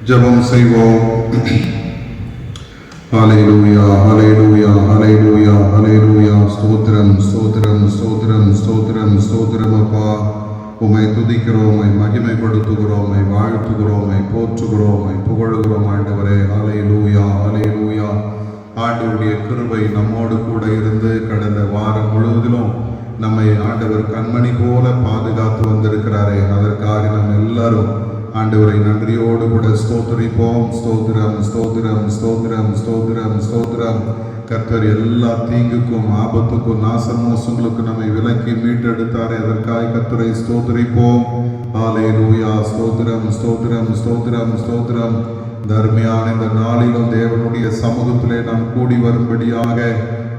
ஜெபம் செய்வோம். ஹல்லேலூயா, ஹல்லேலூயா, ஹல்லேலூயா, ஹல்லேலூயா. ஸ்தோத்திரம், ஸ்தோத்திரம், ஸ்தோத்திரம், ஸ்தோத்திரம், ஸ்தோத்திரம். அப்பா, உம்மை துதிக்கிறோம், உம்மை மகிமைப்படுத்துகிறோம், உம்மை வாழ்த்துகிறோம், உம்மை போற்றுகிறோம், உம்மை புகழுகிறோம். ஆண்டவரே, ஹல்லேலூயா, ஹல்லேலூயா. ஆண்டவருடைய கிருபை நம்மோடு கூட இருந்து கடந்த வாரம் முழுவதிலும் நம்மை ஆண்டவர் கண்மணி போல பாதுகாத்து வந்திருக்கிறாரே, அதற்காக நாம் எல்லாரும் ஆண்டவரை நன்றியோடு கூட ஸ்தோத்திரிப்போம். ஸ்தோத்திரம், ஸ்தோத்திரம், ஸ்தோத்திரம், ஸ்தோத்திரம், ஸ்தோத்திரம். கர்த்தர் எல்லா தீங்குக்கும் ஆபத்துக்கும் நாச மோசங்களுக்கும் நம்மை விலக்கி மீட்டெடுத்தாரே, அதற்காக கர்த்தரை ஸ்தோத்திரிப்போம். ஹல்லேலூயா. ஸ்தோத்திரம், ஸ்தோத்திரம், ஸ்தோத்திரம், ஸ்தோத்திரம். தர்மையான இந்த நாளிலும் தேவனுடைய சமூகத்திலே நாம் கூடி வரும்படியாக,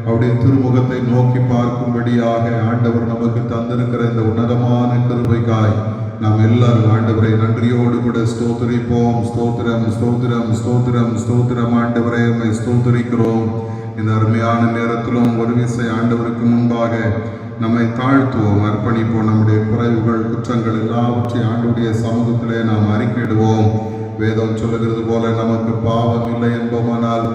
அவருடைய திருமுகத்தை நோக்கி பார்க்கும்படியாக ஆண்டவர் நமக்கு தந்திருக்கிற இந்த உன்னதமான கிருபைக்காய் நாம் எல்லாரும் ஆண்டவரை நன்றியோடு கூட ஸ்தோத்திரிப்போம். ஸ்தோத்திரம், ஸ்தோத்திரம், ஸ்தோத்திரம், ஸ்தோத்திரம். ஆண்டவரை நம்மை ஸ்தோத்திரிக்கிறோம். இந்த அருமையான நேரத்திலும் ஒரு விசை ஆண்டவருக்கு முன்பாக நம்மை தாழ்த்துவோம், அர்ப்பணிப்போம். நம்முடைய குறைவுகள், குற்றங்கள் எல்லாவற்றையும் ஆண்டவருடைய சமூகத்திலே நாம் அறிக்கையிடுவோம். வேதம் சொல்லுகிறது போல நமக்கு பாவம் இல்லை என்போமானால்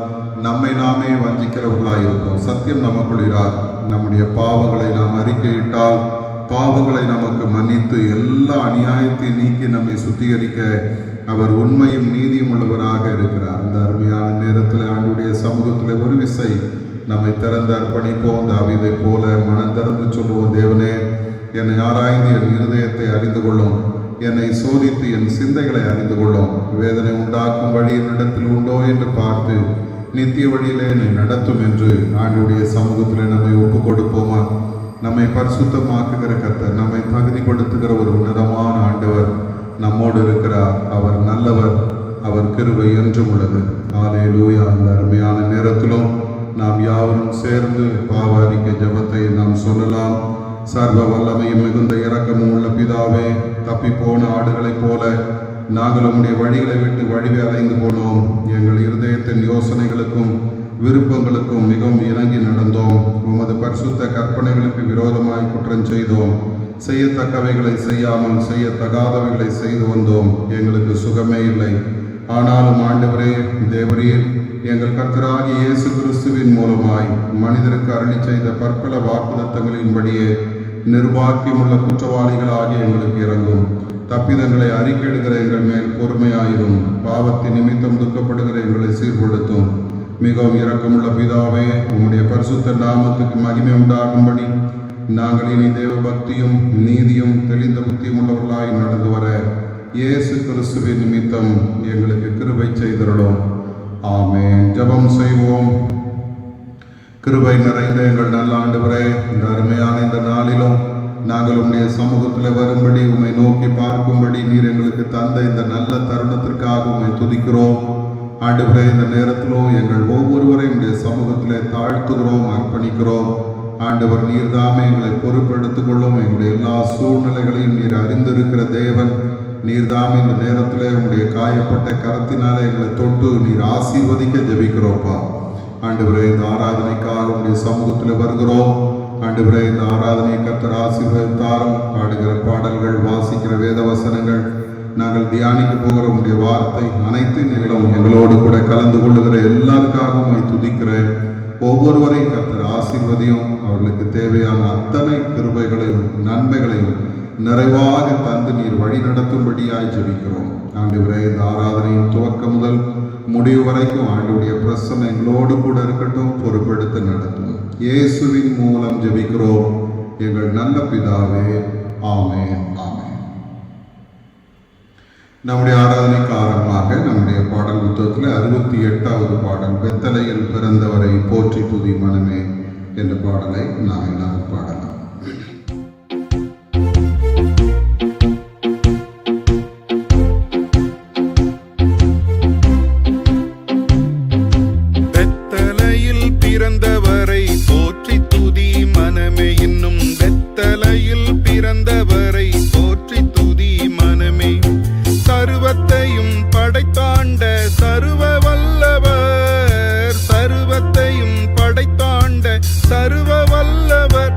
நம்மை நாமே வஞ்சிக்கிறவர்களாயிருக்கும். சத்தியம் நமக்குள் இரார். நம்முடைய பாவங்களை நாம் அறிக்கையிட்டால் பாவங்களை நமக்கு மன்னித்து எல்லா அநியாயத்தை நீக்கி நம்மை சுத்திகரிக்க அவர் உண்மையும் நீதியும் உள்ளவராக இருக்கிறார். இந்த அருமையான நேரத்தில் ஆண்டுடைய சமூகத்தில் ஒரு விசை நம்மை திறந்து அர்ப்பணிப்போம். தாவீதை போல மனம் திறந்து சொல்லுவோம், தேவனே, என்னை ஆராய்ந்து என் இருதயத்தை அறிந்து கொள்ளும், என்னை சோதித்து என் சிந்தைகளை அறிந்து கொள்ளும். வேதனை உண்டாக்கும் வழி என்னிடத்தில் உண்டோ என்று பார்த்து நித்திய வழியிலே என்னை நடத்தும் என்று ஆண்டுடைய சமூகத்தில் நம்மை ஒப்புக் கொடுப்போமா? நம்மை பரிசுத்தமாக்குகிற கர்த்தர், நம்மை தகுதிப்படுத்துகிற ஒரு உன்னதமான ஆண்டவர் நம்மோடு இருக்கிறார். அவர் நல்லவர், அவர் கிருபை என்றும் உள்ளது. ஹல்லேலூயா. அந்த அருமையான நேரத்திலும் நாம் யாவரும் சேர்ந்து பாவ அறிக்கை ஜெபத்தை நாம் சொல்லலாம். சர்வ வல்லமையும் மிகுந்த இரக்கமும் உள்ள பிதாவே, தப்பி போன ஆடுகளைப் போல நாங்கள் உம்முடைய வழிகளை விட்டு வழிவை அலைந்து போனோம். எங்கள் இருதயத்தின் யோசனைகளுக்கும் விருப்பங்களுக்கும் மிகவும் இணங்கி நடந்தோம். உமது பரிசுத்த கற்பனைகளுக்கு விரோதமாய் குற்றம் செய்தோம். செய்யத்தக்கவைகளை செய்யாமல் செய்யத்தகாதவைகளை செய்து வந்தோம். எங்களுக்கு சுகமே இல்லை. ஆனாலும் ஆண்டவரே, தேவரீர் எங்கள் கர்த்தராகிய இயேசு கிறிஸ்துவின் மூலமாய் மனிதருக்கு அருளி செய்த பற்பல வாக்குத்தத்தங்களின்படியே நிர்வாக்கியமுள்ள குற்றவாளிகளாகிய எங்களுக்கு இறங்கும். தப்பிதங்களை அறிக்கையிடுகிற எங்கள் மேல் பொறுமையாயிரும். பாவத்தின் நிமித்தம் துக்கப்படுகிற எங்களை சீர்படுத்தும். மிகவும் இரக்கமுள்ள பிதாவே, உம்முடைய பரிசுத்த நாமத்துக்கு மகிமை உண்டாகும்படி நாங்கள் இனி தேவ பக்தியும் நீதியும் தெளிந்த புத்தியும் உள்ளவர்களாய் நடந்து வர இயேசு கிறிஸ்துவின் நிமித்தம் எங்களுக்கு கிருபை செய்தருளும். ஆமென். ஜெபம் செய்வோம். கிருபை நிறைந்த எங்கள் நல்ல ஆண்டவரே, இந்த அருமையான இந்த நாளிலும் நாங்கள் உம்முடைய சமூகத்தில் வரும்படி, உம்மை நோக்கி பார்க்கும்படி நீர் எங்களுக்கு தந்த இந்த நல்ல தருணத்திற்காக உம்மை துதிக்கிறோம். ஆண்டவரே, இந்த நேரத்திலும் எங்கள் ஒவ்வொருவரையும் உடைய சமூகத்திலே தாழ்த்துகிறோம், அர்ப்பணிக்கிறோம். ஆண்டவர், நீர் தாமே எங்களை பொறுப்பெடுத்துக் கொள்ளும். எங்களுடைய எல்லா சூழ்நிலைகளையும் நீர் அறிந்திருக்கிற தேவன். நீர் தாமே இந்த நேரத்திலே உங்களுடைய காயப்பட்ட கரத்தினாலே எங்களை தொட்டு நீர் ஆசீர்வதிக்க ஜெபிக்கிறோம்ப்பா. ஆண்டவரே, இந்த ஆராதனைக்காக உங்களுடைய சமூகத்தில் வருகிறோம். ஆண்டவரே, இந்த ஆராதனை கர்த்தர் ஆசீர்வதித்தாரும். பாடுகிற பாடல்கள், வாசிக்கிற வேத வசனங்கள், நாங்கள் தியானிக்க போகிற உங்களுடைய வார்த்தை அனைத்து நிகழும் எங்களோடு கூட கலந்து கொள்ளுகிற எல்லாருக்காகவும் துதிக்கிறேன். ஒவ்வொருவரையும் கர்த்தர் ஆசீர்வதியும். அவர்களுக்கு தேவையான அத்தனை கிருபைகளையும் நன்மைகளையும் நிறைவாக தந்து நீர் வழி நடத்தும்படியாய் ஜெபிக்கிறோம். ஆண்டவரே, இந்த ஆராதனையின் துவக்கம் முதல் முடிவு வரைக்கும் ஆண்டவருடைய பிரசன்னம் எங்களோடு கூட இருக்கட்டும், பொறுப்பெடுத்து நடத்தும். இயேசுவின் மூலம் ஜெபிக்கிறோம் எங்கள் நல்ல பிதாவே. ஆமென், ஆமென். நம்முடைய ஆராதனைக்கு ஆரம்பமாக நம்முடைய பாடல் புத்தகத்தில் 68வது பாடல், பெத்தலையில் பிறந்தவரை போற்றி துதி மனமே என்ற பாடலை நாம் எல்லாரும் பாடலாம். சர்வ வல்லவர்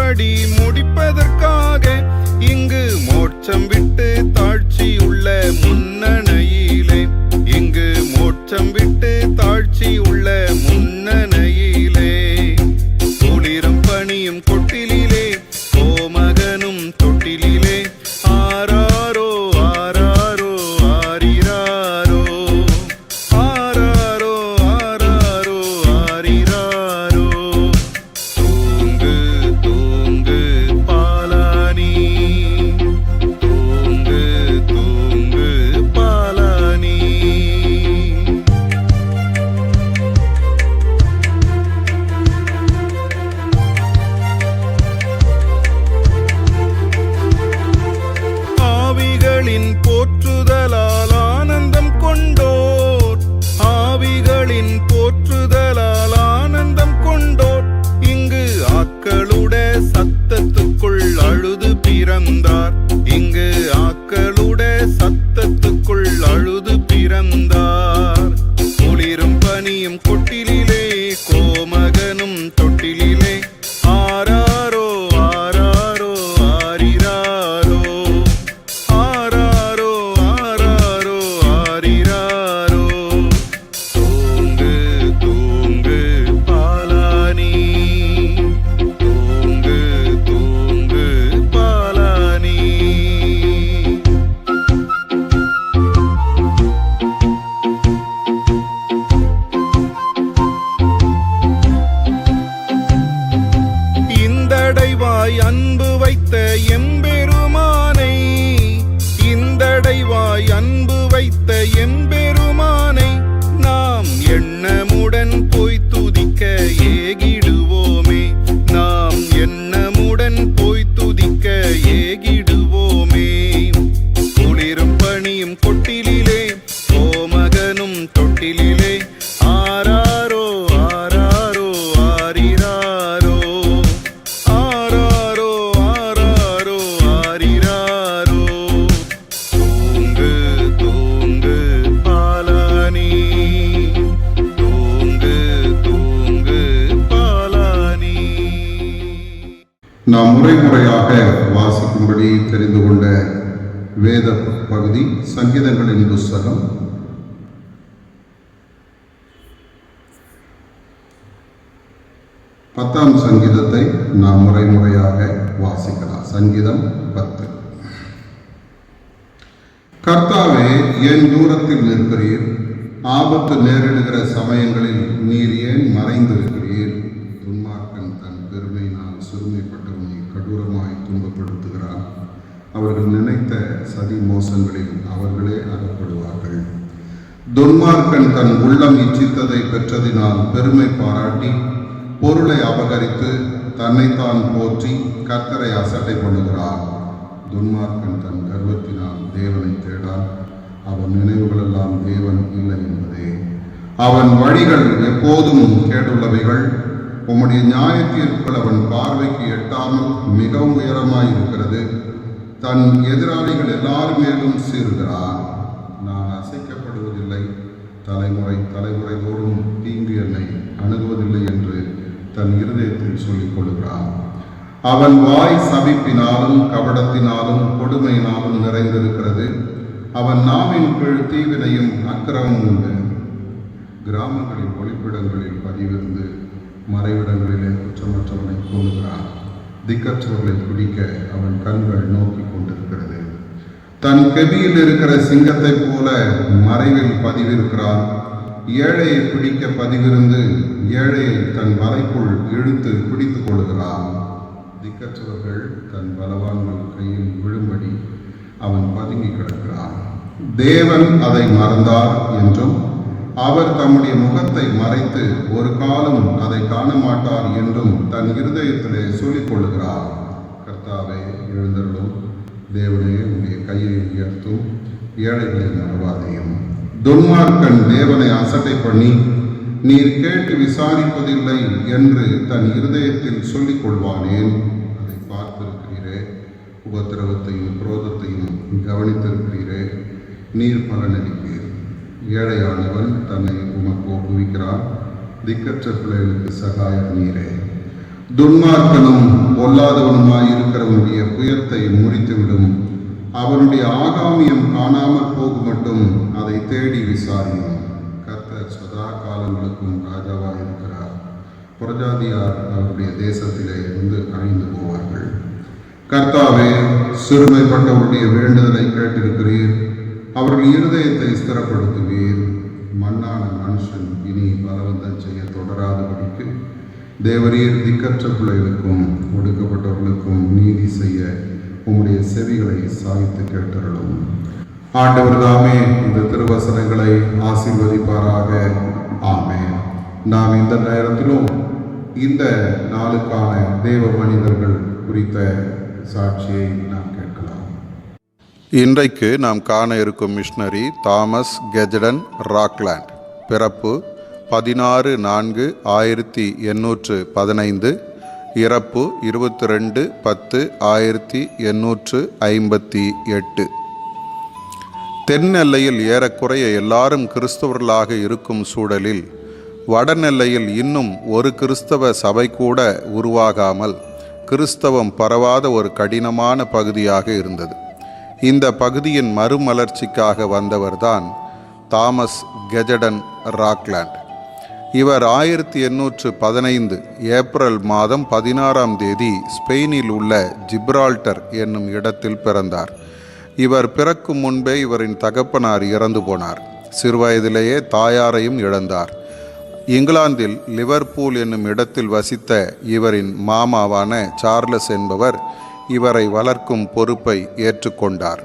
படி முடிப்பதற்காக இங்கு மோட்சம் விட்டு தாழ்ச்சியுள்ள முன்னணையிலே, இங்கு மோட்சம் விட்டு தாழ்ச்சியுள்ள முன்னணையிலே, குளிரும் பனியும் கொட்டிலே, கோமகனும் தொட்டிலே, ஆராரோ ஆராரோ ஆரிராரோ, ஆராரோ ஆராரோ ஆரிராரோ. தூங்கு தூங்கு பாலானி, தூங்கு தூங்கு பாலானி. ஆவிகளின் போற்றுதலால் ஆனந்தம் கொண்டோர், ஆவிகளின் போற்றுதலால் ஆனந்தம் கொண்டோர், இங்கு ஆக்களுட சத்தத்துக்குள் அழுது பிறந்தார், இங்கு ஆக்களுட சத்தத்துக்குள் அழுது பிறந்தார். குளிரும் பனியும் கொட்டிலே, கோமகனும் தொட்டிலே, ஆராரோ ஆராரோ ஆரிராரோ, ஆராரோ ஆராரோ ஆரிராரோ. தூங்கு தூங்கு பாலானி, தூங்கு தூங்கு பாலானி. இந்தடைவாய் அன்பு வைத்த எம்பெருமானை, இந்தடைவாய் அன்பு வைத்த எம்பெருமானை, நாம் எண்ணமுடன் போய் துதிக்க ஏகிடுவோமே, நாம் எண்ணமுடன் போய் துதிக்க ஏகிடுவோமே. குளிரும் பனியும் கொட்டிலே, கோமகனும் தொட்டிலே, ஆராரோ ஆராரோ ஆரிராரோ, ஆராரோ ஆராரோ ஆரிராரோ. தூங்கு தூங்கு பாலானி, தூங்கு தூங்கு பாலானி. நாம் முறையாக வாசிக்கும்படி தெரிந்து கொண்ட வேத பகுதி சங்கீதங்களின் புஸ்தகம் 10ஆம் சங்கீதத்தை நாம் முறையாக வாசிக்கலாம். சங்கீதம் 10. கர்த்தாவே, என் தூரத்தில் நிற்கிறீர், ஆபத்து நேரிடுகிற சமயங்களில் நீர் ஏன் மறைந்திருக்கிறீர்? துன்மார்க்கன் தன் பெருமையினால் சிறுமைப்பட்டவனை கடூரமாய் துன்பப்படுத்துகிறான். அவர்கள் நினைத்த சதி மோசங்களில் அவர்களே அகப்படுவார்கள். துன்மார்க்கன் தன் உள்ளம் இச்சித்ததை பெற்றதினால் பெருமை பாராட்டி பொருளை அபகரித்து தன்னைத்தான் போற்றி கர்த்தரை அசட்டை பண்ணுகிறான். துன்மார்க்கன் தன் கர்வத்தினால் தேவனை தேடான். அவன் நினைவுகளெல்லாம் தேவன் இல்லை என்பதே. அவன் வழிகள் எப்போதும் கேடுள்ளவைகள். உம்முடைய நியாய தீர்ப்புகள் அவன் பார்வைக்கு எட்டாமல் மிகவும் உயரமாய் இருக்கிறது. தன் எதிராளிகள் எல்லார் மேலும் சீறுகிறான். நான் அசைக்கப்படுவதில்லை, தலைமுறை தலைமுறை தோறும் தீங்கு என்னை அணுகுவதில்லை என்று தன் இருதயத்தில் சொல்லிக் கொள்கிறான். அவன் வாய் சபிப்பினாலும் கபடத்தினாலும் கொடுமையினாலும் நிறைந்திருக்கிறது. அவன் நாவின் கீழ் தீவினையும் அக்கிரமும் உண்டு. கிராமங்களின் ஒளிப்பிடங்களில் பதிவிருந்து மறைவிடங்களிலே குற்றமற்றவனை கொள்ளுகிறான். திக்கற்றவர்களை பிடிக்க அவன் கண்கள் நோக்கி கொண்டிருக்கிறது. தன் கெபியில் இருக்கிற சிங்கத்தை போல மறைவில் பதிவிருக்கிறான். ஏழையை பிடிக்க பதிவிருந்து ஏழையை தன் வலைக்குள் இழுத்து பிடித்துக் கொள்கிறான். திக்கற்றவர்கள் தன் பலவான்கள் கையில் விழும்படி அவன் பதுங்கி கிடக்கிறான். தேவன் அதை மறந்தார் என்றும் அவர் தம்முடைய முகத்தை மறைத்து ஒரு காலம் அதை காண மாட்டார் என்றும் தன் இருதயத்திலே சொல்லிக் கொள்கிறார். கர்த்தாவே, எழுந்தருளும். தேவனே, உடைய கையை உயர்த்தும். ஏழைகளை மறவாதையும். துன்மார்க்கன் தேவனை அசட்டை பண்ணி நீர் கேட்டு விசாரிப்பதில்லை என்று தன் இருதயத்தில் சொல்லிக் கொள்வானேன். அதை பார்த்திருக்கிறீரே, உபத்திரவத்தையும் குரோதத்தையும் கவனித்திருக்கிறீரே, நீர் பலனளிப்பீர். ஏழையானவன் தன்னை உமக்கு ஒப்புவிக்கிறான். திக்கற்ற பிள்ளைகளுக்கு சகாயம் நீரே. துன்மார்க்கனும் பொல்லாதவனுமாயிருக்கிறவனுடைய புயத்தை முறித்துவிடும். அவனுடைய ஆகாமியம் காணாமற் போகும் மட்டும் அதை தேடி விசாரியும். கர்த்தர் சதா காலங்களுக்கும் ராஜாவாக இருக்கிறார். புறஜாதியார் அவருடைய தேசத்திலே இருந்து அழிந்து போவார்கள். கர்த்தாவே, சிறுமைப்பட்டவருடைய வேண்டுதலை கேட்டிருக்கிறீர். அவர்கள் இருதயத்தை ஸ்திரப்படுத்துவீர். மண்ணான மனுஷன் இனி பலவந்தம் செய்ய தொடராதபடிக்கு தேவரீர் திக்கற்ற பிள்ளைகளுக்கும் ஒடுக்கப்பட்டவர்களுக்கும் நீதி செய்ய உம்முடைய செவிகளை சாய்த்து கேட்டருளும். ஆண்டவர் தாமே இந்த திருவசனங்களை ஆசீர்வதிப்பாராக. ஆமென். நாம் இந்த நேரத்திலும் இந்த நாளுக்கான தேவ மனிதர்கள் குறித்த சாட்சியை நாம் கேட்கலாம். இன்றைக்கு நாம் காண இருக்கும் மிஷனரி தாமஸ் கெஜடன் ராக்லாண்ட். பிறப்பு 16/4/1815, இறப்பு 22/10/1858. தென்னெல்லையில் ஏறக்குறைய எல்லாரும் கிறிஸ்தவர்களாக இருக்கும் சூழலில் வடநெல்லையில் இன்னும் ஒரு கிறிஸ்தவ சபை கூட உருவாகாமல் கிறிஸ்தவம் பரவாத ஒரு கடினமான பகுதியாக இருந்தது. இந்த பகுதியின் மறுமலர்ச்சிக்காக வந்தவர்தான் தாமஸ் கெஜடன் ராக்லாண்ட். இவர் 1815 ஏப்ரல் மாதம் 16ஆம் தேதி ஸ்பெயினில் உள்ள ஜிப்ரால்டர் என்னும் இடத்தில் பிறந்தார். இவர் பிறக்கும் முன்பே இவரின் தகப்பனார் இறந்து போனார். சிறுவயதிலேயே தாயாரையும் இழந்தார். இங்கிலாந்தில் லிவர்பூல் என்னும் இடத்தில் வசித்த இவரின் மாமாவான சார்லஸ் என்பவர் இவரை வளர்க்கும் பொறுப்பை ஏற்றுக்கொண்டார்.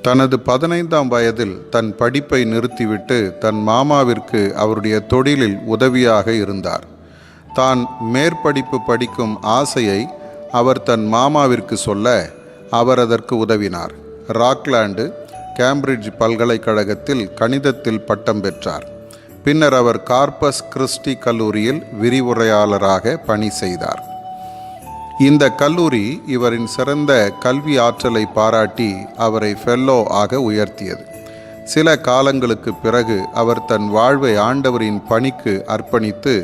தனது 15ஆம் வயதில் தன் படிப்பை நிறுத்திவிட்டு தன் மாமாவிற்கு அவருடைய தொழிலில் உதவியாக இருந்தார். தான் மேற்படிப்பு படிக்கும் ஆசையை அவர் தன் மாமாவிற்கு சொல்ல அவர் அதற்கு உதவினார். ராக்லாண்டு கேம்பிரிட்ஜ் பல்கலைக்கழகத்தில் கணிதத்தில் பட்டம் பெற்றார். பின்னர் அவர் கார்பஸ் கிறிஸ்டி கல்லூரியில் விரிவுரையாளராக பணி செய்தார். இந்த கல்லூரி இவரின் சிறந்த கல்வி ஆற்றலை பாராட்டி அவரை ஃபெல்லோ ஆக உயர்த்தியது. சில காலங்களுக்கு பிறகு அவர் தன் வாழ்வை ஆண்டவரின் பணிக்கு அர்ப்பணித்து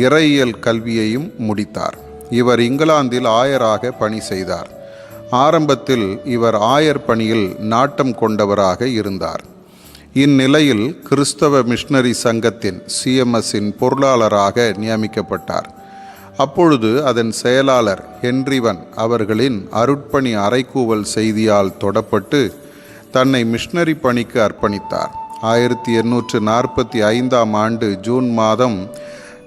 இறையியல் கல்வியையும் முடித்தார். இவர் இங்கிலாந்தில் ஆயராக பணி செய்தார். ஆரம்பத்தில் இவர் ஆயர் பணியில் நாட்டம் கொண்டவராக இருந்தார். இந்நிலையில் கிறிஸ்தவ மிஷனரி சங்கத்தின் CMSஇன் பொருளாளராக நியமிக்கப்பட்டார். அப்பொழுது அதன் செயலாளர் ஹென்ரிவன் அவர்களின் அருட்பணி அறைகூவல் செய்தியால் தொடப்பட்டு தன்னை மிஷனரி பணிக்கு அர்ப்பணித்தார். 1845ஆம் ஆண்டு ஜூன் மாதம்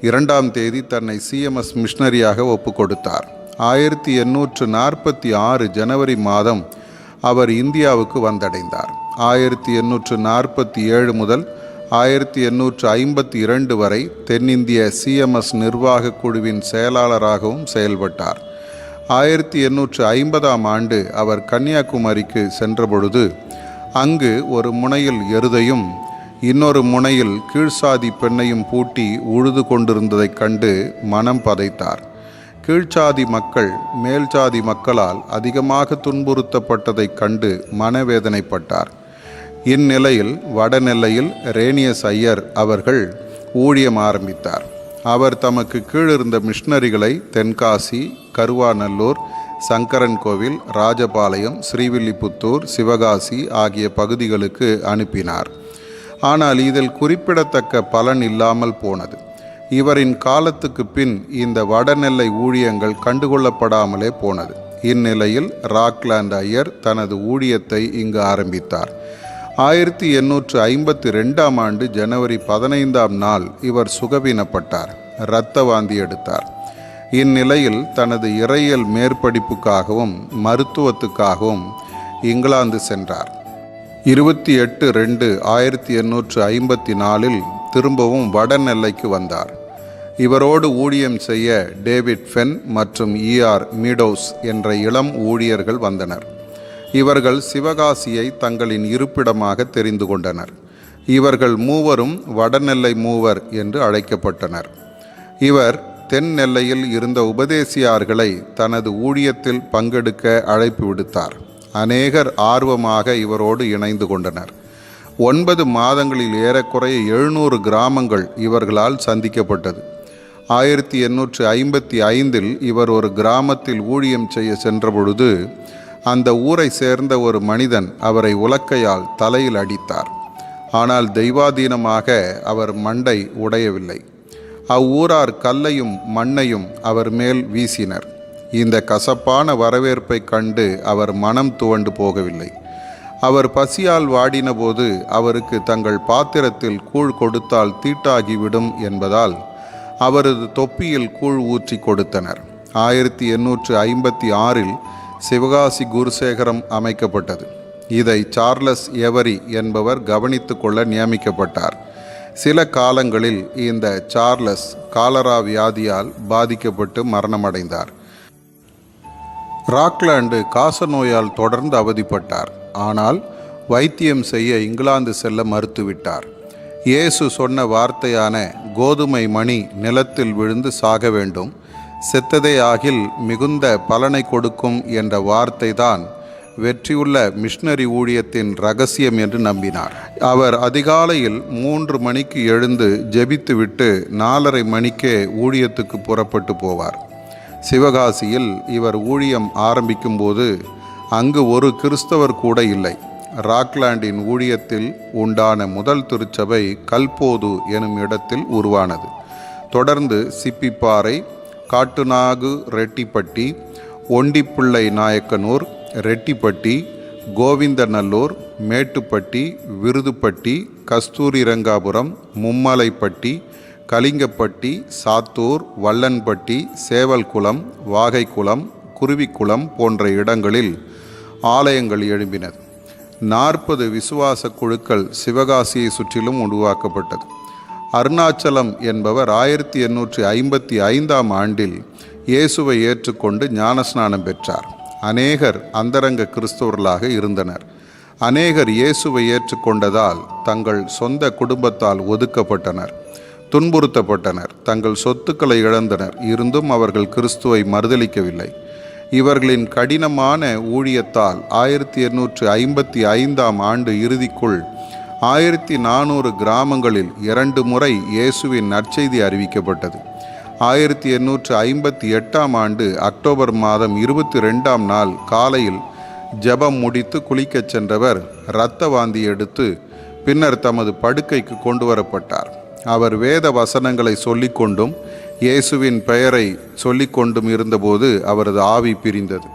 2ஆம் தேதி தன்னை CMS மிஷனரியாக ஒப்புக்கொடுத்தார். 1846 ஜனவரி மாதம் அவர் இந்தியாவுக்கு வந்தடைந்தார். 1847 முதல் 1852 வரை தென்னிந்திய CMS நிர்வாக குழுவின் செயலாளராகவும் செயல்பட்டார். 1850ஆம் ஆண்டு அவர் கன்னியாகுமரிக்கு சென்றபொழுது அங்கு ஒரு முனையில் எருதையும் இன்னொரு முனையில் கீழ்சாதி பெண்ணையும் பூட்டி உழுது கொண்டிருந்ததைக் கண்டு மனம் பதைத்தார். கீழ்ச்சாதி மக்கள் மேல்சாதி மக்களால் அதிகமாக துன்புறுத்தப்பட்டதைக் கண்டு மனவேதனைப்பட்டார். இந்நிலையில் வடநெல்லையில் ரேனியஸ் ஐயர் அவர்கள் ஊழியம் ஆரம்பித்தார். அவர் தமக்கு கீழிருந்த மிஷனரிகளை தென்காசி, கருவாநல்லூர், சங்கரன் கோவில், ராஜபாளையம், ஸ்ரீவில்லிபுத்தூர், சிவகாசி ஆகிய பகுதிகளுக்கு அனுப்பினார். ஆனால் இதில் குறிப்பிடத்தக்க பலன் இல்லாமல் போனது. இவரின் காலத்துக்கு பின் இந்த வடநெல்லை ஊழியங்கள் கண்டுகொள்ளப்படாமலே போனது. இந்நிலையில் ராக்லாண்ட் ஐயர் தனது ஊழியத்தை இங்கு ஆரம்பித்தார். 1852ஆம் ஆண்டு ஜனவரி 15ஆம் நாள் இவர் சுகவீனப்பட்டார். இரத்த வாந்தி எடுத்தார். இந்நிலையில் தனது இறையியல் மேற்படிப்புக்காகவும் மருத்துவத்துக்காகவும் இங்கிலாந்து சென்றார். 28/2/1854 திரும்பவும் வடநெல்லைக்கு வந்தார். இவரோடு ஊழியம் செய்ய டேவிட் ஃபென் மற்றும் ER மீடோஸ் என்ற இளம் ஊழியர்கள் வந்தனர். இவர்கள் சிவகாசியை தங்களின் இருப்பிடமாக தெரிந்து கொண்டனர். இவர்கள் மூவரும் வடநெல்லை மூவர் என்று அழைக்கப்பட்டனர். இவர் தென் நெல்லையில் இருந்த உபதேசியார்களை தனது ஊழியத்தில் பங்கெடுக்க அழைப்பு விடுத்தார். அநேகர் ஆர்வமாக இவரோடு இணைந்து கொண்டனர். 9 மாதங்களில் ஏறக்குறைய 700 கிராமங்கள் இவர்களால் சந்திக்கப்பட்டது. 1855 இவர் ஒரு கிராமத்தில் ஊழியம் செய்ய சென்றபொழுது அந்த ஊரை சேர்ந்த ஒரு மனிதன் அவரை உலக்கையால் தலையில் அடித்தார். ஆனால் தெய்வாதீனமாக அவர் மண்டை உடையவில்லை. அவ்வூரார் கல்லையும் மண்ணையும் அவர் மேல் வீசினர். இந்த கசப்பான வரவேற்பை கண்டு அவர் மனம் துவண்டு போகவில்லை. அவர் பசியால் வாடினபோது அவருக்கு தங்கள் பாத்திரத்தில் கூழ் கொடுத்தால் தீட்டாகிவிடும் என்பதால் அவரது தொப்பியில் கூழ் ஊற்றி கொடுத்தனர். 1856 சிவகாசி குருசேகரம் அமைக்கப்பட்டது. இதை சார்லஸ் எவரி என்பவர் கவனித்து கொள்ள நியமிக்கப்பட்டார். சில காலங்களில் இந்த சார்லஸ் காலரா வியாதியால் பாதிக்கப்பட்டு மரணமடைந்தார். ராக்லாண்டு காசநோயால் தொடர்ந்து அவதிப்பட்டார். ஆனால் வைத்தியம் செய்ய இங்கிலாந்து செல்ல மறுத்துவிட்டார். இயேசு சொன்ன வார்த்தையான கோதுமை மணி நிலத்தில் விழுந்து சாக வேண்டும், செத்ததே ஆகில் மிகுந்த பலனை கொடுக்கும் என்ற வார்த்தை தான் வெற்றியுள்ள மிஷனரி ஊழியத்தின் ரகசியம் என்று நம்பினார். அவர் அதிகாலையில் 3 மணிக்கு எழுந்து ஜெபித்துவிட்டு 4:30 மணிக்கே ஊழியத்துக்கு புறப்பட்டு போவார். சிவகாசியில் இவர் ஊழியம் ஆரம்பிக்கும்போது அங்கு ஒரு கிறிஸ்தவர் கூட இல்லை. ராக்லாண்டின் ஊழியத்தில் உண்டான முதல் திருச்சபை கல்போது எனும் இடத்தில் உருவானது. தொடர்ந்து சிப்பிப்பாறை, காட்டுநாகு ரெட்டிப்பட்டி, ஒண்டிப்பிள்ளை நாயக்கனூர், ரெட்டிப்பட்டி, கோவிந்தநல்லூர், மேட்டுப்பட்டி, விருதுப்பட்டி, கஸ்தூரிரங்காபுரம், மும்மலைப்பட்டி, கலிங்கப்பட்டி, சாத்தூர், வல்லன்பட்டி, சேவல்குளம், வாகைக்குளம், குருவிக்குளம் போன்ற இடங்களில் ஆலயங்கள் எழும்பினது. 40 விசுவாச குழுக்கள் சிவகாசியை சுற்றிலும் உருவாக்கப்பட்டது. அருணாச்சலம் என்பவர் 1855ஆம் ஆண்டில் இயேசுவை ஏற்றுக்கொண்டு ஞானஸ்நானம் பெற்றார். அநேகர் அந்தரங்க கிறிஸ்தவர்களாக இருந்தனர். அநேகர் இயேசுவை ஏற்றுக்கொண்டதால் தங்கள் சொந்த குடும்பத்தால் ஒதுக்கப்பட்டனர், துன்புறுத்தப்பட்டனர், தங்கள் சொத்துக்களை இழந்தனர். இருந்தும் அவர்கள் கிறிஸ்துவை மறுதலிக்கவில்லை. இவர்களின் கடினமான ஊழியத்தால் 1855ஆம் ஆண்டு இறுதிக்குள் 1400 கிராமங்களில் 2 முறை இயேசுவின் நற்செய்தி அறிவிக்கப்பட்டது. 1858ஆம் ஆண்டு அக்டோபர் மாதம் 22ஆம் நாள் காலையில் ஜெபம் முடித்து குளிக்கச் சென்றவர் இரத்த வாந்தி எடுத்து பின்னர் தமது படுக்கைக்கு கொண்டு வரப்பட்டார். அவர் வேத வசனங்களை சொல்லிக்கொண்டும் இயேசுவின் பெயரை சொல்லிக்கொண்டும் இருந்தபோது அவரது ஆவி பிரிந்தது.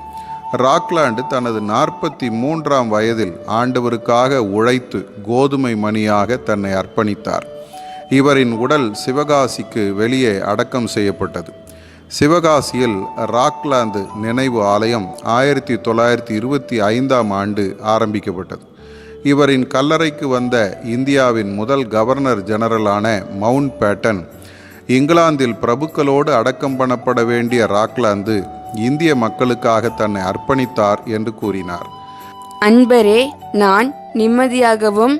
ராக்லாண்டு தனது 43ஆம் வயதில் ஆண்டவருக்காக உழைத்து கோதுமை மணியாக தன்னை அர்ப்பணித்தார். இவரின் உடல் சிவகாசிக்கு வெளியே அடக்கம் செய்யப்பட்டது. சிவகாசியில் ராக்லாந்து நினைவு ஆலயம் 1925ஆம் ஆண்டு ஆரம்பிக்கப்பட்டது. இவரின் கல்லறைக்கு வந்த இந்தியாவின் முதல் கவர்னர் ஜெனரலான மவுண்ட் பேட்டன், இங்கிலாந்தில் பிரபுக்களோடு அடக்கம் பண்ணப்பட வேண்டிய ராக்லாந்து இந்திய மக்களுக்காக தன்னை அர்ப்பணித்தார் என்று கூறினார். அன்பரே, நான் நிம்மதியாகவும்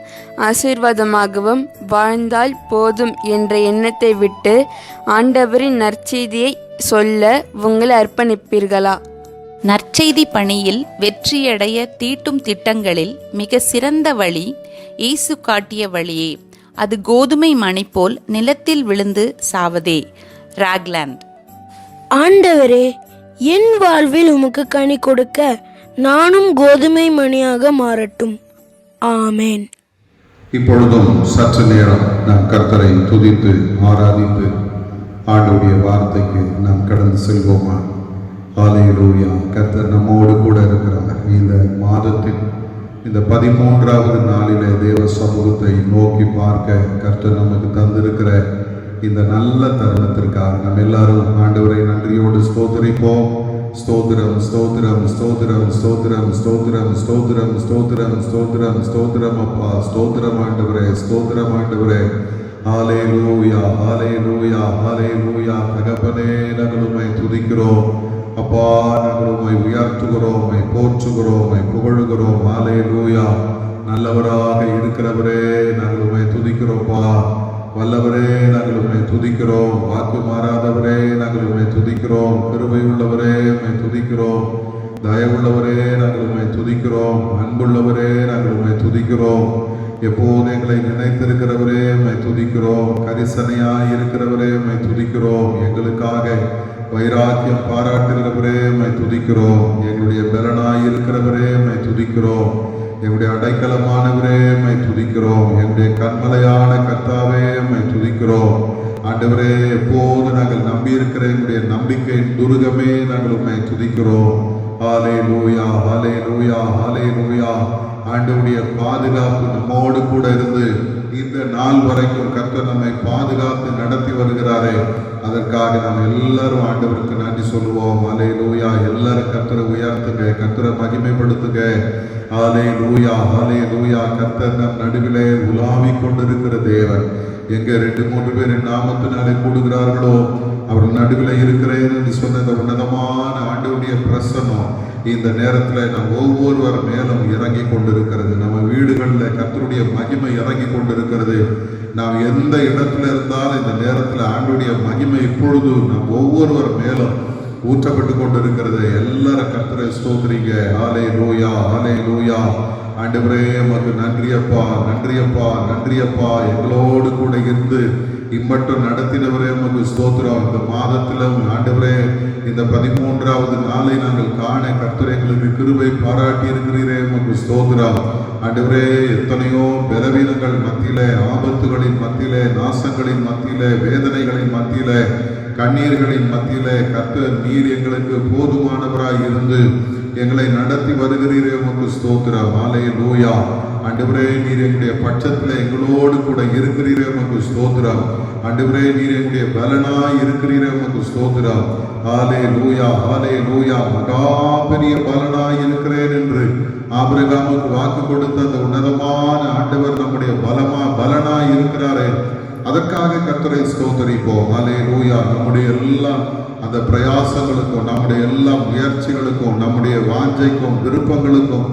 ஆசீர்வாதமாகவும் வாழ்ந்தால் போதும் என்ற எண்ணத்தை விட்டு ஆண்டவரின் நற்செய்தியை சொல்ல உங்களை அர்ப்பணிப்பீர்களா? நற்செய்தி பணியில் வெற்றியடைய தீட்டும் திட்டங்களில் மிக சிறந்த வழி இயேசு காட்டிய வழியே. அது கோதுமை மணி போல் நிலத்தில் விழுந்து சாவதே. ராக்லாண்ட். ஆண்டவரே, என் வாழ்வில் உமக்கு கனி கொடுக்க நானும் கோதுமை மணியாக மாறட்டும். ஆமேன். இப்பொழுதும் சற்று நேரம் நாம் கர்த்தரை துதித்து ஆராதித்து ஆண்டவருடைய வார்த்தைக்கு நாம் கடந்து செல்வோமா? ஹல்லேலூயா. கர்த்தர் நம்மோடு கூட இருக்கிறார். இந்த மாதத்தின் இந்த 13வது நாளிலே தேவ சமூகத்தை நோக்கி பார்க்க கர்த்தர் நமக்கு தந்திருக்கிற இந்த நல்ல தருணத்திற்காக நாம் எல்லாரும் ஆண்டவரை நன்றியோடு ஸ்தோத்திரிப்போம். ஸ்தோத்திரம், ஸ்தோத்திரம், ஸ்தோத்திரம், ஸ்தோத்திரம், ஸ்தோத்திரம், ஸ்தோத்திரம், ஸ்தோத்திரம், ஸ்தோத்திரம், ஸ்தோத்திரம் அப்பா, ஸ்தோத்திரம் ஆண்டவரே, ஸ்தோத்திரம் ஆண்டவரே. ஹல்லேலூயா, ஹல்லேலூயா, ஹல்லேலூயா. தகப்பனே, நாங்கள் உம்மை துதிக்கிறோம் அப்பா, நாங்கள் உம்மை உயர்த்துகிறோம், உம்மை போற்றுகிறோம், உம்மை புகழுகிறோம். ஹல்லேலூயா. நல்லவராக இருக்கிறவரே, நாங்கள் உம்மை துதிக்கிறோம்ப்பா. வல்லவரே, நாங்கள் உம்மை துதிக்கிறோம். வாக்கு மாறாதவரே, நாங்கள் உம்மை துதிக்கிறோம். கிருபை உள்ளவரே, உம்மை துதிக்கிறோம். தயவுள்ளவரே, நாங்கள் உம்மை துதிக்கிறோம். அன்புள்ளவரே, நாங்கள் உம்மை துதிக்கிறோம். எப்போது எங்களை நினைத்திருக்கிறவரே உம்மை துதிக்கிறோம். கரிசனையாய் இருக்கிறவரே உம்மை துதிக்கிறோம். எங்களுக்காக வைராக்கியம் பாராட்டுகிறவரே உம்மை துதிக்கிறோம். எங்களுடைய பலனாய் இருக்கிறவரே உம்மை துதிக்கிறோம். எங்களுடைய அடைக்கலமானவரே உம்மை துதிக்கிறோம். எங்களுடைய கண்மலையான கர்த்தாவே உம்மை துதிக்கிறோம். ஆண்டவரே, எப்போது நாங்கள் நம்பி இருக்கிற எங்களுடைய நம்பிக்கையின் துருகமே நாங்கள் உம்மை துதிக்கிறோம். ஹல்லேலூயா, ஹல்லேலூயா, ஹல்லேலூயா. ஆண்டவருடைய பாதுகாப்பு நம்மோடு கூட இருந்து இந்த நாள் வரைக்கும் கர்த்தர் நம்மை பாதுகாத்து நடத்தி வருகிறாரே, அதற்காக நாம் எல்லாரும் ஆண்டவருக்கு நன்றி சொல்லுவோம். ஹல்லேலூயா. எல்லாரும் கர்த்தரை உயர்த்துங்க, கர்த்தரை மகிமைப்படுத்துங்க. ஹல்லேலூயா, ஹல்லேலூயா. கர்த்தர் நம் நடுவிலே உலாவி கொண்டிருக்கிற தேவன். எங்க 2-3 பேர் என் நாமத்தினாலே கூடுகிறார்களோ அவர் நடுவில் இருக்கிறேன் என்று சொன்ன இந்த உன்னதமான ஆண்டவருடைய பிரசன்னம் இந்த நேரத்தில் நம் ஒவ்வொருவர் மேலும் இறங்கி கொண்டிருக்கிறது. நம்ம வீடுகளில் கர்த்தருடைய மகிமை இறங்கி கொண்டிருக்கிறது. நாம் எந்த இடத்துல இருந்தாலும் இந்த நேரத்தில் ஆண்டவருடைய மகிமை இப்பொழுது நம் ஒவ்வொருவர் மேலும் ஊற்றப்பட்டு கொண்டிருக்கிறது. எல்லாரும் கர்த்தரை ஸ்தோத்திரிங்க. ஹல்லேலூயா, ஹல்லேலூயா. ஆண்டவரே, உமக்கு நன்றியப்பா, நன்றியப்பா, நன்றியப்பா. எங்களோடு கூட இருந்து இம்மட்டும் நடத்தினவரே உமக்கு ஸ்தோத்திரம். இந்த மாதத்திலும் ஆண்டவரே, இந்த 13வது நாளை நாங்கள் காண கர்த்தர் எங்களுக்கு கிருபை பாராட்டி இருக்கிறீரே, உமக்கு ஸ்தோத்திரம். ஆண்டவரே, எத்தனையோ பலவீனங்கள் மத்தியிலே, ஆபத்துகளின் மத்தியிலே, நாசங்களின் மத்தியிலே, வேதனைகளின் மத்தியிலே, கண்ணீர்களின் மத்தியிலே கர்த்தர் நீர் எங்களுக்கு போதுமானவராய் இருந்து எங்களை நடத்தி வருகிறீரே, உமக்கு ஸ்தோத்திரம். ஹல்லேலூயா. ஆண்டவரே, நீர் எங்களுடைய பட்சத்தில் எங்களோடு கூட இருக்கிறீரே, உமக்கு ஸ்தோத்திரம். ஆண்டவரே, நீர் எங்களுடைய பலனாய் இருக்கிறீரே, உமக்கு ஸ்தோத்திரம். ஹல்லேலூயா, ஹல்லேலூயா. மகா பெரிய பலனாய் இருக்கிறேன் என்று ஆபிரகாமுக்கு வாக்கு கொடுத்த அந்த உன்னதமான ஆண்டவர் நம்முடைய பலனாய் இருக்கிறாரே, அதற்காக கர்த்தரை ஸ்தோத்தரிப்போம். ஹல்லேலூயா. நம்முடைய எல்லா அந்த பிரயாசங்களுக்கும், நம்முடைய எல்லா முயற்சிகளுக்கும், நம்முடைய வாஞ்சைக்கும், விருப்பங்களுக்கும்,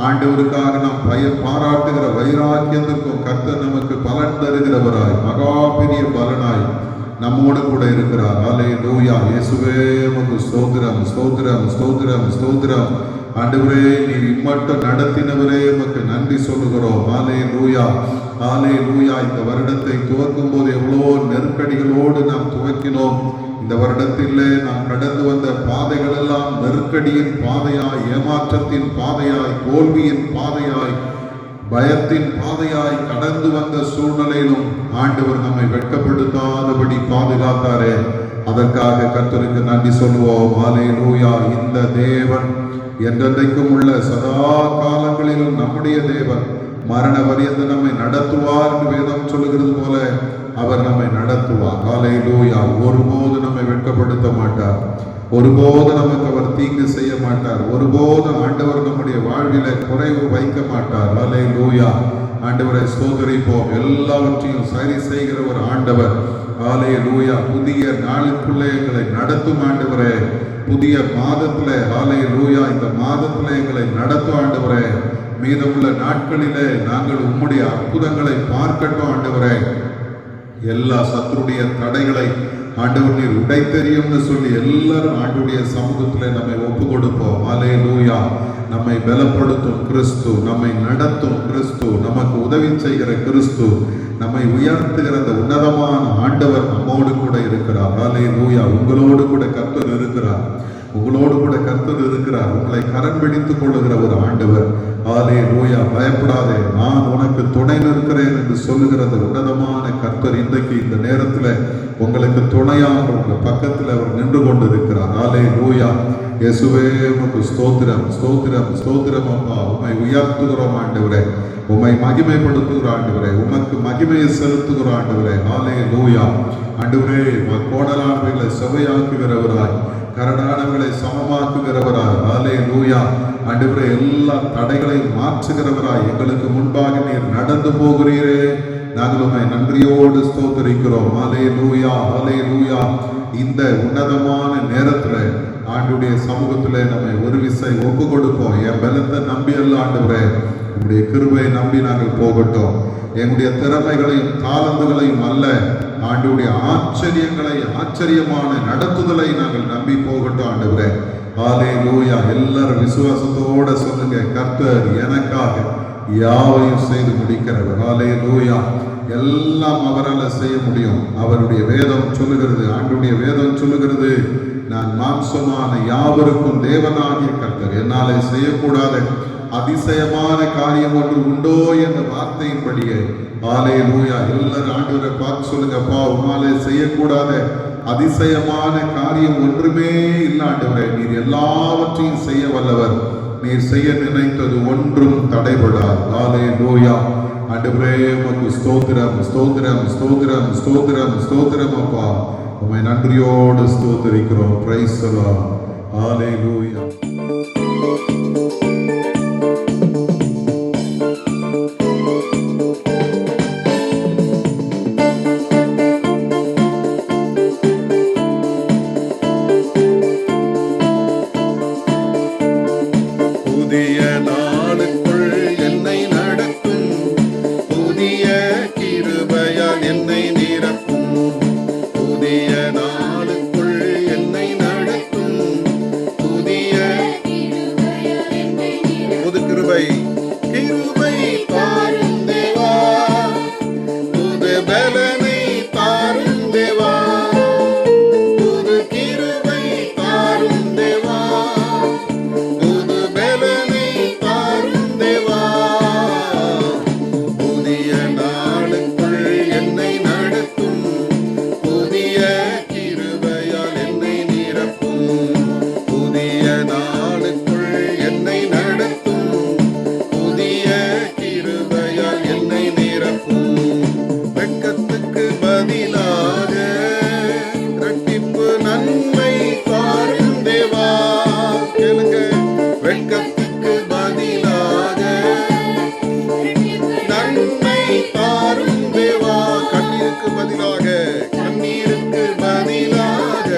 ஆண்டவருக்காக நாம் பாராட்டுகிற வைராக்கியத்திற்கும் கர்த்தர் நமக்கு பலன் தருகிறவராய், மகா பெரிய பலனாய் நம்மோடு கூட இருக்கிறார். ஹல்லேலூயா. இயேசுவே உமக்கு ஸ்தோத்திரம், ஸ்தோத்திரம், ஸ்தோத்திரம், ஸ்தோத்திரம். ஆண்டவரே, நீர் இம்மட்டும் நடத்தினவரே உமக்கு நன்றி சொல்லுகிறோம். ஹல்லேலூயா, ஹல்லேலூயா. இந்த வருடத்தை துவக்கும் போது எவ்வளோ நெருக்கடிகளோடு நாம் துவக்கினோம். இந்த வருடத்திலே நாம் கடந்து வந்த பாதைகள் எல்லாம் நெருக்கடியின் பாதையாய், ஏமாற்றத்தின் பாதையாய், தோல்வியின் பாதையாய், பயத்தின் பாதையாய் கடந்து வந்த சூழ்நிலையிலும் ஆண்டவர் நம்மை வெட்கப்படுத்தாதபடி பாதுகாத்தாரே, அதற்காக கர்த்தருக்கு நன்றி சொல்லுவோம். ஹல்லேலூயா. இந்த தேவன் என்றென்றைக்கும் உள்ள சதா காலங்களிலும் நம்முடைய தேவன். மரண பரியந்த நம்மை நடத்துவார் என்று வேதம் சொல்லுகிறது போல அவர் நம்மை நடத்துவார். ஹல்லேலூயா. ஒருபோது நம்மை வெட்கப்படுத்த மாட்டார். ஒருபோது நமக்கு அவர் தீங்கு செய்ய மாட்டார். ஒருபோது ஆண்டவர் நம்முடைய வாழ்வில குறைவு வைக்க மாட்டார். ஹல்லேலூயா. ஆண்டவரை ஸ்தோத்திரிப்போம். எல்லாவற்றையும் சரி செய்கிற ஒரு ஆண்டவர். ஹல்லேலூயா. புதிய நாளுக்குள்ளே எங்களை நடத்தும் ஆண்டவரே. புதிய மாதத்திலே ஹல்லேலூயா, இந்த மாதத்திலே எங்களை நடத்தும் ஆண்டவரே. மீதமுள்ள நாட்களிலே நாங்கள் உம்முடைய அற்புதங்களை பார்க்கட்டும் ஆண்டவரே. எல்லா சத்துருடைய தடைகளை ஆண்டவர் நீர் உடைத்தெறியும்னு சொல்லி எல்லாரும் ஆண்டவருடைய சமூகத்திலே நம்மை ஒப்பு கொடுப்போம். ஹல்லேலூயா. நம்மை பலப்படுத்தும் கிறிஸ்து, நம்மை நடத்தும் கிறிஸ்து, நமக்கு உதவி செய்கிற கிறிஸ்து, நம்மை உயர்த்துகிற அந்த உன்னதமான ஆண்டவர் நம்மோடு கூட இருக்கிறார். ஹல்லேலூயா. உங்களோடு கூட கர்த்தர் இருக்கிறார். உங்களோடு கூட கர்த்தர் இருக்கிறார். உங்களை கரம் பிடித்துக் கொள்ளுகிற ஒரு ஆண்டவர். ஹல்லேலூயா. பயப்படாதே, நான் உனக்கு துணை நிற்கிறேன் என்று சொல்லுகிற அந்த உன்னதமான கர்த்தர் இன்றைக்கு இந்த நேரத்தில் உங்களுக்கு துணையாக உங்க பக்கத்தில் அவர் நின்று கொண்டு இருக்கிறார். ஹல்லேலூயா. இயேசுவே உமக்கு ஸ்தோத்திரம், ஸ்தோத்திரம், ஸ்தோத்திரம். அப்பா, உம்மை உயர்த்துகிறோம் ஆண்டவரே. உம்மை மகிமைப்படுத்துகிற ஆண்டவரே. உமக்கு மகிமையை செலுத்துகிற ஆண்டவரே. ஹல்லேலூயா. ஆண்டவரே, கோடலானவைகளை செவையாக்குகிறவராய், கரடானவர்களை சமமாக்குகிறவராய். ஹல்லேலூயா. ஆண்டவரே, எல்லா தடைகளையும் மாற்றுகிறவராய் எங்களுக்கு முன்பாக நீர் நடந்து போகிறீரே, நாங்கள் உம்மை நன்றியோடு ஸ்தோத்திரிக்கிறோம். ஹல்லேலூயா, ஹல்லேலூயா. இந்த உன்னதமான நேரத்தில் ஆண்டுடைய சமூகத்திலே நம்மை ஒரு விசை ஒப்பு கொடுப்போம். என் பலத்தை நம்பி அல்ல ஆண்டவரே, உங்களுடைய கிருபையை நம்பி நாங்கள் போகட்டும். எங்களுடைய திறமைகளையும் தாளந்துகளையும் அல்ல, ஆண்டுடைய ஆச்சரியங்களை, ஆச்சரியமான நடத்துதலை நாங்கள் நம்பி போகட்டும் ஆண்டவரே. ஹல்லேலூயா. எல்லாரும் விசுவாசத்தோட சொல்லுங்க, கர்த்தர் எனக்காக யாவையும் செய்து முடிக்கிறவர். ஹல்லேலூயா. எல்லாம் அவரால் செய்ய முடியும். அவருடைய வேதம் சொல்லுகிறது, ஆண்டுடைய வேதம் சொல்லுகிறது, நான் மாம்சமான யாவருக்கும் தேவனாகிய கர்த்தர், என்னாலே செய்யக்கூடாத அதிசயமான காரியம் ஒன்று உண்டோ என்ற வார்த்தையின்படியே ஹல்லேலூயா. எல்லாரும் ஆண்டவரை பார்த்து சொல்லுங்க, அப்பா உம்மாலே செய்யக்கூடாத அதிசயமான காரியம் ஒன்றுமே இல்லை ஆண்டவரே. நீர் எல்லாவற்றையும் செய்ய வல்லவர். நீர் செய்ய நினைத்தது ஒன்றும் தடைபடாது. ஹல்லேலூயா. ஆண்டவரே உமக்கு ஸ்தோத்திரம், ஸ்தோத்திரம், ஸ்தோத்திரம், ஸ்தோத்திரம், ஸ்தோத்திரம். அப்பா உம்மை நன்றியோடு ஸ்தோத்திரிக்கிறோம். Praise the Lord. ஹல்லேலூயா. புதிய நாளுக்குள் என்னை நடத்தும், புதிய கிருபையால் என்னை நிரப்பும். புதிய நாளுக்குள் என்னை நடத்தும், புதிய புது கிருபை கிருபை தாரும் தேவா, புது பலனை தாரும் தேவா, புது கிருபை தாரும் தேவா, புது பலனை தாரும் தேவா. புதிய நாளுக்குள் என்னை நடத்தும், புதிய கிருபையால் என்னை நிரப்பும். புதிய நாளுக்குள் என்னை நடத்தும், புதிய கிருபையால் என்னை நிரப்பும். வெட்கத்துக்கு பதிலாக இரட்டிப்பு நன்மை தாரும் தேவா. கேளுங்க, வெட்கத்துக்கு பதிலாக நன்மை தாரும் தேவா. கண்ணீருக்கு பதிலாக, கண்ணீருக்கு பதிலாக,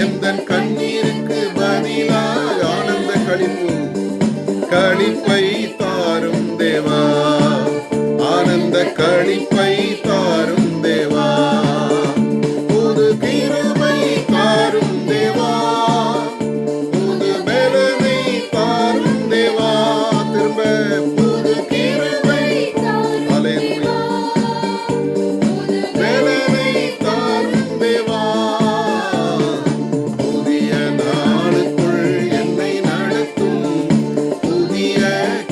எந்தன் கண்ணீருக்கு பதிலாக ஆனந்த களிப்பு களிப்பை தாரும் தேவா. ஆனந்த களிப்பை தாரும் தேவா. புது கிருபை தாரும் தேவா, புது பலனை தாரும் தேவா. திரும்ப புது கிருபை ஹல்லேலூயா, பலனை தாரும் தேவா. புதிய நாளுக்குள் என்னை நடத்தும், புதிய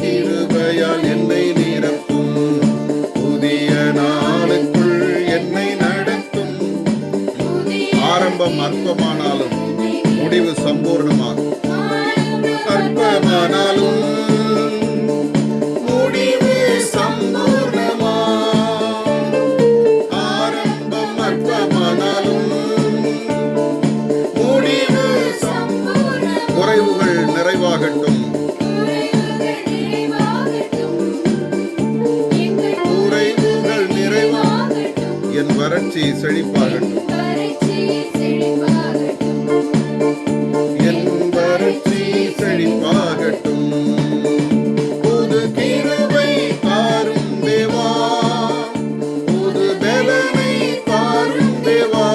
கிருபையால் என்னை நிரப்பும். புதிய நாளுக்குள் என்னை நடத்தும். ஆரம்பம் அற்பமானாலும் முடிவு சம்பூர்ணமாகும். அற்பமானாலும் முடிவு சம்பூர்ணமா. ஆரம்பம் அற்பமானாலும் முடிவு குறைவுகள் நிறைவாகட்டும், குறைவுகள் நிறைவாகட்டும், என் வறட்சி செழிப்பாகட்டும், என் வறட்சி செழிப்பாகட்டும். புது கிருபை தாரும் தேவா, புது பலனை தாரும் தேவா,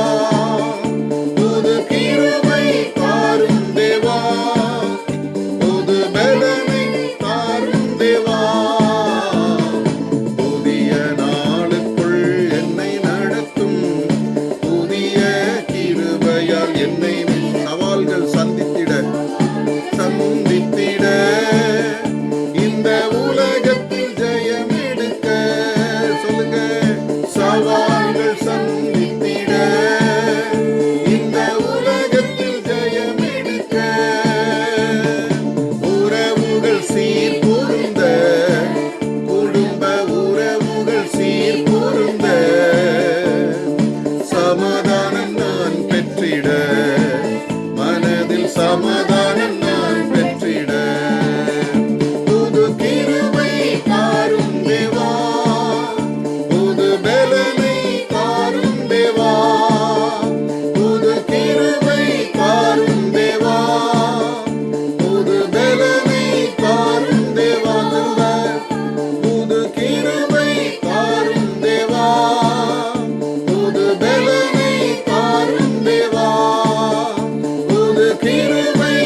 புது கிருபை தாரும் தேவா, புது பலனை தாரும் தேவா. புதிய நாளுக்குள் என்னை நடத்தும், புதிய கிருபையால் என்னை சவால்கள் சந்தித்திட இந்த உலகத்தில் ஜெயம் எடுக்க. சொல்லுங்க, சவால்கள் சந்தித்திட இந்த உலகத்தில் ஜெயம் எடுக்க. உறவுகள் சீர் பொருந்த, குடும்ப உறவுகள் சீர் பொருந்த, சமாதானம் நான் பெற்றிட, மனதில் சமாதானம் நான் பெற்றிட. புது கிருபை தாரும் தேவா, புது பலனை தாரும் தேவா, புது கிருபை தாரும் தேவா, புது பலனை தாரும் தேவா. புது கிருபை தாரும் தேவா, புது பலனை தாரும் தேவா, புது கிருபை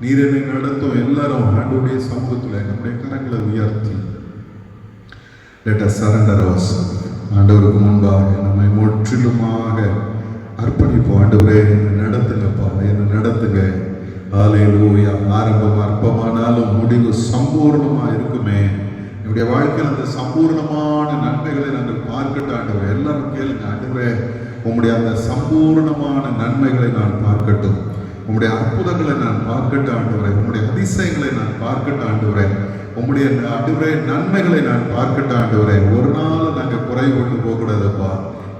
நீர் என்னை நடத்தும். எல்லாரும் ஆண்டவருடைய சமூகத்தில் நம்முடைய கரங்களை உயர்த்தி let us surrender ourselves. ஆண்டவருக்கு முன்பாக நம்மை முற்றிலுமாக அர்ப்பணிப்போம். ஆண்டவரே என்னை நடத்துங்கப்பா, என்னை நடத்துங்க. ஹல்லேலூயா. ஆரம்பம் அற்பமானாலும் முடிவு சம்பூர்ணமா இருக்குமே. என்னுடைய வாழ்க்கையில் அந்த சம்பூர்ணமான நன்மைகளை நாங்கள் பார்க்கட்டும். ஆண்டவரே எல்லாரும் கேளுங்க. ஆண்டவரே உம்முடைய அந்த சம்பூர்ணமான நன்மைகளை நான் பார்க்கட்டும். உம்முடைய அற்புதங்களை நான் பார்க்கட்டும் ஆண்டவரே. உம்முடைய அதிசயங்களை நான் பார்க்கட்டும் ஆண்டவரே. உம்முடைய ஆண்டவரே நன்மைகளை நான் பார்க்கட்டும் ஆண்டவரே. ஒரு நாள் நாங்கள் குறை கொண்டு போகக்கூடாதுப்பா.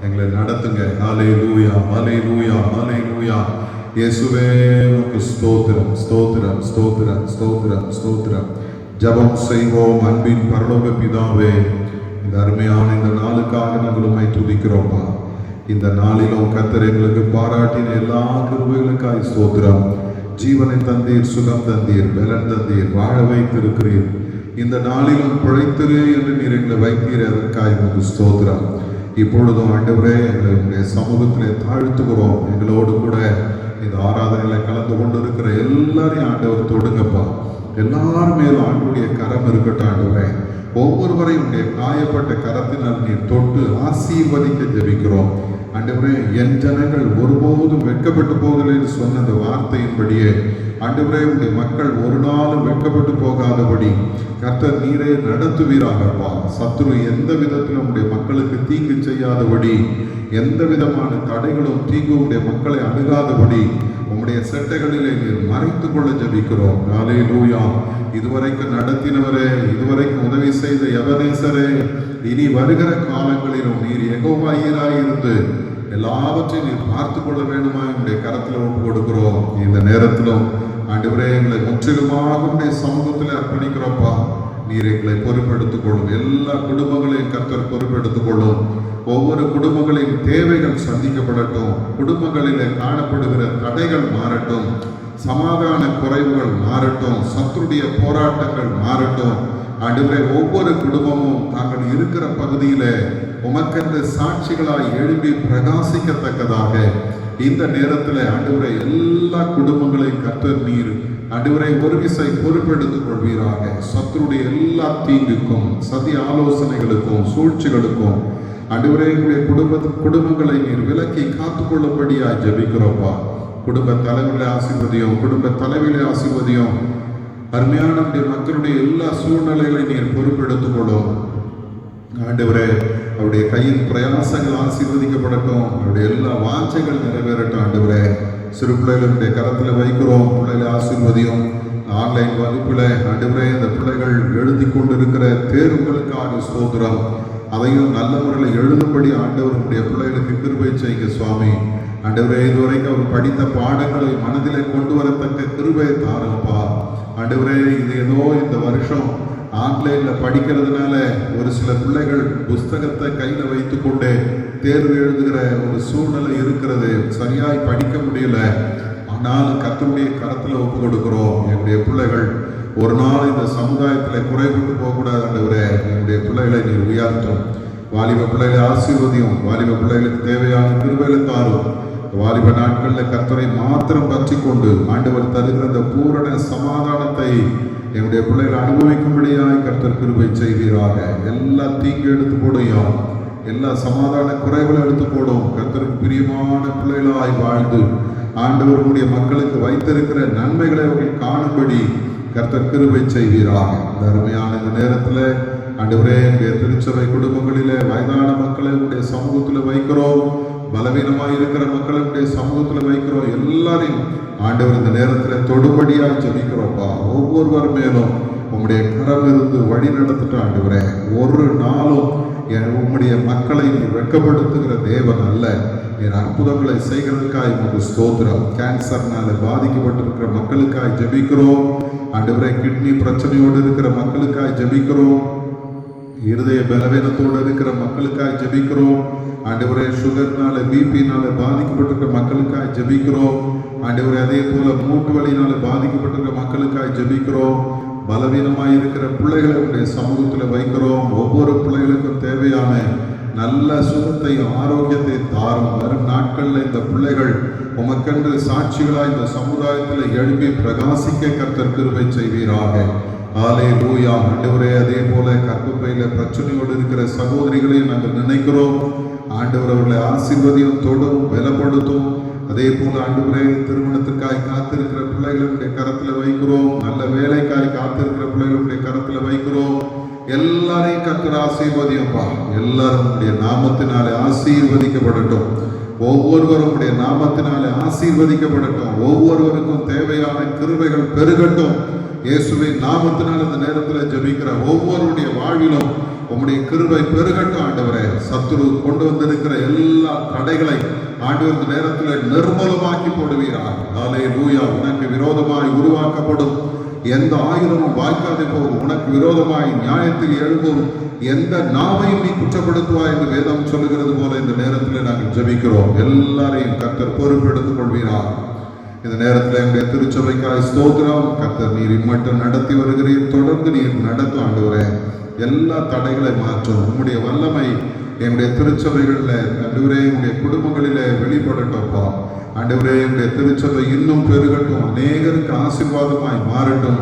எங்களை நடத்துங்க. ஹல்லேலூயா, ஹல்லேலூயா, ஹல்லேலூயா. இயேசுவே உமக்கு ஸ்தோத்திரம், ஸ்தோத்திரம், ஸ்தோத்திரம், ஸ்தோத்திரம், ஸ்தோத்திரம். ஜெபம் செய்வோம். அன்பின் பரலோக பிதாவே, இந்த அருமையான இந்த நாளுக்காக நாங்கள் உம்மை துதிக்கிறோம்ப்பா. இந்த நாளிலும் கர்த்தர் எங்களுக்கு பாராட்டின எல்லா கிருபைகளுக்காய் ஸ்தோத்திரம். ஜீவனை தந்தீர், சுகம் தந்தீர், பலன் தந்தீர், வாழ வைத்திருக்கிறீர். இந்த நாளிலும் பிழைத்திரு என்று நீர் எங்களை வைத்தீர். அதற்காக உமக்கு ஸ்தோத்திரம். இப்பொழுதும் ஆண்டவரே எங்களை உங்களுடைய சமூகத்திலே தாழ்த்துகிறோம். எங்களோடு கூட இந்த ஆராதனையில கலந்து கொண்டு இருக்கிற எல்லாரையும் ஆண்டவர் தொடுங்கப்பா. எல்லாரும் மேலும் ஆண்டவருடைய கரம் இருக்கட்டும் ஆண்டவரே. ஒவ்வொருவரையும் உடைய காயப்பட்ட கரத்தினால் நீர் தொட்டு ஆசீர்வதிக்க ஜெபிக்கிறோம். ஆண்டவரே என் ஜனங்கள் ஒருபோதும் வெட்கப்பட்டு போவதில்லை என்று சொன்ன அந்த வார்த்தையின்படியே ஆண்டவரே உடைய மக்கள் ஒரு நாளும் வெட்கப்பட்டு போகாதபடி கர்த்தர் நீரே நடத்துவீராகப்பா. சத்துரு எந்த விதத்திலும் உடைய மக்களுக்கு தீங்கு செய்யாதபடி, எந்த விதமான தடைகளும் தீங்கு உடைய மக்களை அணுகாதபடி உம்முடைய செட்டைகளிலே நீர் மறைத்துக் கொள்ள ஜெபிக்கிறோம். ஹல்லேலூயா. இதுவரைக்கும் நடத்தினவரே, இதுவரைக்கும் உதவி செய்த எபனேசரே, இனி வருகிற காலங்களிலும் நீர் யெகோவாயிராய் இருந்து எல்லாவற்றையும் நீர் பார்த்து கொள்ள வேண்டுமா என்னுடைய கரத்தில் ஒப்பு கொடுக்கிறோம். இந்த நேரத்திலும் ஆண்டவரே எங்களை முற்றிலுமாக உடைய சமூகத்தில் அர்ப்பணிக்கிறோம்ப்பா. நீர் எங்களை பொறுப்பெடுத்துக் கொள்ளும். எல்லா குடும்பங்களையும் கர்த்தர் பொறுப்பெடுத்துக் கொள்ளும். ஒவ்வொரு குடும்பங்களின் தேவைகள் சந்திக்கப்படட்டும். குடும்பங்களிலே காணப்படுகிற தடைகள் மாறட்டும். சமாதான குறைவுகள் மாறட்டும். சத்துருடைய போராட்டங்கள் மாறட்டும். ஆண்டவரே ஒவ்வொரு குடும்பமும் தாங்கள் இருக்கிற பகுதியில உமக்கென்று சாட்சிகளாய் எழுப்பி பிரகாசிக்கத்தக்கதாக இந்த நேரத்தில் ஆண்டவரே எல்லா குடும்பங்களையும் கர்த்தர் நீர் ஆண்டவரே ஒரு விசை பொறுப்பெடுத்துக் கொள்வீராக. சத்துருடைய எல்லா தீங்குக்கும், சதி ஆலோசனைகளுக்கும், சூழ்ச்சிகளுக்கும் ஆண்டவரே எங்களுடைய குடும்பங்களை நீர் விலக்கி காத்துக்கொள்ளும்படியாய் ஜெபிக்கிறோம்ப்பா. குடும்ப தலைவர்களை ஆசீர்வதியும், குடும்ப தலைவிகளை ஆசீர்வதியும். அருமையான மக்களுடைய எல்லா சூழ்நிலைகளை நீர் பொறுப்பெடுத்துக் கொள்ளும் ஆண்டவரே. அவருடைய கையின் பிரயாசங்கள் ஆசீர்வதிக்கப்படட்டும். அவருடைய எல்லா வாஞ்சைகள் நிறைவேறட்டும் ஆண்டவரே. சிறு பிள்ளைகளுடைய கரத்தில் வைக்கிறோம். பிள்ளைகளை ஆசீர்வதியும். ஆன்லைன் வகுப்பில் ஆண்டவரே இந்த பிள்ளைகள் எழுதி கொண்டிருக்கிற தேர்வுகளுக்காக ஸ்தோத்திரம். அதையும் நல்ல முறையில் எழுதும்படி ஆண்டவருடைய பிள்ளைகளுக்கு கிருபை செய்யுங்க சுவாமி. ஆண்டவரே இதுவரைக்கும் அவர் படித்த பாடங்களை மனதிலே கொண்டு வரத்தக்க கிருபையை தாருங்கப்பா. ஆண்டவரே இது ஏதோ இந்த வருஷம் ஆன்லைன்ல படிக்கிறதுனால ஒரு சில பிள்ளைகள் புஸ்தகத்தை கையில வைத்துக் கொண்டே தேர்வு எழுதுகிற ஒரு சூழ்நிலை இருக்கிறது. சரியாய் படிக்க முடியல. ஆனால் கர்த்தருடைய கரத்துல ஒப்பு கொடுக்கிறோம். என்னுடைய பிள்ளைகள் ஒரு நாள் இந்த சமுதாயத்தில் குறைபட்டு போகக்கூடாது ஆண்டவரே. என்னுடைய பிள்ளைகளை நீர் உயர்த்தும். வாலிப பிள்ளைகளை ஆசீர்வதியும். வாலிப பிள்ளைகளுக்கு தேவையான கிருபைகளை தாரும். வாலிப நாட்களில் கர்த்தரை மாத்திரம் பற்றி கொண்டு ஆண்டவர் தருகிற அந்த பூரண சமாதானத்தை என்னுடைய பிள்ளைகள் அனுபவிக்கும்படியாய் கர்த்தர் கிருபை செய்வீராக. எல்லா தீங்கு எடுத்து போடையும், எல்லா சமாதான குறைகளை எடுத்து போடும். கர்த்தருக்கு பிரியமான பிள்ளைகளாய் வாழ்ந்து ஆண்டவருடைய மக்களுக்கு வைத்திருக்கிற நன்மைகளை அவர்கள் காணும்படி கர்த்தர் கிருபை செய்வீராக. இந்த அருமையான இந்த நேரத்தில் ஆண்டவரே என்னுடைய திருச்சபை குடும்பங்களிலே வயதான மக்களை உடைய சமூகத்தில் வைக்கிறோம். பலவீனமாக இருக்கிற மக்களுடைய சமூகத்தில் வைக்கிறோம். எல்லாரையும் ஆண்டவர் இந்த நேரத்தில் தொடுபடியாக ஜெபிக்கிறோம்ப்பா. ஒவ்வொருவர் மேலும் உம்முடைய கரம் இருந்து வழி நடத்திட்டு ஆண்டவரே. ஒரு நாளும் உம்முடைய மக்களை நீ வெட்கப்படுத்துகிற தேவன் அல்ல. என் அற்புதங்களை செய்கிறதுக்காய் உங்களுக்கு ஸ்தோத்திரம். கேன்சர்னால பாதிக்கப்பட்டிருக்கிற மக்களுக்காய் ஜெபிக்கிறோம் ஆண்டவரே. கிட்னி பிரச்சனையோடு இருக்கிற மக்களுக்காய் ஜெபிக்கிறோம். இருதய பலவீனத்தோடு இருக்கிற மக்களுக்காய் ஜெபிக்கிறோம் ஆண்டவரே. சுகர்னால பிபினால பாதிக்கப்பட்டிருக்கிற மக்களுக்காய் ஜெபிக்கிறோம் ஆண்டவரே. அதே போல மூட்டு வலியினால பாதிக்கப்பட்டிருக்கிற மக்களுக்காய் ஜெபிக்கிறோம். பலவீனமாய் இருக்கிற பிள்ளைகளை சமூகத்தில் வைக்கிறோம். ஒவ்வொரு பிள்ளைகளுக்கும் தேவையான நல்ல சுகத்தையும் ஆரோக்கியத்தையும் தாரும். வரும் நாட்களில் இந்த பிள்ளைகள் உமக்கென்று சாட்சிகளாய் இந்த சமுதாயத்தில் எழுப்பி பிரகாசிக்க கர்த்தர் கிருபை செய்வீராக. ஹல்லேலூயா. ஆண்டவரே, அதே போல கர்ப்பப்பையில பிரச்சனையோடு இருக்கிற சகோதரிகளையும் நாங்கள் நினைக்கிறோம். ஆண்டவர் அவர்களை ஆசீர்வதியும், தொடும், பலப்படுத்தும். அதே போல ஆண்டவரே, திருமணத்திற்காய் காத்திருக்கிற பிள்ளைகளுடைய கரத்தில் வைக்கிறோம். நல்ல வேலைக்காய் காத்திருக்கிற பிள்ளைகளுடைய கரத்தில் வைக்கிறோம். எல்லாரையும் கர்த்தர் ஆசீர்வதியப்பா. எல்லாரும் உடைய நாமத்தினாலே ஆசீர்வதிக்கப்படட்டும். ஒவ்வொருவரும் உடைய நாமத்தினாலே ஆசீர்வதிக்கப்படட்டும். ஒவ்வொருவருக்கும் தேவையான கிருபைகள் பெருகட்டும். இயேசுவின் நாமத்தினால் இந்த நேரத்தில் ஜெபிக்கிற ஒவ்வொருடைய வாழ்விலும் உம்முடைய கிருபை பெருகட்டும். ஆண்டவரே, சத்துரு கொண்டு வந்திருக்கிற எல்லா தடைகளை ஆண்டவர் இந்த நேரத்தில் நிர்மூலமாக்கி போடுவீராக. ஹல்லேலூயா. உனக்கு விரோதமாய் உருவாக்கப்படும் எந்த ஆயுதமும் வாய்க்காதே போகும். உனக்கு விரோதமாய் நியாயத்தில் எழும்பும் எந்த நாவையும் நீ குற்றப்படுத்துவாய் என்று வேதம் சொல்லுகிறது போல இந்த நேரத்தில் நாங்கள் ஜெபிக்கிறோம். எல்லாரையும் கர்த்தர் பொறுப்பெடுத்துக் கொள்வீராக. இந்த நேரத்தில் எங்களுடைய திருச்சபைக்காய் ஸ்தோத்திரம். கர்த்தர் நீர் இம்மட்டும் நடத்தி வருகிறீர். தொடர்ந்து நீர் நடத்தும் ஆண்டவரே. எல்லா தடைகளை மாற்றும். உம்முடைய வல்லமை எங்களுடைய திருச்சபைகளில் ஆண்டவரே, எங்களுடைய குடும்பங்களிலே வெளிப்படட்டும்ப்பா. ஆண்டவரே, எங்களுடைய திருச்சபை இன்னும் பெருகட்டும். அநேகருக்கு ஆசீர்வாதமாய் மாறட்டும்.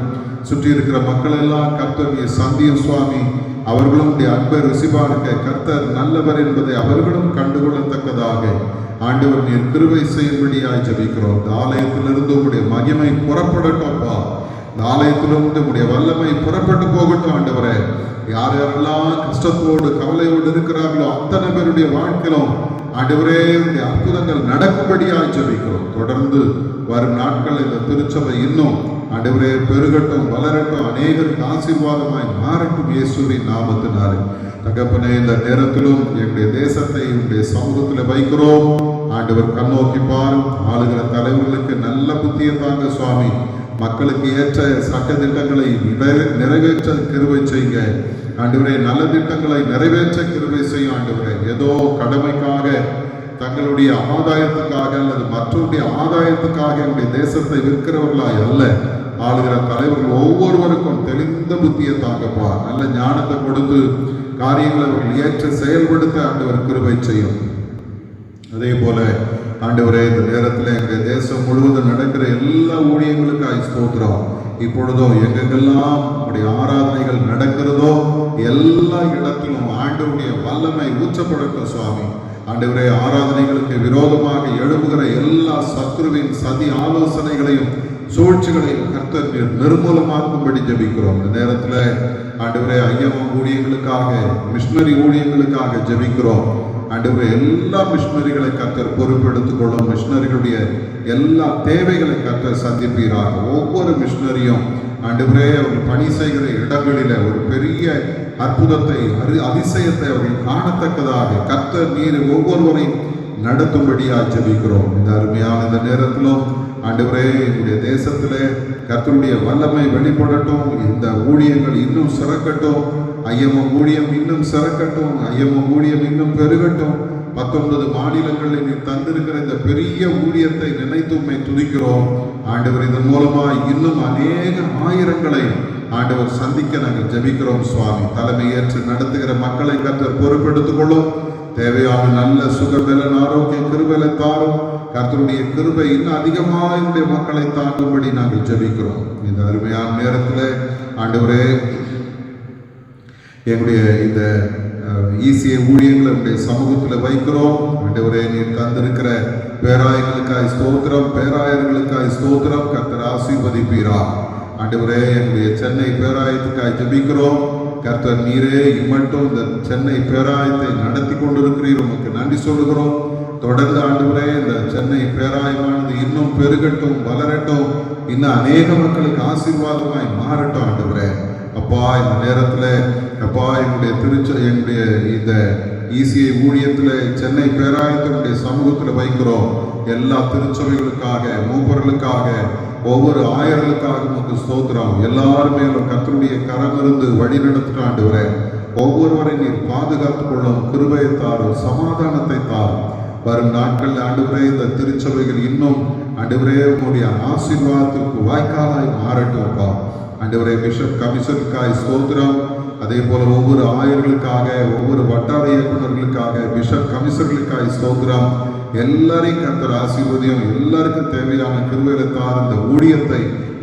சுற்றி இருக்கிற மக்கள் எல்லாம் கர்த்தர் நீர் சந்தியும் சுவாமி. அவர்களும் உடைய அன்பை ருசி பார்க்க கர்த்தர் நல்லவர் என்பதை அவர்களும் கண்டுகொள்ளத்தக்கதாக ஆண்டவர் நீர் கிருபை செய்யும்படியாய் ஜெபிக்கிறோம். இந்த ஆலயத்திலிருந்து உங்களுடைய மகிமை புறப்படட்டும்ப்பா. இந்த ஆலயத்திலிருந்து உங்களுடைய வல்லமை புறப்பட்டு போகட்டும். ஆண்டவரே, யார் யாரெல்லாம் கஷ்டத்தோடு கவலையோடு இருக்கிறார்களோ அத்தனை பேருடைய வாழ்க்கையிலும் ஆண்டவரே உடைய அற்புதங்கள் நடக்கும்படியாய் ஜெபிக்கிறோம். தொடர்ந்து வரும் நாட்கள் இந்த திருச்சபை இன்னும் ஆண்டவரே பெருகட்டும், வளரட்டும், அநேகருக்கு ஆசீர்வாதமாய் மாறட்டும். இயேசுவின் நாமத்தினாலே தகப்பனே, இந்த நேரத்திலும் எங்களுடைய தேசத்தை உங்களுடைய சமூகத்தில் வைக்கிறோம். ஆண்டவர் கண்ணோக்கி பாரும். ஆளுகிற தலைவர்களுக்கு நல்ல புத்தியை தாங்க சுவாமி. மக்களுக்கு ஏற்ற சட்ட திட்டங்களை நிறைவேற்ற கிருபை செய்யுங்க ஆண்டவரே. நல்ல திட்டங்களை நிறைவேற்ற கிருபை செய்யும் ஆண்டவரே. ஏதோ கடமைக்காக, தங்களுடைய ஆதாயத்துக்காக அல்லது மற்றவருடைய ஆதாயத்துக்காக என்னுடைய தேசத்தை விற்கிறவர்களாய் அல்ல. ஆளுகிற தலைவர்கள் ஒவ்வொருவருக்கும் தெளிந்த புத்தியை தாங்கப்பா. நல்ல ஞானத்தை கொடுத்து காரியங்களை அவர்கள் ஏற்ற செயல்படுத்த ஆண்டவர் கிருபை செய்யும். அதே போல ஆண்டவரே, இந்த நேரத்தில் எங்களுடைய தேசம் முழுவதும் நடக்கிற எல்லா ஊழியங்களுக்காய் ஸ்தோத்திரம். இப்பொழுதும் எங்கெங்கெல்லாம் உடைய ஆராதனைகள் நடக்கிறதோ எல்லா இடத்திலும் ஆண்டவருடைய வல்லமை ஊற்றப்படட்டும் சுவாமி. ஆண்டவரே, ஆராதனைகளுக்கு விரோதமாக எழுப்புகிற எல்லா சத்ருவின் சதி ஆலோசனைகளையும் சூழ்ச்சிகளையும் கர்த்தர் நிர்மூலமாக்கும்படி ஜெபிக்கிறோம். இந்த நேரத்தில் ஆண்டவரே, ஐயமம் ஊழியங்களுக்காக, மிஷனரி ஊழியங்களுக்காக ஜெபிக்கிறோம். ஆண்டவரே, எல்லா மிஷனரிகளை கர்த்தர் பொறுப்பெடுத்துக் கொள்ளும். மிஷனரிகளுடைய எல்லா தேவைகளை கர்த்தர் சந்திப்பீராக. ஒவ்வொரு மிஷனரியும் ஆண்டவரே அவர்கள் பணி செய்கிற இடங்களில் ஒரு பெரிய அற்புதத்தை, அதிசயத்தை அவர்கள் காணத்தக்கதாக கர்த்தர் நீர் ஒவ்வொருவரையும் நடத்தும்படியாக ஜெபிக்கிறோம். இந்த அருமையான இந்த நேரத்திலும் ஆண்டவரே, எங்களுடைய தேசத்திலே கர்த்தருடைய வல்லமை வெளிப்படட்டும். இந்த ஊழியங்கள் இன்னும் சிறக்கட்டும். ஐயமம் ஊழியம் இன்னும் சிறக்கட்டும். ஐயமம் ஊழியம் இன்னும் பெருகட்டும். 19 மாநிலங்களில் நீ தந்திருக்கிற இந்த பெரிய ஊழியத்தை நினைத்து உம்மை துதிக்கிறோம் ஆண்டவர். இதன் மூலமாய் இன்னும் அநேக ஆயிரங்களை ஆண்டவர் சந்திக்க நாங்கள் ஜெபிக்கிறோம் சுவாமி. தலைமை ஏற்று நடத்துகிற மக்களை கர்த்தர் பொறுப்பெடுத்துக் கொள்ளும். தேவையான நல்ல சுகபலன், ஆரோக்கிய கிருபையை தாரும். கர்த்தருடைய கிருபை இன்னும் அதிகமாக என்னுடைய மக்களை தாங்கும்படி நாங்கள் ஜெபிக்கிறோம். இந்த அருமையான நேரத்தில் ஆண்டவரே, எங்களுடைய இந்த ஈசிய ஊழியங்களை நம்முடைய சமூகத்தில் வைக்கிறோம். ஆண்டவரே, நீர் தந்திருக்கிற பேராயர்களுக்காய் ஸ்தோத்திரம், பேராயர்களுக்காய் ஸ்தோத்திரம். கர்த்தர் ஆசீர்வதிப்பீரா. ஆண்டவரே, எங்களுடைய சென்னை பேராயத்துக்காய் ஜெபிக்கிறோம். கர்த்தர் நீரே இம்மட்டும் இந்த சென்னை பேராயத்தை நடத்தி கொண்டிருக்கிறீர், உமக்கு நன்றி சொல்லுகிறோம். தொடர்ந்து ஆண்டவரே, இந்த சென்னை பேராயமானது இன்னும் பெருகட்டும், வளரட்டும், இன்னும் அநேக மக்களுக்கு ஆசீர்வாதமாய் மாறட்டும். ஆண்டவரே அப்பா, இந்த நேரத்தில் அப்பா, எங்களுடைய இந்த ஈசிஐ ஊழியத்தில் சென்னை பேராயத்தினுடைய சமூகத்தில் வைக்கிறோம். எல்லா திருச்சபைகளுக்காக, மூப்பர்களுக்காக, ஒவ்வொரு ஆயர்களுக்காக உமக்கு ஸ்தோத்திரம். எல்லாரும் மேலும் கர்த்தருடைய கரம் இருந்து வழி நடத்திட்டு ஆண்டவரே, ஒவ்வொருவரை நீர் பாதுகாத்துக் கொள்ளும். கிருபையை தாரும், சமாதானத்தை தாரும். வரும் நாட்களில் ஆண்டவரே, இந்த திருச்சபைகள் இன்னும் ஆண்டவரே உங்களுடைய ஆசீர்வாதத்திற்கு வாய்க்காலாய் மாறட்டும். அப்பா ஆண்டவரே, பிஷப் கமிஷனுக்காய் ஸ்தோத்திரம். அதே அதே போல ஒவ்வொரு ஆயர்களுக்காக, ஒவ்வொரு வட்டார இயக்குநர்களுக்காக, பிஷப் கமிஷனர்களுக்காக ஸ்தோத்திரம். எல்லாரையும் கர்த்தர் ஆசீர்வதியும். எல்லாருக்கும் தேவையான கிருபையில தார். இந்த ஊழியத்தை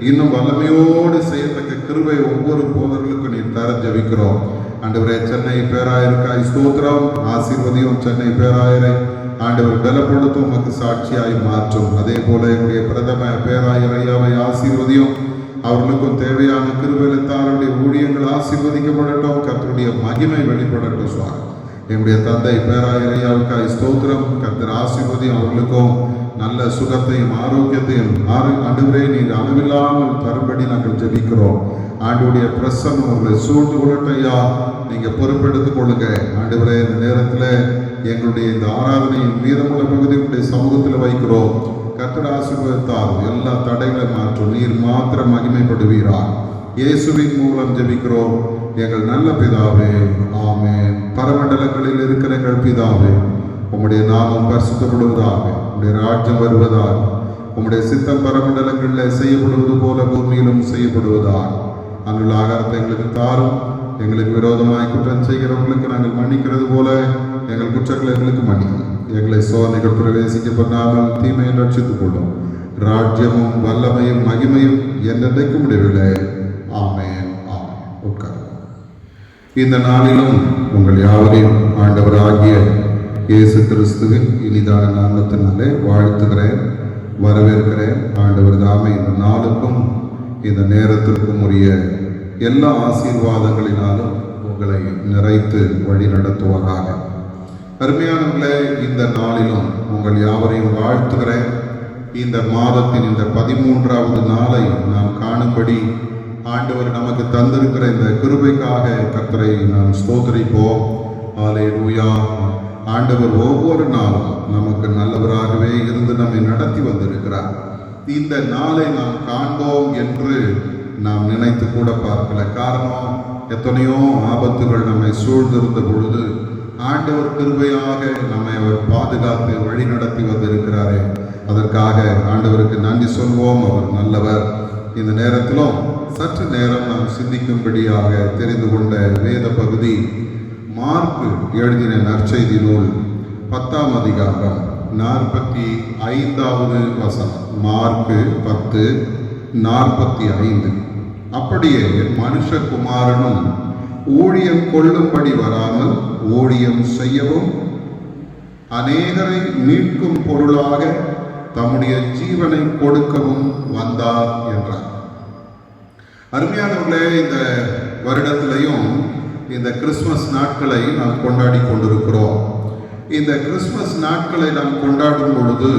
இன்னும் வல்லமையோடு செய்யத்தக்க கிருபை ஒவ்வொரு போதர்களுக்கும் நீ தர ஜெபிக்கிறோம். ஆண்டவரே, சென்னை பேராயருக்காய் ஸ்தோத்திரம். ஆசீர்வதியும் சென்னை பேராயரை. ஆண்டவர் பலப்படுத்தும், உமக்கு சாட்சியாய் மாற்றும். அதே போல என்னுடைய பிரதம பேராயர் ஐயாவை ஆசீர்வதியும். அவர்களுக்கும் தேவையான கிருபையில்தாருடைய ஊழியங்கள் ஆசீர்வதிக்கப்படட்டும். கர்த்தருடைய மகிமை வெளிப்படட்டும். சுவாமி, என்னுடைய தந்தை பேராயர் ஐயாவுக்காய் ஸ்தோத்திரம். கர்த்தர் ஆசீர்வதியும். அவர்களுக்கும் நல்ல சுகத்தையும் ஆரோக்கியத்தையும் ஆண்டவரே நீர் அளவில்லாமல் தரும்படி நாங்கள் ஜெபிக்கிறோம். ஆண்டவருடைய பிரசன்னம் அவர்களை சூழ்ந்து கொள்ளட்டையா. நீங்க பொறுப்பெடுத்துக் கொள்ளுங்க ஆண்டவரே. இந்த நேரத்தில் எங்களுடைய இந்த ஆராதனையின் மீதமுள்ள பகுதியுடைய சமூகத்தில் வைக்கிறோம். கர்த்தர் ஆசீர்வதித்தார். எல்லா தடைகளை மாற்றும். நீர் மாத்திரம் மகிமைப்படுவீரா. இயேசுவின் மூலம் ஜெபிக்கிறோம் எங்கள் நல்ல பிதாவே, ஆமென். பரமண்டலங்களில் இருக்கிற எங்கள் பிதாவே, உம்முடைய நாமம் பரிசுத்தப்படுவதாக, உம்முடைய ராஜ்யம் வருவதாக, உம்முடைய சித்தம் பரமண்டலங்களில் செய்யப்படுவது போல பூமியிலும் செய்யப்படுவதாக. அங்குள்ள ஆகாரத்தை எங்களுக்கு தாரும். எங்களுக்கு விரோதமாய் குற்றம் செய்கிறவர்களுக்கு நாங்கள் மன்னிக்கிறது போல எங்கள் குற்றங்களை எங்களுக்கு மன்னிக்கும். எங்களை சோதனைகள் பிரவேசிக்க பண்ணாமல் தீமையை ரட்சித்துக் கொள்ளும். ராஜ்யமும் வல்லமையும் மகிமையும் என்றென்றைக்கும் முடிவில்லை. ஆமென், ஆமென். உட்கார். இந்த நாளிலும் உங்கள் யாவரையும் ஆண்டவராகிய இயேசு கிறிஸ்துவின் இனிதான நாமத்தினாலே வாழ்த்துகிறேன், வரவேற்கிறேன். ஆண்டவர் தாமே இந்த நாளுக்கும் இந்த நேரத்திற்கும் உரிய எல்லா ஆசீர்வாதங்களினாலும் உங்களை நிறைத்து வழி நடத்துவாராக. அருமையானவர்களே, இந்த நாளிலும் உங்கள் யாவரையும் வாழ்த்துகிறேன். இந்த மாதத்தின் இந்த 13வது நாளை நாம் காணும்படி ஆண்டவர் நமக்கு தந்திருக்கிற இந்த கிருபைக்காக கர்த்தரை நாம் ஸ்தோத்திரிப்போம். அல்லேலூயா. ஆண்டவர் ஒவ்வொரு நாளும் நமக்கு நல்லவராகவே இருந்து நம்மை நடத்தி வந்திருக்கிறார். இந்த நாளை நாம் காண்போம் என்று நாம் நினைத்து கூட பார்க்கல. காரணம், எத்தனையோ ஆபத்துகள் நம்மை சூழ்ந்திருந்த பொழுது ஆண்டவர் கிருபையாக நம்மை அவர் பாதுகாத்து வழி நடத்தி வந்திருக்கிறாரே, அதற்காக ஆண்டவருக்கு நன்றி சொல்வோம். அவர் நல்லவர். இந்த நேரத்திலும் சற்று நேரம் நாம் சிந்திக்கும்படியாக தெரிந்து கொண்ட வேத பகுதி மார்க்கு எழுதின நற்செய்தி நூல் 10ஆம் அதிகாரம் 45வது வசனம். மார்க்கு 10:45. அப்படியே மனுஷகுமாரனும் ஊழியம் கொள்ளும்படி வராமல் ஊழியம் செய்யவும் அநேகரை மீட்கும் பொருளாக தம்முடைய ஜீவனை கொடுக்கவும் வந்தார் என்றார். அருமையானவர்களே, இந்த வருடத்திலையும் இந்த கிறிஸ்துமஸ் நாட்களை நாம் கொண்டாடி கொண்டிருக்கிறோம். இந்த கிறிஸ்துமஸ் நாட்களை நாம் கொண்டாடும் பொழுது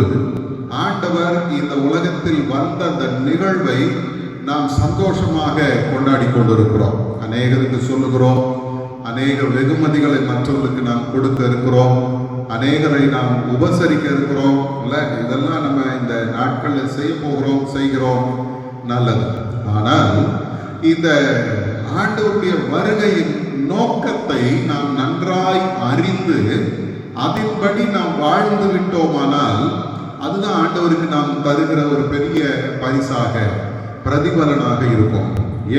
ஆண்டவர் இந்த உலகத்தில் வந்த அந்த நிகழ்வை நாம் சந்தோஷமாக கொண்டாடி கொண்டிருக்கிறோம். அநேகருக்கு சொல்லுகிறோம், அநேக வெகுமதிகளை மற்றவர்களுக்கு நாம் கொடுக்க இருக்கிறோம், அநேகரை நாம் உபசரிக்க இருக்கிறோம். இல்லை, இதெல்லாம் நம்ம இந்த நாட்களில் செய்கிறோம். நல்லது. ஆனால் இந்த ஆண்டவருடைய வருகையின் நோக்கத்தை நாம் நன்றாய் அறிந்து அதன்படி நாம் வாழ்ந்து விட்டோமானால் அதுதான் ஆண்டவருக்கு நாம் தருகிற ஒரு பெரிய பரிசாக, பிரதிபலனாக இருக்கும்.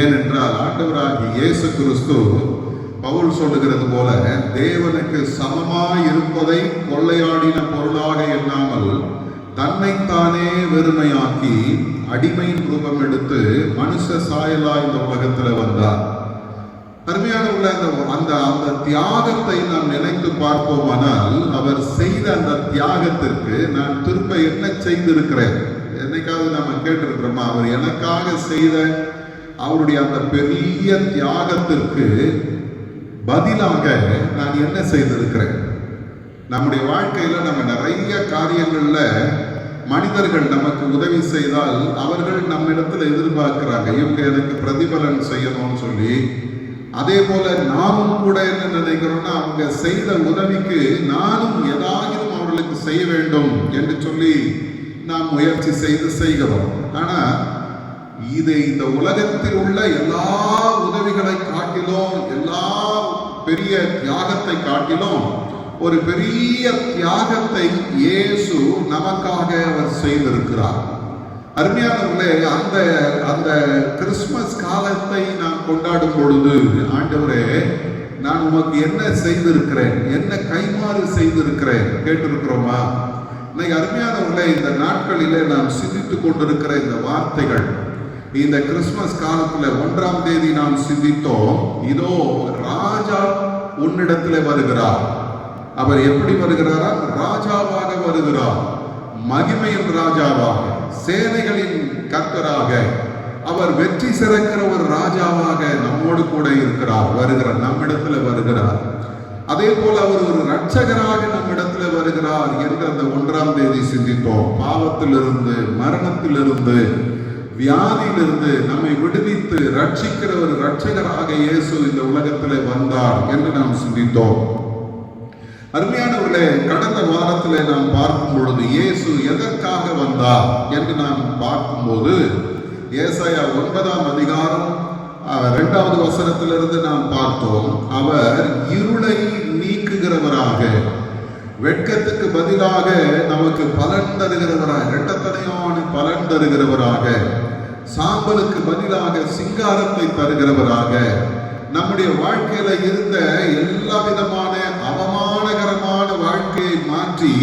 ஏனென்றால் ஆண்டவராகிய இயேசு கிறிஸ்து பவுல் சொல்லுகிறது போல, தேவனுக்கு சமமாய் இருப்பதை கொள்ளையாடின பொருளாக எண்ணாமல் தன்னைத்தானே வெறுமையாக்கி அடிமையின் ரூபம் எடுத்து மனுஷ சாயலா இந்த உலகத்துல வந்தார். அருமையான உள்ள அந்த தியாகத்தை நாம் நினைத்து பார்ப்போமானால், அவர் செய்த அந்த தியாகத்திற்கு நான் திரும்ப என்ன செய்திருக்கிறேன்? என்னைக்காவது நாம கேட்டிருக்கிறோமா? அவர் எனக்காக செய்த அவருடைய அந்த பெரிய தியாகத்திற்கு பதிலாக நான் என்ன செய்திருக்கிறேன்? நம்முடைய வாழ்க்கையில நம்ம நிறைய காரியங்கள்ல மனிதர்கள் நமக்கு உதவி செய்தால் அவர்கள் நம்மிடத்துல எதிர்பார்க்கிறாங்க, இவங்க எனக்கு பிரதிபலன் செய்யணும்னு சொல்லி. அதே போல நாமும் கூட என்ன நினைக்கிறோம்னா, அவங்க செய்த உதவிக்கு நானும் ஏதாவது அவர்களுக்கு செய்ய வேண்டும் என்று சொல்லி நாம் முயற்சி செய்கிறோம். ஆனா இது இந்த உலகத்தில் உள்ள எல்லா உதவிகளை காட்டிலும், எல்லா பெரிய தியாகத்தை காட்டிலும் ஒரு பெரிய தியாகத்தை இயேசு நமக்காக அவர் செய்திருக்கிறார். அருமையானவர்களே, அந்த அந்த கிறிஸ்துமஸ் காலத்தை நாம் கொண்டாடும் பொழுது, ஆண்டவரே நான் உமக்கு என்ன செய்திருக்கிறேன், என்ன கைமாறு செய்திருக்கிறேன் கேட்டிருக்கிறோமா? இன்னைக்கு அருமையானவர்களே, இந்த நாட்களிலே நாம் சிந்தித்துக் கொண்டிருக்கிற இந்த வார்த்தைகள், இந்த கிறிஸ்துமஸ் காலத்துல 1ஆம் தேதி நாம் சிந்தித்தோம். இதோ ராஜா உன்னிடத்தில் வருகிறார். அவர் எப்படி வருகிறாரா? ராஜாவாக வருகிறார். மகிமையின் ராஜாவாக, சேனைகளின் கர்த்தராக, அவர் வெற்றி சிறக்கிற ஒரு ராஜாவாக நம்மோடு கூட இருக்கிறார். வருகிறார், நம்மிடத்துல வருகிறார். அதே போல அவர் ஒரு இரட்சகராக நம்மிடத்துல வருகிறார் என்று அந்த 1ஆம் தேதி சிந்தித்தோம். பாவத்திலிருந்து, மரணத்திலிருந்து, வியாதியிலிருந்து நம்மை விடுவித்து ரட்சிக்கிற ஒரு இரட்சகராக இயேசு இந்த உலகத்திலே வந்தார் என்று நாம் சிந்தித்தோம். அருமையானவர்களே, கடந்த வாரத்திலே நாம் பார்க்கும் பொழுது இயேசு எதற்காக வந்தார் என்று நாம் பார்க்கும்போது, ஏசாயா 9ஆம் அதிகாரம் 2வது வசனத்திலிருந்து நாம் பார்த்தோம். அவர் இருளை நீக்குகிறவராக, வெட்கத்துக்கு பதிலாக நமக்கு பலன் தருகிறவராக, இரட்டத்தனையான பலன் தருகிறவராக, சாம்பலுக்கு பதிலாக சிங்காரத்தை தருகிறவராக, நம்முடைய வாழ்க்கையில இருந்த எல்லா விதமான அவமானகரமான வாழ்க்கையை மாற்றி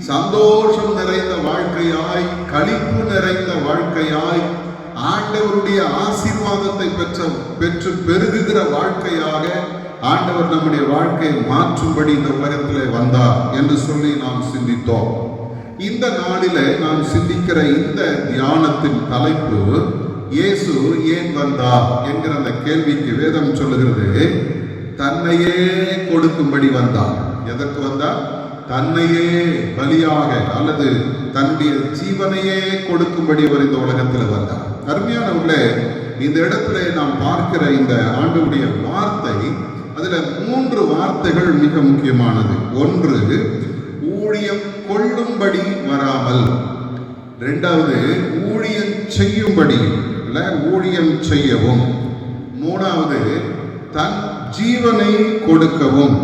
சந்தோஷம் நிறைந்த வாழ்க்கையாய், களிப்பு நிறைந்த வாழ்க்கையாய், ஆண்டவருடைய ஆசீர்வாதத்தை பெற்று பெருகுகிற வாழ்க்கையாக ஆண்டவர் நம்முடைய வாழ்க்கையை மாற்றும்படி இந்த உலகத்திலே வந்தார் என்று சொல்லி நாம் சிந்தித்தோம். இந்த நாளிலே நாம் சிந்திக்கிற இந்த தியானத்தின் தலைப்பு, இயேசு ஏன் வந்தார் என்கிற அந்த கேள்விக்கு வேதம் சொல்லுகிறது, தன்னையே கொடுக்கும்படி வந்தார். எதற்கு வந்தார்? தன்னையே பலியாக அல்லது தன்னுடைய ஜீவனையே கொடுக்கும்படி அவர் இந்த உலகத்தில் வந்தார். அருமையானவர்களே, இந்த இடத்துல நாம் பார்க்கிற இந்த ஆண்டவருடைய வார்த்தை, அதுல 3 வார்த்தைகள் மிக முக்கியமானது. ஒன்று, ஊழியம் கொள்ளும்படி வராமல். 2வது, ஊழியம் செய்யும்படி, ஊழியம் செய்யவும். 3வது, தன் ஜீவனை கொடுக்கவும்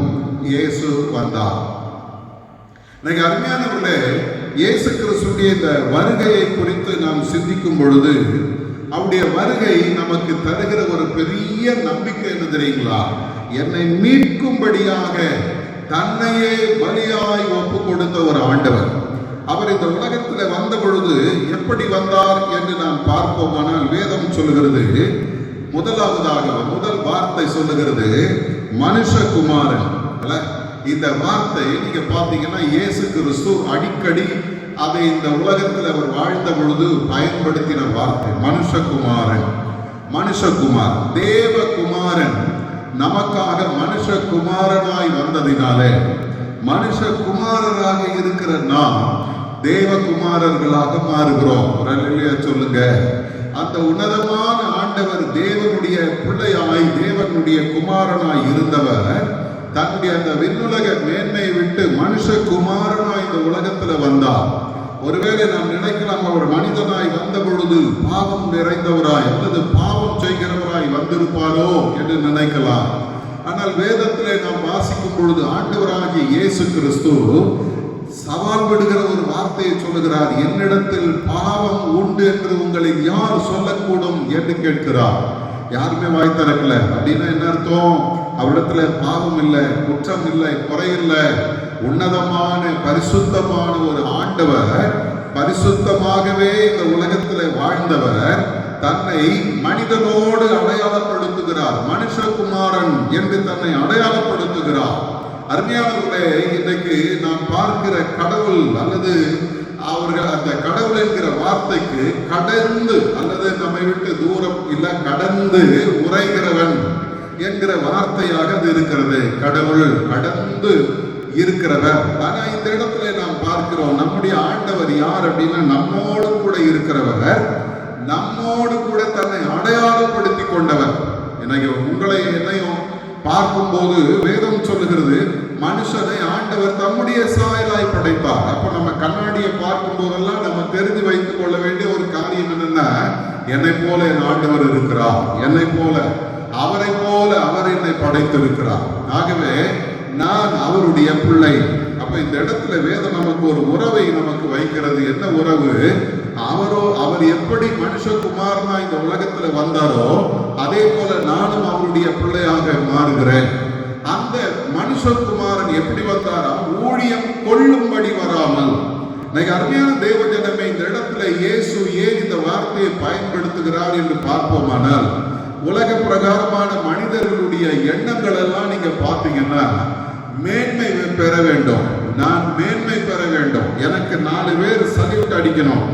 இயேசு வந்தார். அருமையானவர்களே, இயேசு கிறிஸ்துடைய இந்த வருகையை குறித்து நாம் சிந்திக்கும் பொழுது, அவருடைய வருகை நமக்கு தருகிற ஒரு பெரிய நம்பிக்கை என்ன தெரியுங்களா? என்னை மீட்கும்படியாக தன்னையே பலியாய் ஒப்பு கொடுத்த ஒரு ஆண்டவர். அவர் இந்த உலகத்தில் வந்த பொழுது எப்படி வந்தார் என்று நாம் பார்ப்போமானால், வேதம் சொல்லுகிறது, முதலாவதாக முதல் வார்த்தை சொல்லுகிறது மனுஷகுமாரன். இந்த வார்த்தை நீங்க பாத்தீங்கன்னா இயேசு கிறிஸ்து அடிக்கடி அதை இந்த உலகத்தில் அவர் வாழ்ந்த பொழுது பயன்படுத்தின வார்த்தை மனுஷகுமாரன். மனுஷகுமார், தேவகுமாரன் நமக்காக மனுஷகுமாரனாய் வந்ததினாலே, மனுஷகுமாரராக இருக்கிற நாம் தேவகுமாரர்களாக மாறுகிறோம். சொல்லுங்க. அந்த உன்னதமான ஆண்டவர் தேவனுடைய பிள்ளையாய், தேவனுடைய குமாரனாய் இருந்தவர் தன்னுடைய அந்த விண்ணுலக மேன்மையை விட்டு மனுஷகுமாரனாய் இந்த உலகத்துல வந்தார். ஒருவேளை நாம் நினைக்கலாம், அவர் மனிதனாய் வந்த பொழுது பாவம் நிறைந்தவராய் அல்லது பாவம் செய்கிறவராய் வந்திருப்பாரோ என்று நினைக்கலாம். ஆனால் வேதத்திலே நாம் வாசிக்கும் பொழுது ஆண்டவராகிய இயேசு கிறிஸ்து சவால் விடுகிற ஒரு வார்த்தையை சொல்லுகிறார். என்னிடத்தில் பாவம் உண்டு என்று உங்களை யார் சொல்லக்கூடும் என்று கேட்கிறார். யாருமே வாய் திறக்கல. அப்படின்னா என்ன அர்த்தம்? அவரிடத்துல பாவம் இல்லை, குற்றம் இல்லை, குறை இல்லை. உன்னதமான பரிசுத்தமான ஒரு ஆண்டவர், பரிசுத்தமாகவே இந்த உலகத்தில் வாழ்ந்தவர் தன்னை மனிதனோடு அடையாளப்படுத்துகிறார். மனுஷகுமாரன் என்று தன்னை அடையாளப்படுத்துகிறார். அருமையானவர்களே, இன்றைக்கு நாம் பார்க்கிற கடவுள் அல்லது அவர்கள் அந்த கடவுள் என்கிற வார்த்தைக்கு கடந்து அல்லது நம்மை விட்டு தூரம் இல்ல கடந்து உரைகிறவன் என்கிற வார்த்தையாக அது இருக்கிறது. கடவுள் கடந்து இருக்கிறவர். ஆனா இந்த இடத்துல நாம் பார்க்கிறோம், நம்முடைய ஆண்டவர் யார் அப்படின்னா நம்மோடு கூட இருக்கிறவர், நம்மோடு கூட தன்னை அடையாளப்படுத்தி கொண்டவர். எனக்கு உங்களை என்னையும் பார்க்கும்போது வேதம் சொல்லுகிறது, மனுஷனை ஆண்டவர் தம்முடைய சாயலாய் படைத்தார். அப்ப நம்ம கண்ணாடியை பார்க்கும் போதெல்லாம் நம்ம தெரிந்து வைத்துக் கொள்ள வேண்டிய ஒரு காரியம் என்னன்னா, என்னை போல என் ஆண்டவர் இருக்கிறார், என்னை போல அவரை போல அவர் என்னை படைத்திருக்கிறார். ஆகவே நான் அவருடைய பிள்ளை. அப்ப இந்த இடத்துல வேதம் நமக்கு ஒரு உறவை நமக்கு வைக்கிறது. என்ன உறவு? அவர் எப்படி மனுஷகுமாரனா இந்த உலகத்துல வந்தாரோ அதே போல நானும் அவருடைய பிள்ளையாக மாறுகிறேன். அந்த மனுஷகுமாரன் எப்படி வந்தாரா? ஊழியம் கொள்ளும்படி வராமல். அருமையான தேவ ஜனமே, இந்த இடத்துல இயேசு ஏன் இந்த வார்த்தையை பயன்படுத்துகிறார் என்று பார்ப்போமானால், உலக பிரகாரமான மனிதர்களுடைய எண்ணங்கள் எல்லாம் நீங்க பார்த்தீங்கன்னா, மேன்மை பெற வேண்டும், நான் மேன்மை பெற வேண்டும், எனக்கு 4 பேர் சல்யூட் அடிக்கணும்,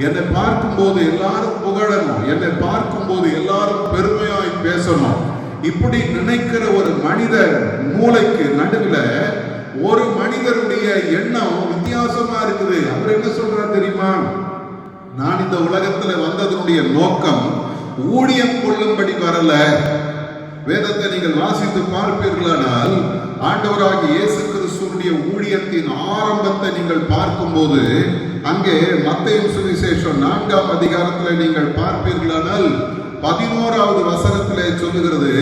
என்னை பார்க்கும்போது எல்லாரும் புகழணும், என்னை பார்க்கும்போது எல்லாரும் பெருமையாய் பேசணும், இப்படி நினைக்கிற ஒரு மனித மூளைக்கு நடுவில் ஒரு மனிதருடைய எண்ணம் வித்தியாசமா இருக்குது. அவர் என்ன சொல்றார் தெரியுமா? நான் இந்த உலகத்துல வந்ததனுடைய நோக்கம் ஊழியம் கொள்ளும்படி வரல. வேதத்தை நீங்கள் வாசித்து பார்ப்பீர்களானால், ஆண்டவராகிய இயேசு கிறிஸ்துவினுடைய ஊழியத்தின் ஆரம்பத்தை நீங்கள் பார்க்கும்போது, அங்கே மத்தேயு சுவிசேஷம் 4ஆம் அதிகாரத்தில் நீங்கள் பார்ப்பீர்களானால் 11வது வசனத்திலே சொல்லுகிறது,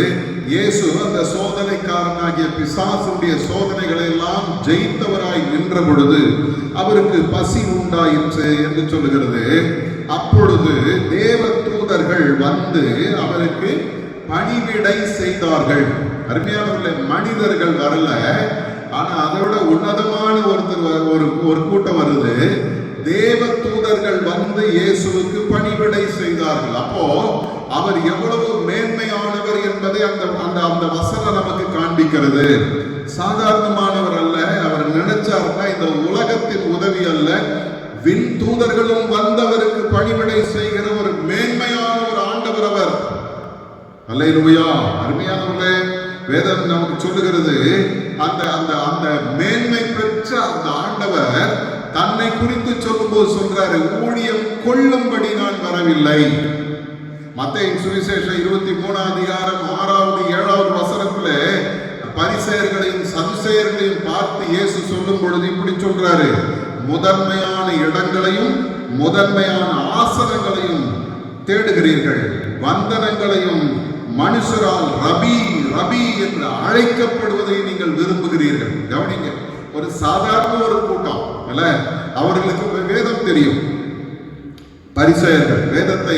இயேசு அந்த சோதனைக்காரனாகிய பிசாசுடைய சோதனைகளை எல்லாம் ஜெயித்தவராய் நின்ற பொழுது அவருக்கு பசி உண்டாயிற்று என்று சொல்லுகிறது. அப்பொழுது தேவ தூதர்கள் வந்து அவருக்கு பணிவிடை செய்தார்கள். அருமையானவர்களே, மனிதர்கள் வரல, ஆனா அதோட உன்னதமான ஒரு கூட்டம் வருது. தேவ தூதர்கள் வந்து இயேசுவுக்கு பணிவிடை செய்தார்கள். அப்போ அவர் எவ்வளவு மேன்மையானவர் என்பதை அந்த வசனம் நமக்கு காண்பிக்கிறது. சாதாரணமானவர் அல்ல. அவர் நினைச்சார்னா இந்த உலகத்தின் உதவி அல்ல, விண் தூதர்களும் வந்தவருக்கு பணிவிடை செய்கிற ஒரு மேன்மையான ஒரு ஆண்டவர் அவர். அல்லேலூயா. அருமையானவர்களே, வேதம் நமக்கு சொல்லுகிறது, அந்த அந்த அந்த மேன்மை பெற்ற அந்த ஆண்டவர் தன்னை குறித்து சொல்லும்போது சொல்றாரு, ஊழியம் கொள்ளும்படி நான் வரவில்லை. மத்தேயு சுவிசேஷம் 23ஆம் அதிகாரம் 6வது 7வது வசனத்துல பரிசேயர்களையும் சதுசேயர்களையும் பார்த்து இயேசு சொல்லும் பொழுது இப்படி சொல்றாரு, முதன்மையான இடங்களையும் முதன்மையான ஆசனங்களையும் தேடுகிறீர்கள், வந்தனங்களையும் மனுஷரால் ரபி ரபி என்று அழைக்கப்படுவதை நீங்கள் விரும்புகிறீர்கள். கவனிங்க, ஒரு சாதாரண ஒரு கூட்டம் அல்ல, அவர்களுக்கு வேதம் தெரியும். பரிசேயர்கள் வேதத்தை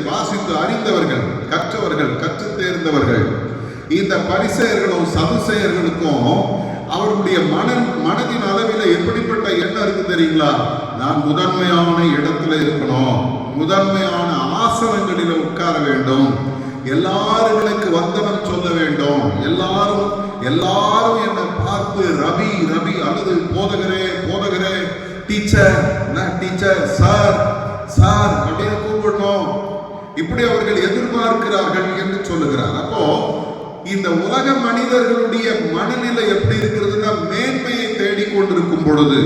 வாசித்து அறிந்தவர்கள், கற்றவர்கள், கற்று தேர்ந்தவர்கள். இந்த பரிசேயர்களும் சதுசேயர்களுக்கும் அவர்களுடைய மனதின் அளவில் எப்படிப்பட்ட எண்ணம் இருக்கு தெரியுங்களா? நான் முதன்மையான இடத்துல இருக்கணும், முதன்மையான ஆசனங்களில் உட்கார வேண்டும், எல்லாருக்கு வந்தனம் சொல்ல வேண்டும், எல்லாரும் என்னை பார்த்து ரபி ரபி அல்லது போதகரே போதகரே, டீச்சர் சார் சார் அப்படின்னு கூப்பிடணும், இப்படி அவர்கள் எதிர்பார்க்கிறார்கள் என்று சொல்லுகிறார். அப்போ இந்த உலக மனிதர்களுடைய மனநிலை எப்படி இருக்கிறதுன்னா, மேன்மையை தேடிக்கொண்டிருக்கும் பொழுது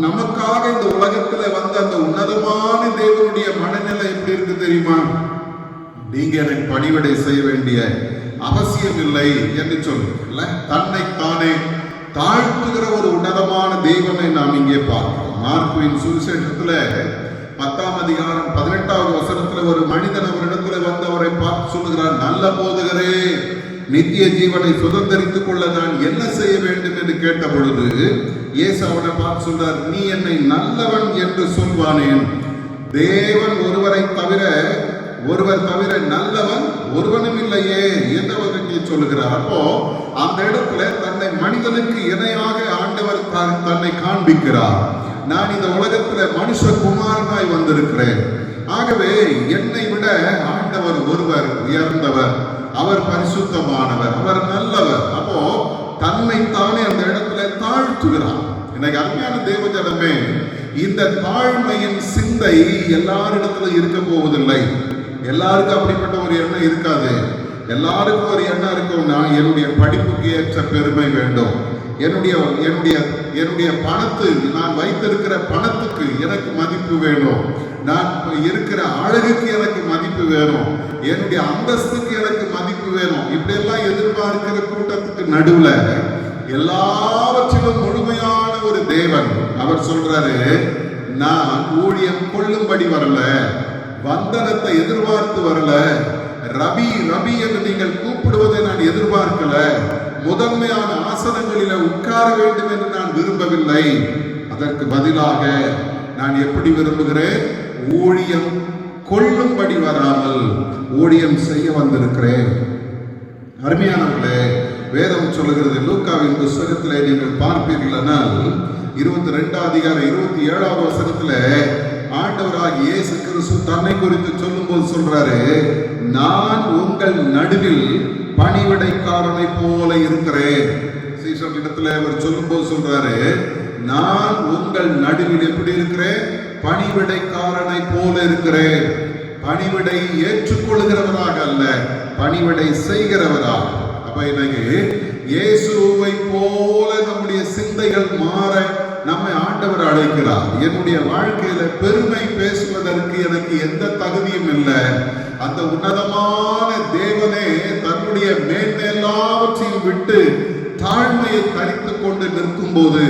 நமக்காக இந்த உலகத்துல வந்த அந்த உன்னதமான தேவனுடைய மனநிலை எப்படி இருக்கு தெரியுமா? நீங்க எனக்கு பணிவிடை செய்ய வேண்டிய அவசியம் இல்லை என்று சொல்லுங்க. தன்னை தானே தாழ்த்துகிற ஒரு உன்னதமான தெய்வனை நாம் இங்கே பார்க்கிறோம். மார்க்குவின் சுவிசேஷத்துல 10ஆம் அதிகாரம் 18வது வசனத்துல ஒரு மனிதன் அவரிடத்துல வந்து அவரை பார்த்து சொல்லுகிறார், நல்ல போதகரே, நித்திய ஜீவனை சுதந்திரித்துக் கொள்ள நான் என்ன செய்ய வேண்டும் என்று கேட்ட பொழுது இயேசு அவனை பார்த்து சொல்றார், நீ என்னை நல்லவன் என்று சொல்வானேன், தேவன் ஒருவர் தவிர நல்லவன் ஒருவனும் இல்லையே என்று அவருக்கு சொல்லுகிறார். அப்போ அந்த இடத்துல தன்னை மனிதனுக்கு இணையாக ஆண்டவர் தன்னை காண்பிக்கிறார். நான் இந்த உலகத்துல மனுஷகுமாரனாய் வந்திருக்கிறேன், ஆகவே என்னை விட ஆண்டவர் ஒருவர் உயர்ந்தவர், அவர் பரிசுத்தமானவர், அவர் நல்லவர். அப்போ தன்னை தானே அந்த இடத்துல தாழ்த்துகிறார். இன்னைக்கு அருமையான தேவ ஜனமே, இந்த தாழ்மையின் சிந்தை எல்லாரிடத்துல இருக்க போவதில்லை. எல்லாருக்கும் அப்படிப்பட்ட ஒரு எண்ணம் இருக்காது. எல்லாருக்கும் ஒரு எண்ணம் இருக்கும், நான் என்னுடைய படிப்புக்கு ஏற்ற பெருமை வேண்டும், என்னுடைய நான் வைத்திருக்கிற பணத்துக்கு எனக்கு மதிப்பு வேணும், நான் இருக்கிற அழகுக்கு எனக்கு மதிப்பு வேணும், என்னுடைய அந்தஸ்துக்கு எனக்கு மதிப்பு வேணும். இப்படி எல்லாம் எதிர்பார்க்கிற கூட்டத்துக்கு நடுவுல எல்லாவற்றிலும் முழுமையான ஒரு தேவன் அவர் சொல்றாரு, நான் ஊழியம் கொள்ளும்படி வரல, வந்தனத்தை எதிர்பார்த்து வரல, ரபி ரபி என்று நீங்கள் கூப்பிடுவதை நான் எதிர்பார்க்கல, முதன்மையான ஆசனங்களில் உட்கார வேண்டும் என்று நான் விரும்பவில்லை. அதற்கு பதிலாக நான் எப்படி விரும்புகிறேன்? ஊழியம் கொள்ளும்படி வராமல் ஊழியம் செய்ய வந்திருக்கிறேன். அருமையானவர்களே, வேதம் சொல்லுகிறது, லூக்காவின் புஸ்தகத்திலே நீங்கள் பார்ப்பீர்களானால் 22 அதிகாரம் 27வது வசனத்துல ஆண்டவராகிய இயேசு கிறிஸ்து தன்னை குறித்து சொல்லும்போது சொல்றாரு, நான் உங்கள் நடுவில் பணிவிடைக்காரனை போல இருக்கிறேன். சீஷர்களிடத்துல அவர் சொல்லும்போது சொல்றாரு, நான் உங்கள் நடுவில் எப்படி இருக்கிறேன்? பணிவிடைக்காரனை போல இருக்கிறேன். பணிவிடை ஏற்றுக்கொள்கிறவராக அல்ல, பணிவிடை செய்கிறவராக. அப்ப இன்னைக்கு இயேசுவை போல நம்முடைய சிந்தைகள் மாற நம்மை ஆண்டவர் அழைக்கிறார். என்னுடைய வாழ்க்கையில பெருமை பேசுவதற்கு எனக்கு எந்த தகுதியும் இல்லை. அந்த உன்னதமான தேவனே தன்னுடைய மேன்மை எல்லாவற்றையும் விட்டு தாழ்மையை தரித்துக் கொண்டு நிற்கும் போது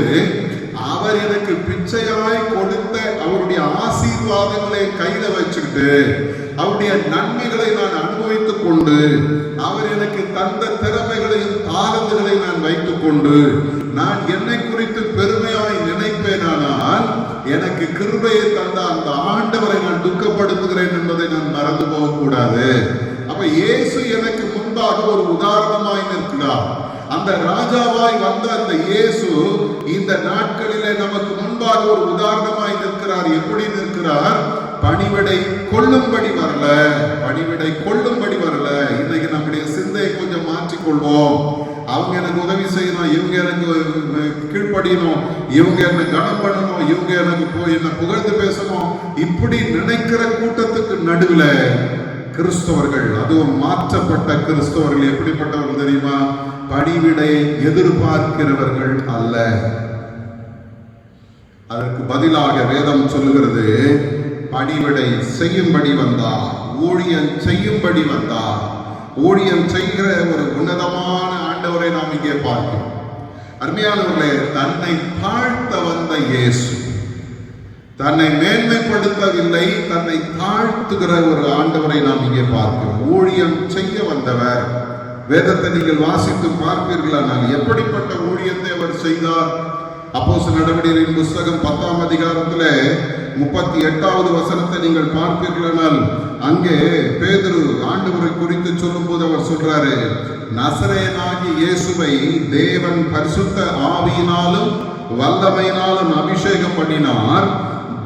அவர் எனக்கு பிச்சையாய் கொடுத்த அவருடைய ஆசீர்வாதங்களை கையில வச்சுக்கிட்டு அவருடைய நன்மைகளை நான் அனுபவித்துக் கொண்டு அவர் எனக்கு தந்த திறமைகளையும் தாளந்துகளை நான் வைத்துக் கொண்டு நான் என்னை குறித்து பெருமையாய் நினைப்பேனானால் எனக்கு கிருபையை தந்த அந்த ஆண்டவரை நான் துக்கப்படுத்துகிறேன் என்பதை நான் மறந்து போகக்கூடாது. அப்ப இயேசு எனக்கு முன்பாக ஒரு உதாரணமாய் நிற்கிறார். அந்த ராஜாவாய் வந்த அந்த இயேசு இந்த நாட்களிலே நமக்கு முன்பாக ஒரு உதாரணமாய் நிற்கிறார். எப்படி நிற்கிறார்? பணிவிடை கொள்ளும்படி வரல, பணிவிடை கொள்ளும்படி வரல. இன்னைக்கு நம்முடைய சிந்தையை கொஞ்சம் மாற்றிக்கொள்வோம். அவங்க எனக்கு உதவி செய்யணும், இவங்க எனக்கு கீழ்ப்படியணும், இவங்க என்ன கனம் பண்ணணும், இவங்க எனக்கு போய் என்ன புகழ்ந்து பேசணும், இப்படி நினைக்கிற கூட்டத்துக்கு நடுவில் கிறிஸ்தவர்கள், அதுவும் மாற்றப்பட்ட கிறிஸ்தவர்கள் எப்படிப்பட்டவர்கள் தெரியுமா? பணிவிடை எதிர்பார்க்கிறவர்கள் அல்ல. அதற்கு பதிலாக வேதம் சொல்லுகிறது, பணிவிடை செய்யும்படி வந்தார், ஊழியம் செய்யும்படி வந்தார். ஊழியம் செய்கிற ஒரு உன்னதமான ஆண்டவரை நாம் இங்கே பார்க்கிறோம். அருமையானவர்களே, தன்னை தாழ்த்த வந்த இயேசு தன்னை மேன்மைப்படுத்தவில்லை, தன்னை தாழ்த்துகிற ஒரு ஆண்டவரை நாம் இங்கே பார்க்கிறோம். ஊழியம் செய்ய வந்தவர். வேதத்தை நீங்கள் வாசித்து பார்ப்பீர்களானால் எப்படிப்பட்ட ஊழியத்தை அவர் செய்தார்? அப்போஸ்தலர் நடவடிக்கைகளின் புஸ்தகம் 10ஆம் அதிகாரத்தில் 38வது வசனத்தை நீங்கள் பார்ப்பீர்களானால் அங்கே பேதுரு ஆண்டவரை குறித்து சொல்லும் போது அவர் சொல்றாரு, நசரேயனாகிய இயேசுவை தேவன் பரிசுத்த ஆவியினாலும் வல்லமையினாலும் அபிஷேகம் பண்ணினார்.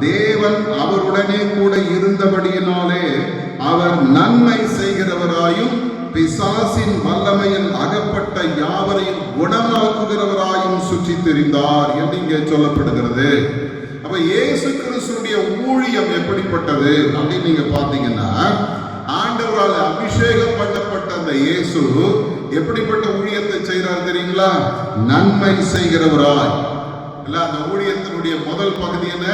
தேவன் அவருடனே கூட இருந்தபடியினாலே அவர் நன்மை செய்கிறவராயும் பிசாசின் வல்லமையில் அகப்பட்ட யாவரையும் குணமாக்குகிறவராயும் சுற்றி திரிந்தார் என்று இங்கே சொல்லப்படுகிறது. அப்ப இயேசு கிறிஸ்துடைய ஊழியம் எப்படிப்பட்டது அப்படின்னு நீங்க பாத்தீங்கன்னா, ஆண்டவரால் அபிஷேகம் பண்ணப்பட்ட அந்த இயேசு எப்படிப்பட்ட ஊழியத்தை செய்கிறார் தெரியுங்களா? நன்மை செய்கிறவராய். இல்ல, அந்த ஊழியத்தினுடைய முதல் பகுதி என்ன?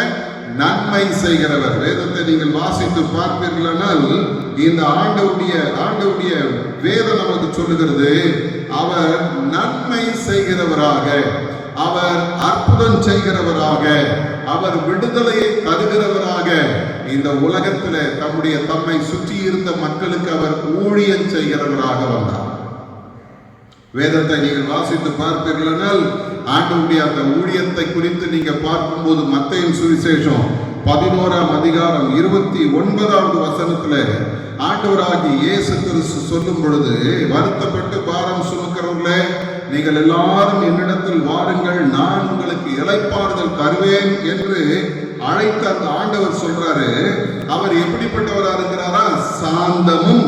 நன்மை செய்கிறவர். வேதத்தை நீங்கள் வாசித்து பார்ப்பீர்களானால் இந்த ஆண்டவருடைய வேதம் நமக்கு சொல்லுகிறது, அவர் நன்மை செய்கிறவராக, அவர் அற்புதம் செய்கிறவராக, அவர் விடுதலையை தருகிறவராக இந்த உலகத்தில் தம்மை சுற்றி இருந்த மக்களுக்கு அவர் ஊழியம் செய்கிறவராக வந்தார். வேதத்தை நீங்கள் வாசித்து பார்ப்பீர்களானால் ஆண்டவருடைய அந்த ஊழியத்தை குறித்து நீங்க பார்க்கும்போது மத்தேயு சுவிசேஷம் 11ஆம் அதிகாரம் 29வது வசனத்துல ஆண்டவராகிய இயேசு கிறிஸ்து சொல்லும் பொழுது, வருத்தப்பட்டு பாரம் சுமக்கிறவர்களே நீங்கள் எல்லாரும் என்னிடத்தில் வாருங்கள், நான் உங்களுக்கு இளைப்பாறுதல் தருவேன் என்று அழைத்த அந்த ஆண்டவர் சொல்றாரு. அவர் எப்படிப்பட்டவரா இருக்கிறாரா? சாந்தமும்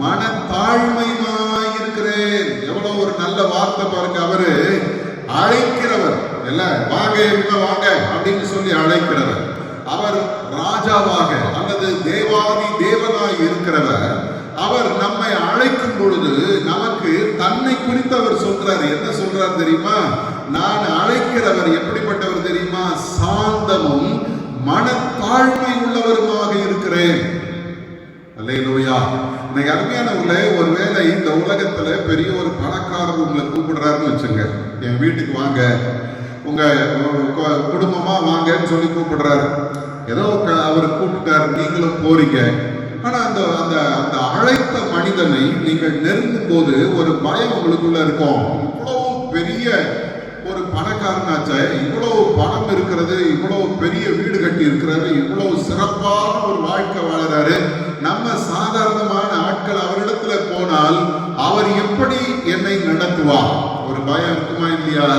மனத்தாழ்மையுமாய் இருக்கிறேன். எவ்வளவு ஒரு நல்ல வார்த்தை பாருங்க. அவரு அழைக்கிறவர் இல்ல, வாங்க வாங்க அப்படின்னு சொல்லி அழைக்கிறவர். அவர் ராஜாவாக அல்லது தேவாதி தேவனாய் இருக்கிறவர். அவர் நம்மை அழைக்கும் பொழுது நமக்கு தன்னை குறித்து அவர் சொல்றாரு. என்ன சொல்றார் தெரியுமா? நான் அழைக்கிறவர் எப்படிப்பட்டவர் தெரியுமா? சாந்தமும் மனத்தாழ்மை உள்ளவருமாக இருக்கிறேன். அல்லேலூயா. இன்னைக்கு அருமையானவர்களே, ஒருவேளை இந்த உலகத்துல பெரிய ஒரு பணக்காரர் உங்களை கூப்பிடுறாருன்னு வச்சுங்க, என் வீட்டுக்கு வாங்க, உங்க குடும்பமா வாங்கன்னு சொல்லி கூப்பிடுறாரு. ஏதோ அவர் கூப்பிட்டாரு, நீங்களும் போறீங்க. ஆனா அந்த அந்த அந்த அழைத்த மனிதனை நீங்கள் நெருங்கும் போது ஒரு பயம் உங்களுக்குள்ள இருக்கும். இவ்வளவு பெரிய ஒரு பணக்காரனாச்சே, இவ்வளவு பணம் இருக்கிறது, இவ்வளவு பெரிய வீடு கட்டி இருக்கிறாரு, இவ்வளவு சிறப்பான ஒரு வாழ்க்கை வாழறாரு, நம்ம சாதாரணமான ஆட்கள் அவரிடத்துல போனால் அவர் எப்படி என்னை நடத்துவார்? ஒரு பயம் இருக்குமா இல்லையா?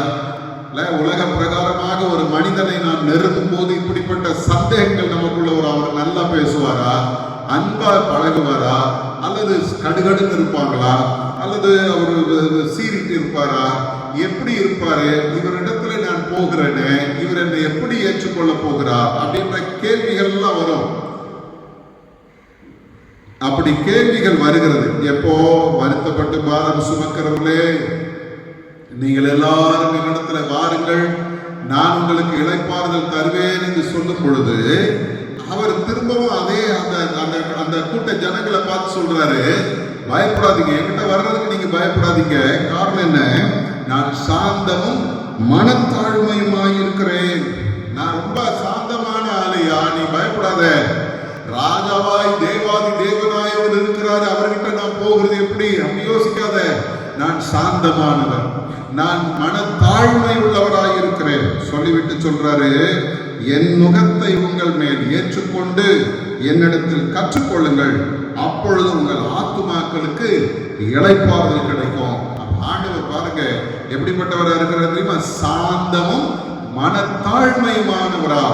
உலக பிரகாரமாக ஒரு மனிதனை நாம் நெருங்கும் போது இப்படிப்பட்ட சந்தேகங்கள் நமக்குள்ள அவர் நல்லா பேசுவாரா, அன்பா பழகுவாரா, அல்லது கடுகடுன்னு இருப்பாங்களா, அல்லது அவர் சீரிட்டு இருப்பாரா, எப்படி இருப்பாரு, இவரிடத்துல நான் போகிறேன்னு இவர் என்னை எப்படி ஏற்றுக்கொள்ள போகிறார் அப்படின்ற கேள்விகள் எல்லாம் வரும். அப்படி கேள்விகள் வருகிறது. எப்போ வருத்தப்பட்டு பாரம் சுமக்கிறவர்களே, நீங்கள் எல்லாரும் என்னிடத்துல வாருங்கள், நான் உங்களுக்கு இளைப்பாறுதல் தருவேன் என்று சொல்லும் பொழுது அவர் திரும்பவும் அதே அந்த கூட்ட ஜனங்களை பார்த்து சொல்றாரு, பயப்படாதீங்க, என்கிட்ட வர்றதுக்கு நீங்க பயப்படாதீங்க. காரணம் என்ன? நான் சாந்தமும் மனத்தாழ்மையுமாய் இருக்கிறேன். நான் ரொம்ப சாந்தமான ஆளையா, நீ பயப்படாத. ராஜாவாய் தேவாதி தேவனாயவர் இருக்கிறாரு, அவர்கிட்ட நான் போகிறது எப்படி அப்படி யோசிக்காத. நான் சாந்தமானவர், நான் மனத்தாழ்மை உள்ளவராய் இருக்கிறேன் சொல்லிவிட்டு சொல்றாரு, என் நுகத்தை உங்கள் மேல் ஏற்றுக்கொண்டு என்னிடத்தில் கற்றுக்கொள்ளுங்கள், அப்பொழுது உங்கள் ஆத்துமாக்களுக்கு இளைப்பாறுதல் கிடைக்கும். ஆண்டவர் பாருங்க எப்படிப்பட்டவரா இருக்கிறார் தெரியுமா? சாந்தமும் மனத்தாழ்மையுமானவரா,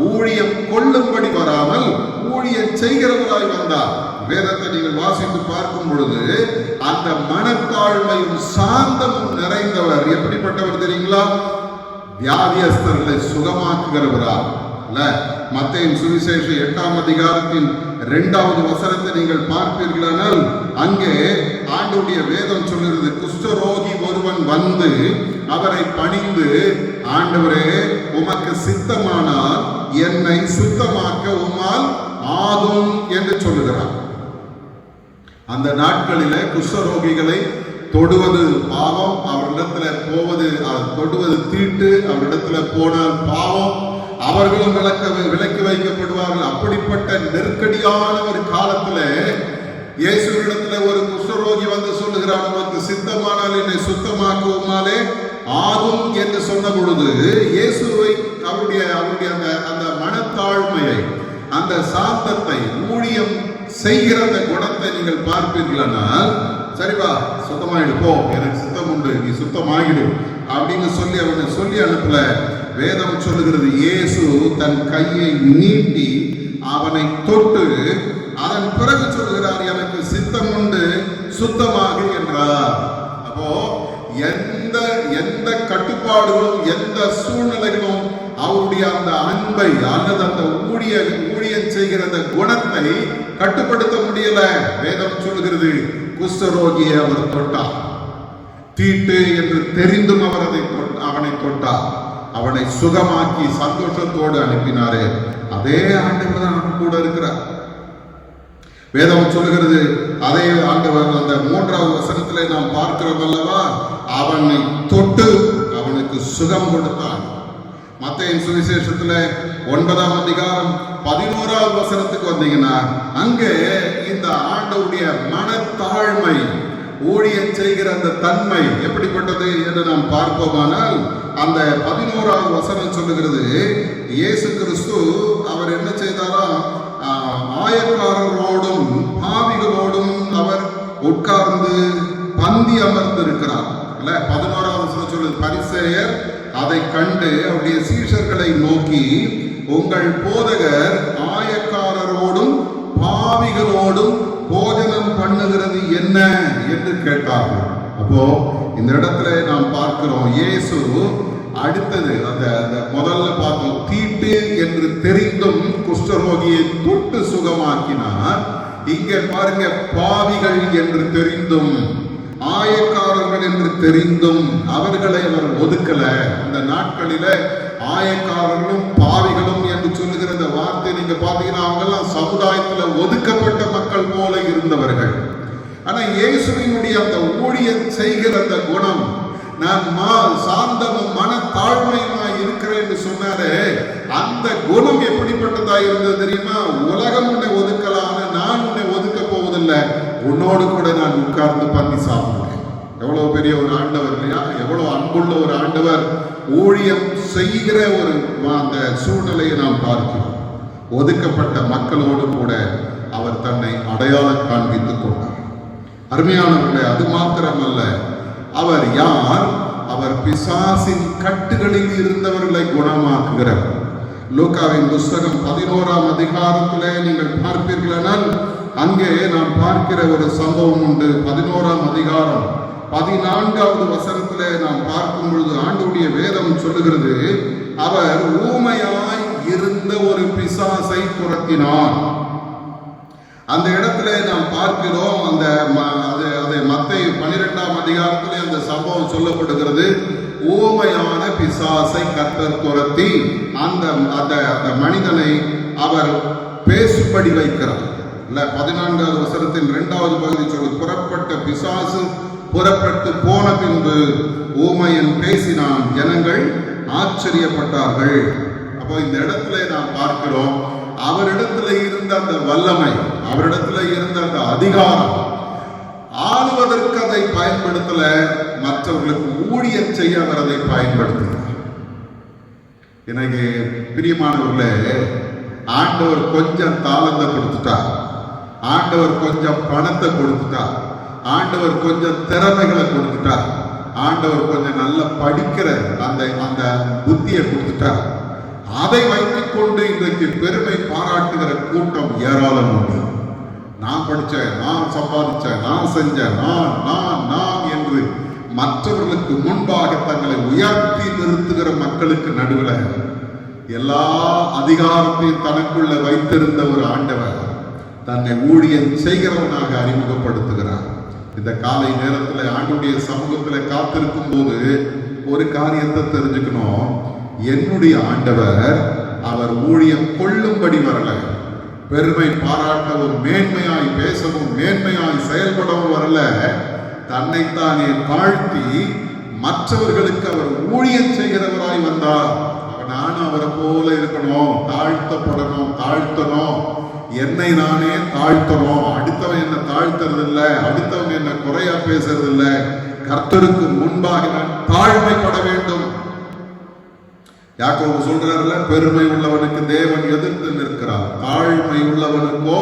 ஊழியம் கொள்ளும்படி வராமல் ஊழியம் செய்கிறவராய் வந்தார். வேதத்தை நீங்கள் வாசித்து பார்க்கும் பொழுது அந்த மனத்தாழ்மையும் சாந்தமும் நிறைந்தவர் எப்படிப்பட்டவர் தெரியுங்களா? வியாதியஸ்தர்களை சுகமாக்குகிறவரா. மத்தேயின் சுவிசேஷம் 8ஆம் அதிகாரத்தின் 2வது வசனத்தை நீங்கள் பார்ப்பீர்களானால் அங்கே ஆண்டவருடைய வேதம் சொல்கிறது, குஷ்டரோகி ஒருவன் வந்து அவரை பணிந்து, ஆண்டவரே உமக்கு சித்தமானால் என்னை சுத்தமாக்க உம்மால் ஆகும் என்று சொல்லுகிறார். அந்த நாட்களிலே குஷ்டரோகிகளை தொடுவது பாவம், அவரிடத்துல போவது, தொடுவது தீட்டு, அவரிடத்துல போனால் பாவம், அவர்களும் விலக்கி வைக்கப்படுவார்கள். அப்படிப்பட்ட நெருக்கடியான ஒரு காலத்துல இயேசுவிடத்துல ஒரு குஷ்டரோகி வந்து சொல்லுகிறார், உனக்கு சித்தமானால் என்னை சுத்தமாக்குவமாலே ஆகும் என்று சொன்ன பொழுது இயேசுவை அவருடைய அந்த மனத்தாழ்மையை, அந்த சாந்தத்தை, ஊழியம் செய்கிற அந்த குணத்தை நீங்கள் பார்ப்பீர்களானால், சரிவா சுத்தமாயிடு, போ, எனக்கு சித்தம் உண்டு, நீ சுத்தமாகிடு அப்படின்னு சொல்லி அவனை சொல்லி அனுப்பல. வேதம் சொல்லுகிறது, இயேசு தன் கையை நீட்டி அவனை தொட்டு அதன் பிறகு சொல்லுகிறார், எனக்கு சித்தம் உண்டு, சுத்தமாகு என்றார். அப்போ எந்த கட்டுப்பாடுகளும் எந்த சூழ்நிலைகளும் அவருடைய அந்த அன்பை அல்லது அந்த ஊழியம் செய்கிற அந்த குணத்தை கட்டுப்படுத்த முடியல. வேதம் சொல்லுகிறது, குஷ்டரோகியை அவர் தொட்டார், தீட்டு என்று தெரிந்தும் அவர் அவனை தொட்டார், அவனை சுகமாக்கி சந்தோஷத்தோடு அனுப்பினாரே. அதே ஆண்டவர் தான் நம்ம கூட இருக்கிறார். வேதம் சொல்லுகிறது, அதே ஆண்டவர் அந்த 3வது வசனத்திலே நாம் பார்க்கிறோம் அல்லவா, அவனை தொட்டு அவனுக்கு சுகம் கொடுத்தான். மத்தேயின் சுவிசேஷத்துல 9ஆம் அதிகாரம் 11வது வசனத்துக்கு வந்தீங்கன்னா அங்கே இந்த ஆண்டவருடைய மனத்தாழ்மை, ஊழியம் செய்கிற அந்த தன்மை எப்படிப்பட்டது என்று நாம் பார்ப்போமானால், அந்த 11வது வசனம் சொல்லுகிறது, இயேசு கிறிஸ்து அவர் என்ன செய்தாரா, ஆயக்காரரோடும் பாவிகளோடும் அவர் உட்கார்ந்து பந்தி அமர்ந்து இருக்கிறார். 11வது வசனம் சொல்லுது, பரிசேயர் அதை கண்டு அவருடைய சீஷர்களை நோக்கி, உங்கள் போதகர் ஆயக்காரரோடும் பாவிகளோடும் போஜனம் பண்ணுகிறது என்ன என்று கேட்டார்கள். அப்போ இந்த இடத்துல நாம் பார்க்கிறோம், இயேசு அடுத்தது அந்த முதல்ல பார்த்தோம், தீட்டு என்று தெரிந்தும் குஷ்டரோகியை தொட்டு சுகமாக்கினார். இங்கே பாருங்க, பாவிகள் என்று தெரிந்தும் ஆயக்காரர்கள் என்று தெரிந்தும் அவர்களை அவர் ஒதுக்கல. அந்த நாட்களில ஆயக்காரர்களும் பாவிகளும் என்று சொல்லுகிற இந்த வார்த்தை நீங்க பாத்தீங்கன்னா அவங்க எல்லாம் சமுதாயத்துல ஒதுக்கப்பட்ட மக்கள் போல இருந்தவர்கள். ஆனா இயேசுவினுடைய அந்த ஊழியம் செய்கிற அந்த குணம், நான் சாந்தமும் மனத்தாழ்மையுமாய் இருக்கிறேன் என்று சொன்னாரே, அந்த குணம் எப்படிப்பட்டதா இருந்தது தெரியுமா? உலகம் உன்னை ஒதுக்கலாம், நான் உன்னை ஒதுக்க போவதில்லை, உன்னோடு கூட நான் உட்கார்ந்து பந்தி சாப்பிடுவேன். எவ்வளவு பெரிய ஒரு ஆண்டவர் இல்லையா, எவ்வளவு அன்புள்ள ஒரு ஆண்டவர். ஊழியம் செய்கிற ஒரு அந்த சூழ்நிலையை நாம் பார்க்கிறோம். ஒதுக்கப்பட்ட மக்களோடு கூட அவர் தன்னை அடையாளம் காண்பித்துக் கொண்டார். அருமையானவர்களே, அது மாத்திரமல்ல, அவர் யார்? அவர் பிசாசின் கட்டுகளில் இருந்தவர்களை குணமாக்குகிறவர். லூக்காவின் புஸ்தகம் 11ஆம் அதிகாரத்திலே நீங்கள் பார்ப்பீர்களானால் அங்கே நாம் பார்க்கிற ஒரு சம்பவம் உண்டு. 11ஆம் அதிகாரம் 14வது வசனத்திலே நாம் பார்க்கும் பொழுது ஆண்டவருடைய வேதம் சொல்லுகிறது, அவர் ஊமையாய் இருந்த ஒரு பிசாசை துரத்தினார். அந்த இடத்துல நாம் பார்க்கிறோம், அந்த மத்தேயு 12ஆம் அதிகாரத்திலே அந்த சம்பவம் சொல்லப்படுகிறது. ஊமையான பிசாசை கர்த்தர் துரத்தி அந்த மனிதனை அவர் பேசும்படி வைக்கிறார். 14வது வசனத்தின் 2வது பகுதி சொல்லுது, புறப்பட்ட பிசாசு புறப்பட்டு போன பின்பு ஊமையன் பேசினான், ஜனங்கள் ஆச்சரியப்பட்டார்கள். அப்போ இந்த இடத்துல நாம் பார்க்கிறோம், அவரிடத்துல இருந்த அந்த வல்லமை, அவரிடத்துல இருந்த அந்த அதிகாரம், ஆளுவதற்கு அதை பயன்படுத்தல, மற்றவர்களுக்கு ஊழியம் செய்ய அவர் அதை பயன்படுத்தினார். எனக்கு பிரியமானவர்களே, ஆண்டவர் கொஞ்சம் தாளத்தை கொடுத்துட்டார், ஆண்டவர் கொஞ்சம் பணத்தை கொடுத்துட்டார், ஆண்டவர் கொஞ்சம் திறமைகளை கொடுத்துட்டார், ஆண்டவர் கொஞ்சம் நல்லா படிக்கிற அந்த புத்தியை கொடுத்துட்டார். அதை வைத்துக் கொண்டு இன்றைக்கு பெருமை பாராட்டுகிற கூட்டம் ஏராளம் உண்டு. நான் படித்தேன், நான் சம்பாதிச்சேன், நான் செஞ்சேன், நான் என்று மற்றவர்களுக்கு முன்பாக தங்களை உயர்த்தி நிறுத்துகிற மக்களுக்கு நடுவில் எல்லா அதிகாரத்தையும் தனக்குள்ள வைத்திருந்த ஒரு ஆண்டவர் தன்னை ஊழியம் செய்கிறவனாக அறிமுகப்படுத்துகிறார். இந்த காலை நேரத்தில் ஆண்டுடைய சமூகத்தில் காத்திருக்கும் போது ஒரு காரியத்தை தெரிஞ்சுக்கணும். என்னுடைய ஆண்டவர் அவர் ஊழியம் கொள்ளும்படி வரல, பெருமை பாராட்டவும் மேன்மையாய் பேசவும் மேன்மையாய் செயல்படவும் வரல. தன்னைத்தானே தாழ்த்தி மற்றவர்களுக்கு அவர் ஊழியம் செய்கிறவராய் வந்தார். நானும் அவரை போல இருக்கணும், தாழ்த்தணும், என்னை நானே தாழ்த்தணும். அடுத்தவன் என்ன தாழ்த்துறது இல்லை, அடுத்தவன் என்ன குறையா பேசுறது இல்லை. கர்த்தருக்கு முன்பாக நான் தாழ்மைப்பட வேண்டும். யாக்கோபு சொல்றாருல, பெருமை உள்ளவனுக்கு தேவன் எதிர்த்து நிற்கிறார், தாழ்மை உள்ளவனுக்கோ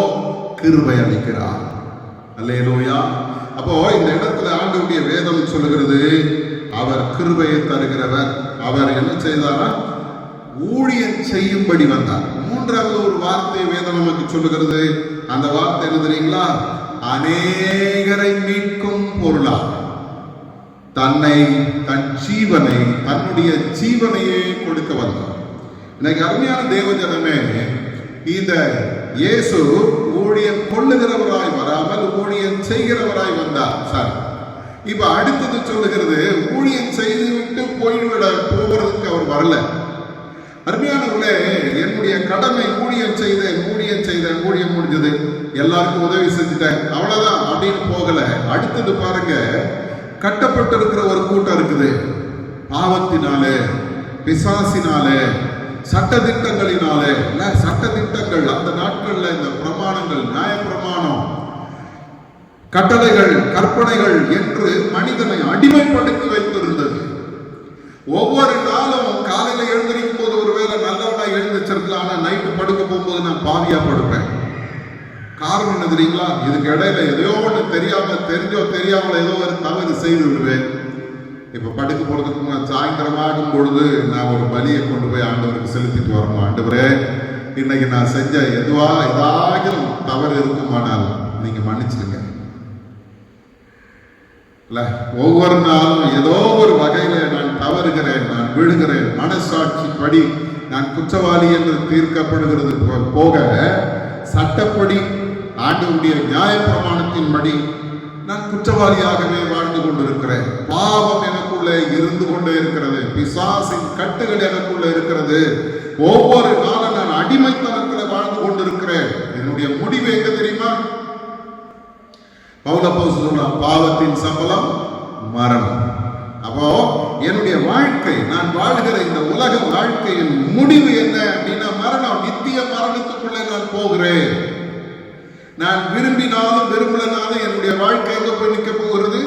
கிருபை அளிக்கிறார். அல்லேலூயா. அப்போ இந்த இடத்துல ஆண்டவருடைய வேதம் சொல்லுகிறது, அவர் கிருபையை தருகிறவர். அவர் என்ன செய்தாரா? ஊழியம் செய்யும்படி வந்தார். மூன்றாவது ஒரு வார்த்தை வேதம் நமக்கு சொல்லுகிறது. அந்த வார்த்தை என்ன தெரியுங்களா? அநேகரை மீட்கும் பொருளா தன் ஜீவனை, தன்னுடைய ஜீவனையே கொடுக்க வந்தார். எனக்கு அருமையான தேவஜனமே, இந்த இயேசு ஊழியம் கொள்ளுகிறவராய் வராமல் ஊழியம் செய்கிறவராய் வந்தார். சார், இப்ப அடுத்தது சொல்லுகிறது, ஊழியம் செய்து விட்டு போவதற்கு அவர் வரல. அருமையானவர்களே, என்னுடைய கடமை ஊழியம் செய்தேன், ஊழியம் முடிஞ்சது, எல்லாருக்கும் உதவி செஞ்சுட்டேன், அவ்வளவுதான் அப்படின்னு போகல. அடுத்தது பாருங்க, கட்டப்பட்டிருக்கிற ஒரு கூட்டம் இருக்குது. பாவத்தினாலே, பிசாசினாலே, சட்டதிட்டங்களினாலே, சட்டதிட்டங்கள் அந்த நாட்கள்ல இந்த பிரமாணங்கள், நியாய பிரமாணம், கட்டளைகள், கற்பனைகள் என்று மனிதனை அடிமைப்படுத்தி வைத்திருந்தது. ஒவ்வொரு நாளும் காலையில எழுந்திருக்கும் போது ஒருவேளை நல்லவனா எழுந்திருச்சிருக்கலாம், ஆனா நைட்டு படுக்க போகும்போது நான் பாவியா படுப்பேன். காரணம் என்ன தெரியுங்களா? இதுக்கு இடையில ஏதோ ஒன்று தெரியாமல் ஏதோ ஒரு தவறு செய்து விடுவேன். இப்ப படுக்க போறதுக்கு சாயந்தரமாகும் பொழுது நான் ஒரு பலியை கொண்டு போய் ஆண்டவருக்கு செலுத்திட்டு வரணும். ஆண்டவரே, இன்னைக்கு நான் செஞ்ச ஏதாவது தவறு இருக்குமானால் நீங்க மன்னிச்சிருங்க. ஒவ்வொரு நாளும் ஏதோ ஒரு வகையில நான் தவறுகிறேன், நான் விழுகிறேன், மனசாட்சி படி நான் குற்றவாளி என்று தீர்க்கப்படுகிறது போக, சட்டப்படி ஆண்டவருடைய நியாய பிரமாணத்தின்படி நான் குற்றவாளியாகவே வாழ்ந்து கொண்டிருக்கிறேன். பாவம் எனக்குள்ளே இருந்து கொண்டே இருக்கிறது, பிசாசின் கட்டுகள் எனக்குள்ள இருக்கிறது. ஒவ்வொரு நாளும் நான் அடிமைத்தனத்தில் வாழ்ந்து கொண்டிருக்கிறேன். என்னுடைய முடிவு எங்க தெரியுமா? பாவத்தின் சம்பளம் மரணம். அப்போ என்னுடைய வாழ்க்கை, நான் வாழ்கிற இந்த உலக வாழ்க்கையின் முடிவு என்ன அப்படின்னா மரணம். நித்திய மரணத்துக்குள்ளே நான் போகிறேன். நான் விரும்பினாலும் விரும்பலனாலும் என்னுடைய வாழ்க்கை எங்க போய் நிற்க போகிறது?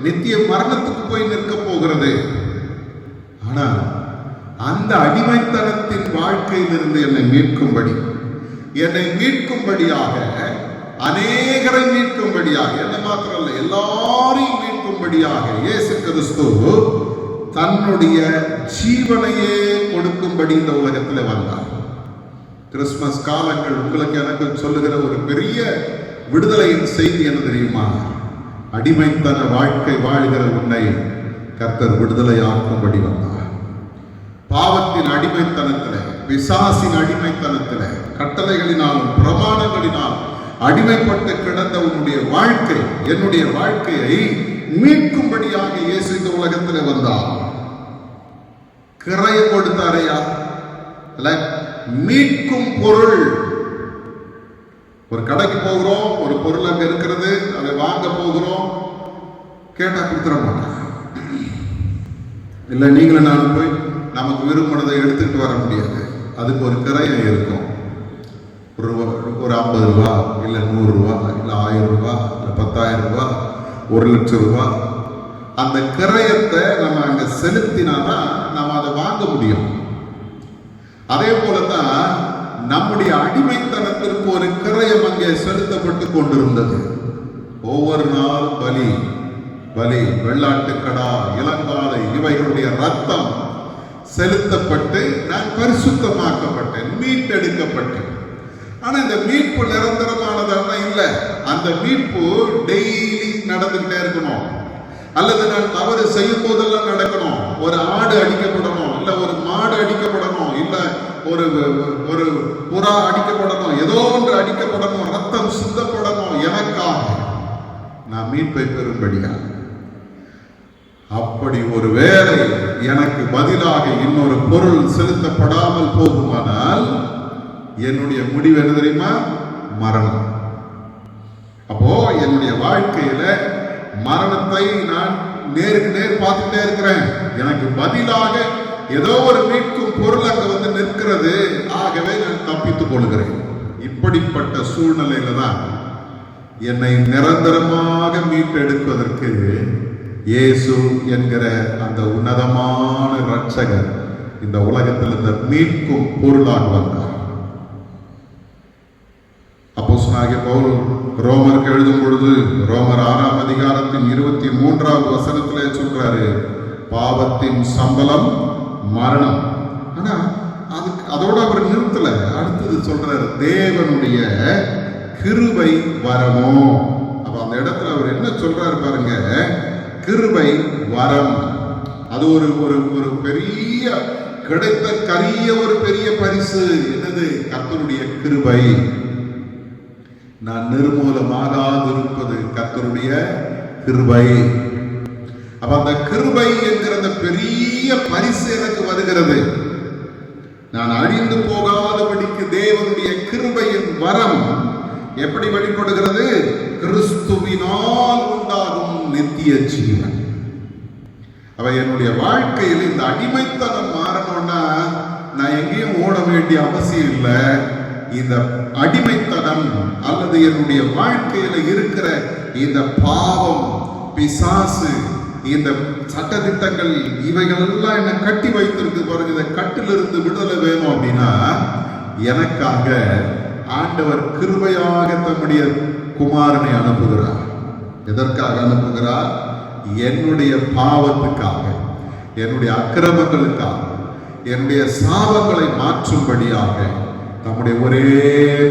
நித்திய மரணத்துக்கு போய் நிற்க போகிறது. ஆனால் அந்த அடிமைத்தனத்தின் வாழ்க்கையிலிருந்து என்னை மீட்கும்படியாக அநேகரை மீட்கும்படியாக, என்னை மாத்திரமல்ல எல்லாரையும் மீட்கும்படியாக இயேசு கிறிஸ்து தன்னுடைய ஜீவனையே கொடுக்கும்படி இந்த உலகத்தில் வந்தார். கிறிஸ்துமஸ் காலங்கள் உங்களுக்கு எனக்கு சொல்லுகிற ஒரு பெரிய விடுதலையின் செய்தி என்ன தெரியுமா? அடிமைத்தன வாழ்க்கை வாழ்கிற உன்னை கர்த்தர் விடுதலையாக்கும்படி வந்தார். பாவத்தின் அடிமைத்தனத்தில், பிசாசின் அடிமைத்தனத்தில், கட்டளைகளினாலும் பிரமாணங்களினாலும் அடிமைப்பட்டு கிடந்த உன்னுடைய வாழ்க்கை, என்னுடைய வாழ்க்கையை மீட்கும்படியாக இயேசு இந்த உலகத்தில் வந்தார். கிரையை கொடுத்தாரையா? மீட்கும் பொருள். ஒரு கடைக்கு போகிறோம், ஒரு பொருள் அங்க இருக்கிறது, அதை வாங்க போகிறோம், கேட்டா கொடுத்துட மாட்டாங்க. இல்லை நீங்களும் நான் போய் நமக்கு விரும்பினதை எடுத்துட்டு வர முடியாது. அதுக்கு ஒரு கிரையம் இருக்கும். ஒரு 50 ரூபா, இல்லை 100 ரூபா, இல்லை 1000 ரூபா, இல்லை 10,000 ரூபா, 1,00,000 ரூபா. அந்த கிரயத்தை நம்ம அங்க செலுத்தினாதான் நம்ம அதை வாங்க முடியும். அதே போலதான் நம்முடைய அடிமைத்தனத்திற்கு ஒரு கிரயம் அங்கே செலுத்தப்பட்டு கொண்டிருந்தது. ஒவ்வொரு நாள் பலி, வெள்ளாட்டுக்கடா, இளங்காலை இவைகளுடைய ரத்தம் செலுத்தப்பட்டு நான் பரிசுத்தமாக்கப்பட்டேன், மீட்டெடுக்கப்பட்டேன். ஆனா இந்த மீட்பு நிரந்தரமானதாக இல்லை. அந்த மீட்பு டெய்லி நடந்துகிட்டே இருக்கணும். அல்லது நான் தவறு செய்யும் போதெல்லாம் நடக்கணும். ஒரு ஆடு அடிக்கப்படணும், இல்ல ஒரு மாடு அடிக்கப்படணும், இல்ல ஒரு புறா அடிக்கப்படணும், ஏதோ ஒன்று அடிக்கப்படணும், ரத்தம் சிந்தப்படணும் எனக்காக, நான் மீட்பை பெறும்படியாக. அப்படி ஒரு வேளை எனக்கு பதிலாக இன்னொரு பொருள் செலுத்தப்படாமல் போகுமானால் என்னுடைய முடிவு என்ன தெரியுமா? மரணம். அப்போ என்னுடைய வாழ்க்கையில மரணத்தை நான் நேருக்கு நேர் பார்த்துட்டே இருக்கிறேன். எனக்கு பதிலாக ஏதோ ஒரு மீட்கும் பொருள் அங்க வந்து நிற்கிறது. ஆகவே நான் தப்பித்துக் கொள்கிறேன். இப்படிப்பட்ட சூழ்நிலையில தான் என்னை நிரந்தரமாக மீட்டெடுப்பதற்கு இயேசு என்கிற அந்த உன்னதமான இரட்சகர் இந்த உலகத்தில் இந்த மீட்கும் பொருளாக வந்தார். அப்போஸ்தலனாகிய பவுல் ரோமருக்கு எழுதும் பொழுது ரோமர் 6ஆம் அதிகாரத்தின் 23வது வசனத்திலே சொல்றாரு, பாவத்தின் சம்பளம் மரணம். ஆனா அதோட அவர் நிறுத்தல. அடுத்தது சொல்றாரு, தேவனுடைய கிருபை வரமோ. அப்ப அந்த இடத்துல அவர் என்ன சொல்றாரு பாருங்க, கிருபை வரம். அது ஒரு ஒரு பெரிய கிடைத்த கரிய ஒரு பெரிய பரிசு. என்னது? கர்த்தருடைய கிருபை. நான் நிர்மூலமாகாதிருப்பது கர்த்தருடைய கிருபை. அப்ப அந்த கிருபை என்கிற அந்த பெரிய பரிசு எனக்கு வருகிறது. நான் அழிந்து போகாதபடிக்கு தேவனுடைய கிருபையின் வரம் எப்படி வெளிப்படுகிறது? கிறிஸ்துவினால் உண்டாகும் நித்திய ஜீவன். அவ என்னுடைய வாழ்க்கையில் இந்த அடிமைத்தனம் மாறணும்னா நான் எங்கேயும் ஓட வேண்டிய அவசியம் இல்லை. இந்த அடிமைத்தனம் அல்லது என்னுடைய வாழ்க்கையில இருக்கிற இந்த பாவம், பிசாசு, இந்த சட்டதிட்டங்கள், இவைகள் எல்லாம் என்ன கட்டி வைத்திருக்கு பாருங்க. இந்த கட்டிலிருந்து விடுதலை வேணும் அப்படின்னா எனக்காக ஆண்டவர் கிருபையாக தம்முடைய குமாரனை அனுப்புகிறார். எதற்காக அனுப்புகிறார்? என்னுடைய பாவத்துக்காக, என்னுடைய அக்கிரமங்களுக்காக, என்னுடைய சாபங்களை மாற்றும்படியாக நம்முடைய ஒரே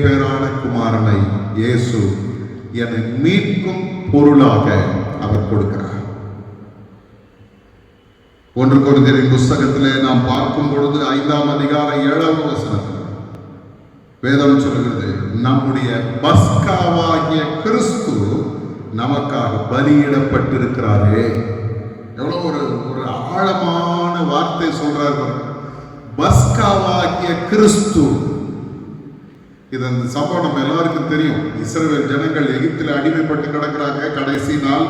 பேரான குமாரனை இயேசு என்னை மீட்கும் பொருளாக அவர் கொடுக்கிறார். 1 கொரிந்தியரின் புஸ்தகத்திலே நாம் பார்க்கும் பொழுது 5ஆம் அதிகாரம் 7வது வசனத்தில் வேதம் சொல்கிறது, நம்முடைய பஸ்காவாகிய கிறிஸ்து நமக்காக பலியிடப்பட்டிருக்கிறாரே. எவ்வளவு ஒரு ஆழமான வார்த்தை சொல்றாரு. பஸ்காவாகிய கிறிஸ்து. இது அந்த சம்பவம் நம்ம எல்லாருக்கும் தெரியும். இஸ்ரவேல் ஜனங்கள் எகிப்தில் அடிமைப்பட்டு கிடக்கிறாங்க. கடைசி நாள்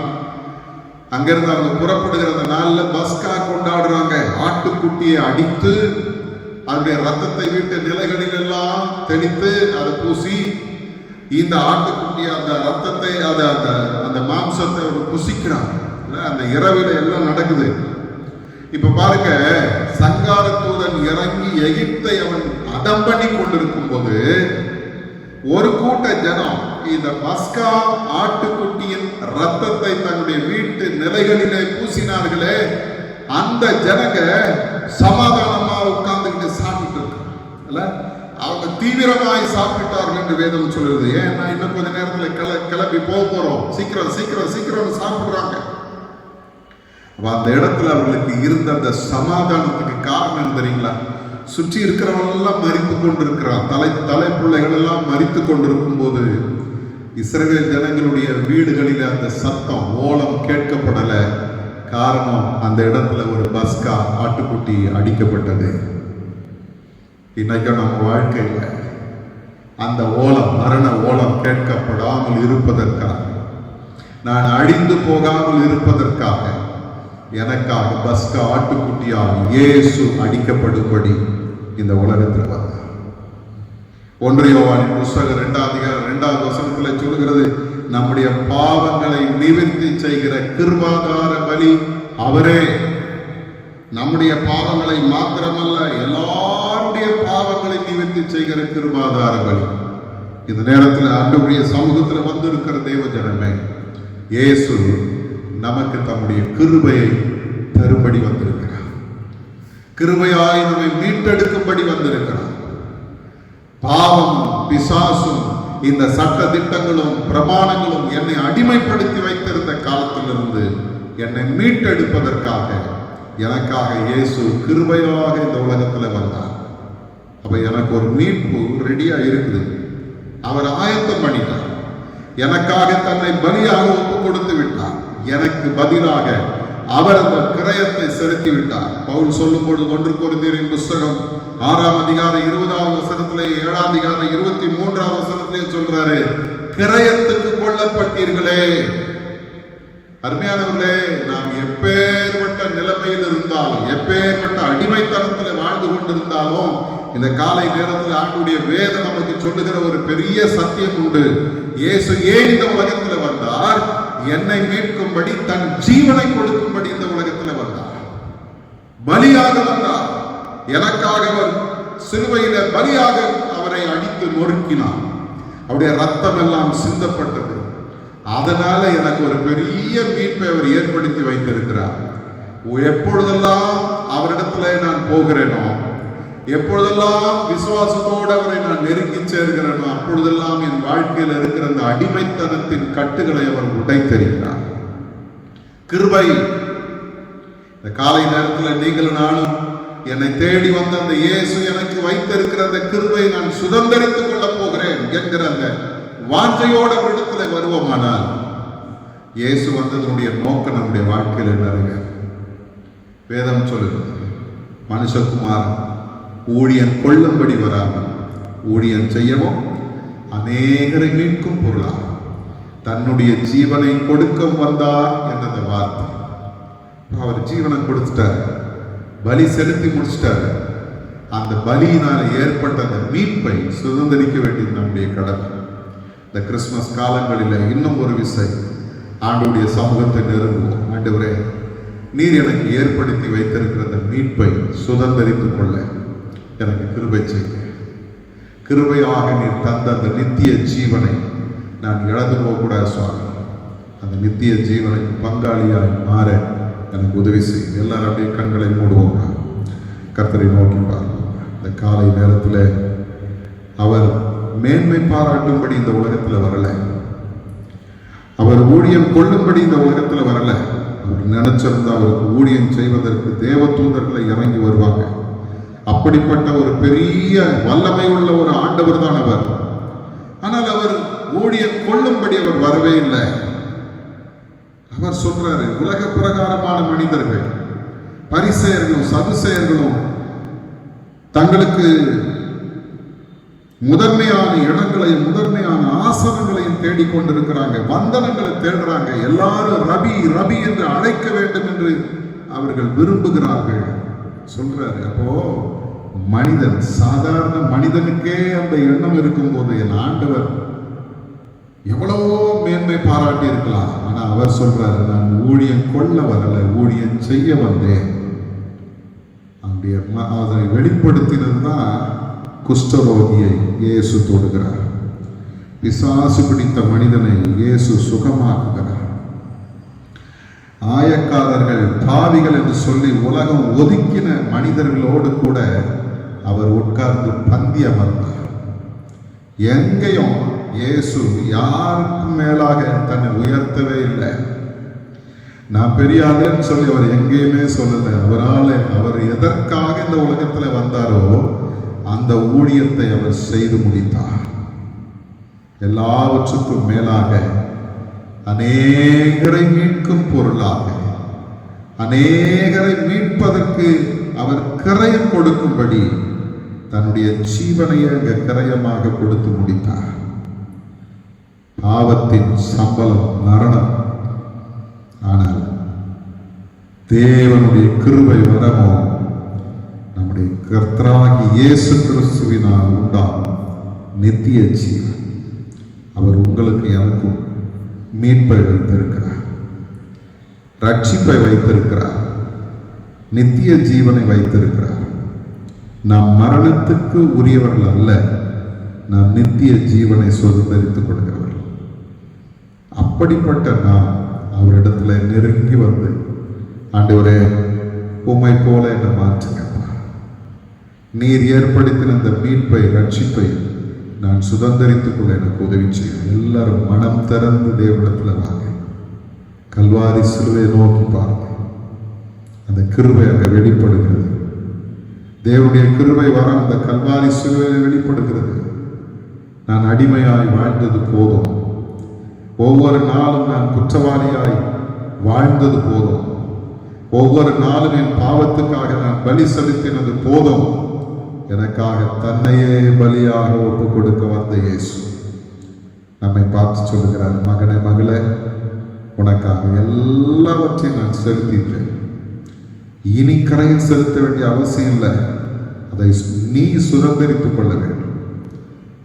அங்கிருந்து அவங்க புறப்படுகிற அந்த நாள்ல பஸ்கா கொண்டாடுறாங்க. ஆட்டுக்குட்டியை அடித்து அதனுடைய ரத்தத்தை வீட்டு நிலைகளில் எல்லாம் தெளித்து அதை பூசி இந்த ஆட்டுக்குட்டியை அந்த ரத்தத்தை அந்த மாம்சத்தை புசிக்கிறாங்க. அந்த இரவில எல்லாம் நடக்குது. இப்ப பாருங்க, சங்கார தூதன் இறங்கி எகிப்தை அவன் அதம் பண்ணி கொண்டிருக்கும் போது ஒரு கூட்ட ஜனம் இந்த பஸ்கா ஆட்டுக்குட்டியின் ரத்தத்தை தன்னுடைய வீட்டு நிலைகளிலே பூசினார்களே, அந்த ஜனங்க சமாதானமா உட்கார்ந்துக்கிட்டு சாப்பிட்டு இருக்காங்க. அவங்க தீவிரமாய் சாப்பிட்டார்கள் என்று வேதம் சொல்லுது. ஏன்னா இன்னும் கொஞ்ச நேரத்துல கிளம்பி போறோம், சீக்கிரம் சீக்கிரம் சீக்கிரம் சாப்பிடுறாங்க. அந்த இடத்துல அவர்களுக்கு இருந்த அந்த சமாதானத்துக்கு காரணம் தெரியுங்களா? சுற்றி இருக்கிறவங்க எல்லாம் மரித்து கொண்டிருக்கிறான், தலைப்பிள்ளைகள் எல்லாம் மரித்து கொண்டிருக்கும் போது இஸ்ரவேல் ஜனங்களுடைய வீடுகளில் அந்த சத்தம் ஓலம் கேட்கப்படல. காரணம், அந்த இடத்துல ஒரு பஸ்கா ஆட்டுக்குட்டி அடிக்கப்பட்டது. இன்னைக்கு நம்ம வாழ்க்கையில அந்த ஓலம், மரண ஓலம் கேட்கப்படாமல் இருப்பதற்காக, நான் அழிந்து போகாமல் இருப்பதற்காக, எனக்காக பஸ்கா ஆட்டுக்குட்டியாக இயேசு அடிக்கப்படும்படி இந்த உலகத்தில் வந்தார். 1 யோவானின் புத்தகம் 2ஆம் அதிகாரம் 2ஆவது வசனத்துல சொல்லுகிறது, நம்முடைய பாவங்களை நிவர்த்தி செய்கிற கிருபாதார பலி அவரே. நம்முடைய பாவங்களை மாத்திரமல்ல, எல்லாருடைய பாவங்களை நிவர்த்தி செய்கிற கிருபாதார பலி. இந்த நேரத்தில் ஆண்டவருடைய சமூகத்தில் வந்திருக்கிற தேவ ஜனமே, இயேசு நமக்கு தம்முடைய கிருபையை தரும்படி வந்திருக்கிறார். கிருபையாய் நம்மை மீட்டெடுக்கும்படி வந்திருக்கிறார். பாவம், பிசாசும் இந்த சட்ட திட்டங்களும் பிரமாணங்களும் என்னை அடிமைப்படுத்தி வைத்திருந்த காலத்திலிருந்து என்னை மீட்டெடுப்பதற்காக எனக்காக இயேசு கிருபையாக இந்த உலகத்தில் வந்தார். அப்ப எனக்கு ஒரு மீட்பு ரெடியா இருக்குது. அவர் ஆயத்தம் பண்ணிட்டார். எனக்காக தன்னை பலியாக ஒப்பு கொடுத்து விட்டார். எனக்கு பதிலாக அவர் அந்த கிரயத்தை செலுத்தி விட்டார். பவுல் சொல்லும் பொழுது 1 கொரிந்தியரின் புத்தகம் 6ஆம் அதிகாரம் 20ஆவது வசனத்திலே, 7ஆம் அதிகாரம் 23ஆவது வசனத்திலே சொல்றாரு, கிரயத்துக்கு கொல்லப்பட்டீர்களே. அருமையானவர்களே, நாம் எப்பேற்பட்ட நிலைமையில் இருந்தாலும், எப்பேற்பட்ட அடிமைத்தனத்தில் வாழ்ந்து கொண்டிருந்தாலும், இந்த காலை நேரத்தில் ஆண்டுடைய வேதம் நமக்கு சொல்லுகிற ஒரு பெரிய சத்தியம் உண்டு. இயேசு ஏன் இந்த உலகத்தில் வந்தார்? என்னை மீட்கும்படி, தன் ஜீவனை கொடுக்கும்படி இந்த உலகத்தில் வந்தார். பலியாக வந்தார். எனக்காக அவர் சிலுவையில பலியாக அவரை அடித்து நொறுக்கினார். அவருடைய ரத்தம் எல்லாம் சிந்தப்பட்டது. அதனால எனக்கு ஒரு பெரிய மீட்பை அவர் ஏற்படுத்தி வைத்திருக்கிறார். எப்பொழுதெல்லாம் அவரிடத்துல நான் போகிறேனோ, எப்பொழுதெல்லாம் விசுவாசத்தோடு அவரை நான் நெருங்கி சேர்கிறேனோ, அப்பொழுதெல்லாம் என் வாழ்க்கையில் இருக்கிற அந்த அடிமைத்தனத்தின் கட்டுகளை அவர் உடைத்தெறிகிறார். கிருபை. இந்த காலை நேரத்தில் நீங்களும் நானும் என்னை தேடி வந்த அந்த இயேசு எனக்கு வைத்திருக்கிற அந்த கிருபை நான் சுதந்திரித்துக் கொள்ளப் போகிறேன் என்கிற அந்த வாஞ்சையோட இடத்துல வருவோமானால், இயேசு வந்ததனுடைய நோக்கம் நம்முடைய வாழ்க்கையில் நிறைய வேதம் சொல்லுகிறது. மனுஷகுமாரன் ஊழியன் கொள்ளும்படி வராமல் ஊழியன் செய்யவும் அநேகரை மீட்கும் பொருளாக தன்னுடைய ஜீவனை கொடுக்க வந்தார் என்ற வார்த்தை. அவர் ஜீவனை கொடுத்துட்டார், பலி செலுத்தி முடிச்சிட்டாரு. அந்த பலியினால் ஏற்பட்ட அந்த மீட்பை சுதந்திரிக்க வேண்டியது நம்முடைய கடமை. இந்த கிறிஸ்துமஸ் காலங்களில் இன்னும் ஒரு விசை ஆண்டவருடைய சமூகத்தை நெருங்குவோம். ஆண்டவரே, நீர் எனக்கு ஏற்படுத்தி வைத்திருக்கிற அந்த மீட்பை சுதந்திரித்துக் கொள்ள எனக்கு கிருபை செய்ய. கிருபையாக நீர் தந்த அந்த நித்திய ஜீவனை நான் இழந்து போகக்கூடாது சுவாமி. அந்த நித்திய ஜீவனுக்கு பங்காளியாய் மாற எனக்கு உதவி செய்யும். எல்லாரும் அப்படியே கண்களை மூடுவோம், கர்த்தரை நோக்கி பார்ப்போம். இந்த காலை நேரத்தில் அவர் மேன்மை பாராட்டும்படி இந்த உலகத்தில் வரல, அவர் ஊழியம் கொள்ளும்படி இந்த உலகத்தில் வரல. அவர் நினைச்சிருந்தா அவருக்கு ஊழியம் செய்வதற்கு தேவ தூதர்களை இறங்கி வருவாங்க. அப்படிப்பட்ட ஒரு பெரிய வல்லமை உள்ள ஒரு ஆண்டவர் தான் அவர். ஆனால் அவர் ஊழியம் கொள்ளும்படி அவர் வரவே இல்லை. அவர் சொல்றாரு, உலக பிரகாரமான மனிதர்கள், பரிசேயர்களும் சதுசேயர்களும் தங்களுக்கு முதன்மையான இடங்களையும் முதன்மையான ஆசனங்களையும் தேடிக்கொண்டிருக்கிறாங்க, வந்தனங்களை தேடுறாங்க. எல்லாரும் ரபி ரபி என்று அழைக்க வேண்டும் என்று அவர்கள் விரும்புகிறார்கள் சொல்றாரு. அப்போ மனிதன், சாதாரண மனிதனுக்கே அந்த எண்ணம் இருக்கும்போது என் ஆண்டவர் எவ்வளவோ மேன்மை பாராட்டி இருக்கலாம். ஆனா அவர் சொல்றாரு, நான் ஊழியம் கொள்ள வரல, ஊழியம் செய்ய வந்தேன். அப்படியே அதை வெளிப்படுத்தினது தான் குஷ்டரோகியை இயேசு தொடுகிறார். பிசாசு பிடித்த மனிதனை இயேசு சுகமாக்குகிறார். ஆயக்காரர்கள் பாவிகள் என்று சொல்லி உலகம் ஒதுக்கின மனிதர்களோடு கூட அவர் உட்கார்ந்து பந்தி அமர்ந்தார். எங்கேயும் இயேசு யாருக்கும் மேலாக தன்னை உயர்த்தவே இல்லை. நான் பெரியாளன்னு சொல்லி அவர் எங்கேயுமே சொல்லலை. அவர் எதற்காக இந்த உலகத்துல வந்தாரோ அந்த ஊழியத்தை அவர் செய்து முடித்தார். எல்லாவற்றுக்கும் மேலாக அநேகரை மீட்கும் பொருளாக, அநேகரை மீட்பதற்கு அவர் கிரயம் கொடுக்கும்படி தன்னுடைய ஜீவனையை அங்க கிரயமாக கொடுத்து முடித்தார். பாவத்தின் சம்பளம் மரணம். ஆனால் தேவனுடைய கிருபை வரமோ நம்முடைய கர்த்தராகி இயேசு கிறிஸ்துவினால் உண்டாகும் நித்திய ஜீவன். அவர் உங்களுக்கு எனக்கும் மீட்பை வைத்திருக்கிறார், ரட்சிப்பை வைத்திருக்கிறார், நித்திய ஜீவனை வைத்திருக்கிறார். நாம் மரணத்துக்கு உரியவர்கள் அல்ல, நாம் நித்திய ஜீவனை சுதந்திரித்துக் கொள்கிறவர்கள். அப்படிப்பட்ட நாம் அவரிடத்துல நெருங்கி வந்து, ஆண்டவரே உம்மை போல என்னை மாற்றுங்க, நீர் ஏற்படுத்தின அந்த மீட்பை ரட்சிப்பை நான் சுதந்திரித்துக் கொள்ள எனக்கு உதவி செய்யும். எல்லாரும் மனம் திறந்து தேவனிடத்துல வாங்க. கல்வாரி சிலுவையை நோக்கி பாருங்க. அந்த கிருபை அங்க வெளிப்படுகிறது. தேவனுடைய கிருபை வர அந்த கல்வாரி சிலுவையில் வெளிப்படுகிறது. நான் அடிமையாய் வாழ்ந்தது போதும், ஒவ்வொரு நாளும் நான் குற்றவாளியாய் வாழ்ந்தது போதும், ஒவ்வொரு நாளும் என் பாவத்துக்காக நான் பலி செலுத்தினது போதும். எனக்காக தன்னையே பலியாக ஒப்பு கொடுக்க வந்த இயேசு நம்மை பார்த்து சொல்லுகிறார், மகனே மகளே, உனக்காக எல்லாவற்றையும் நான் செலுத்திட்டேன். இனி கரையில் செலுத்த வேண்டிய அவசியம் இல்லை. அதை நீ சுதந்திரித்துக் கொள்ள வேண்டும்.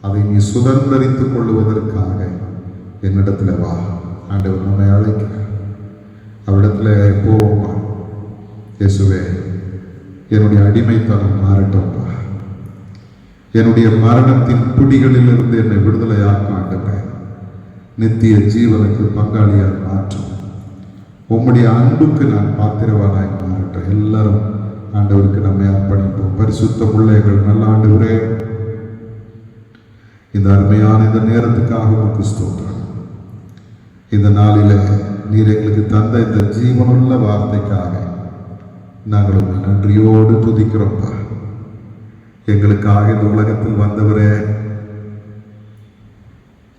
அதை நீ சுதந்திரித்துக் கொள்ளுவதற்காக என்னிடத்துல வா. ஆண்டவர் நம்மை அழைக்கிறார். அவரிடத்துல போவோமா? இயேசுவே, என்னுடைய அடிமைத்தனம் மாறட்டோம்ப்பா, என்னுடைய மரணத்தின் பிடிகளிலிருந்து என்னை விடுதலையாக்க ஆண்டவரே, நித்திய ஜீவனுக்கு பங்காளியால் மாற்றும், உம்முடைய அன்புக்கு நான் பாத்திரவானாய் மாறட்டும். எல்லாரும் ஆண்டவருக்கு நம்மை அர்ப்பணிப்போம். பரிசுத்த பிள்ளைகள், நல்ல ஆண்டவரே, இந்த அருமையான இந்த நேரத்துக்காக உமக்கு ஸ்தோத்திரம். இந்த நாளில நீர் எங்களுக்கு தந்த இந்த ஜீவனுள்ள வார்த்தைக்காக நாங்கள் உங்களை நன்றியோடு துதிக்கிறோம்ப்பா. எங்களுக்காக இந்த உலகத்தில் வந்தவரே,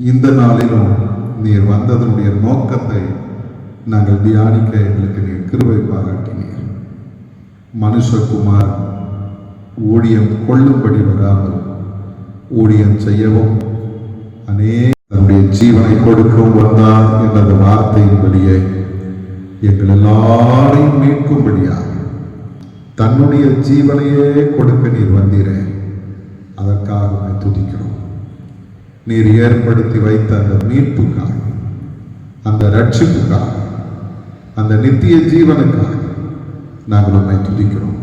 இந்த நாளிலும் நீர் வந்ததனுடைய நோக்கத்தை நாங்கள் தியானிக்க எங்களுக்கு நீர் கிருபை பாராட்டினீர். மனுஷகுமார் ஊழியம் கொள்ளும்படி வராமல் ஊழியம் செய்யவும் தன்னுடைய ஜீவனை கொடுக்கவும் வந்தார் என்ற வார்த்தையின்படியே எங்கள் எல்லாரையும் மீட்கும்படியாக தன்னுடைய ஜீவனையே கொடுக்க நீர் வந்தீரே, அதற்காக துதிக்கிறோம். நீர் ஏற்படுத்தி வைத்த அந்த மீட்புக்காக, அந்த ரட்சிப்புக்காக, அந்த நித்திய ஜீவனுக்காக நாங்கள் உம்மை துதிக்கிறோம்.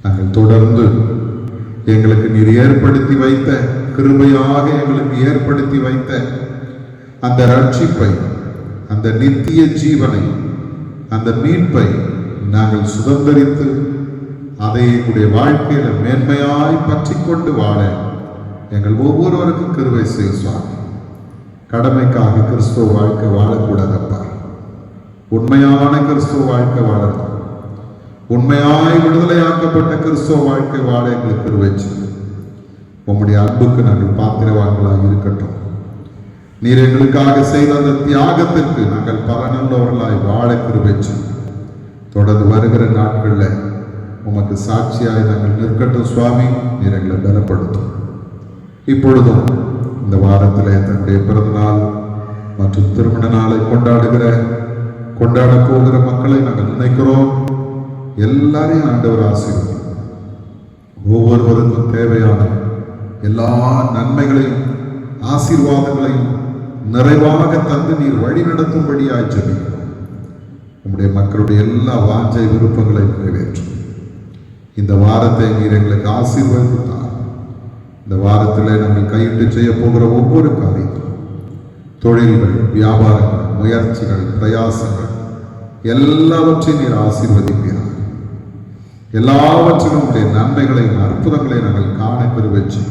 நாங்கள் தொடர்ந்து எங்களுக்கு நீர் ஏற்படுத்தி வைத்த, கிருபையாக எங்களுக்கு ஏற்படுத்தி வைத்த அந்த ரட்சிப்பை, அந்த நித்திய ஜீவனை, அந்த மீட்பை நாங்கள் சுதந்திரித்து அதை எங்களுடைய வாழ்க்கையில மேன்மையாய் பற்றி கொண்டு வாழ எங்கள் ஒவ்வொருவருக்கும் கிருபை செய்ய சுவாமி. கடமைக்காக கிறிஸ்துவ வாழ்க்கை வாழக்கூடாதப்பா. உண்மையான கிறிஸ்துவ வாழ்க்கை வாழணும். உண்மையாய் விடுதலையாக்கப்பட்ட கிறிஸ்துவ வாழ்க்கை வாழ எங்களுக்கு கிருபை செய்யும். உம்முடைய அன்புக்கு நாங்கள் பாத்திரவான்களாக இருக்கட்டும். நீர் எங்களுக்காக செய்த அந்த தியாகத்திற்கு நாங்கள் பலனுள்ளவர்களாய் வாழ கிருபை செய்யும். தொடர்ந்து வருகிற நாட்களில் உமக்கு சாட்சியாய் நாங்கள் நிற்கட்டும் சுவாமி. நீர் எங்களை பலப்படுத்தும். இப்பொழுதும் இந்த வாரத்தில் தன்னுடைய பிறந்த நாள் மற்றும் திருமண நாளை கொண்டாட போகிற மக்களை நாங்கள் நினைக்கிறோம். எல்லாரையும் ஆண்டவர் ஆசீர்வதியும். ஒவ்வொருவருக்கும் தேவையான எல்லா நன்மைகளையும், ஆசீர்வாதங்களையும், நிறைவாக தந்து நீர் வழி நடத்தும்படியாய் ஜெபிக்கிறோம். நம்முடைய மக்களுடைய எல்லா வாஞ்சை விருப்பங்களை நிறைவேற்றும். இந்த வாரத்தை நீர் எங்களுக்கு ஆசீர்வதித்தார். இந்த வாரத்தில் நாங்கள் கையிட்டு செய்ய போகிற ஒவ்வொரு காரியத்திலும் தொழில்கள், வியாபாரங்கள், முயற்சிகள், பிரயாசங்கள் எல்லாவற்றையும் நீர் ஆசீர்வதிப்பீரார். எல்லாவற்றிலும் உடைய நன்மைகளையும் அற்புதங்களை நாங்கள் காண பெறுவச்சு.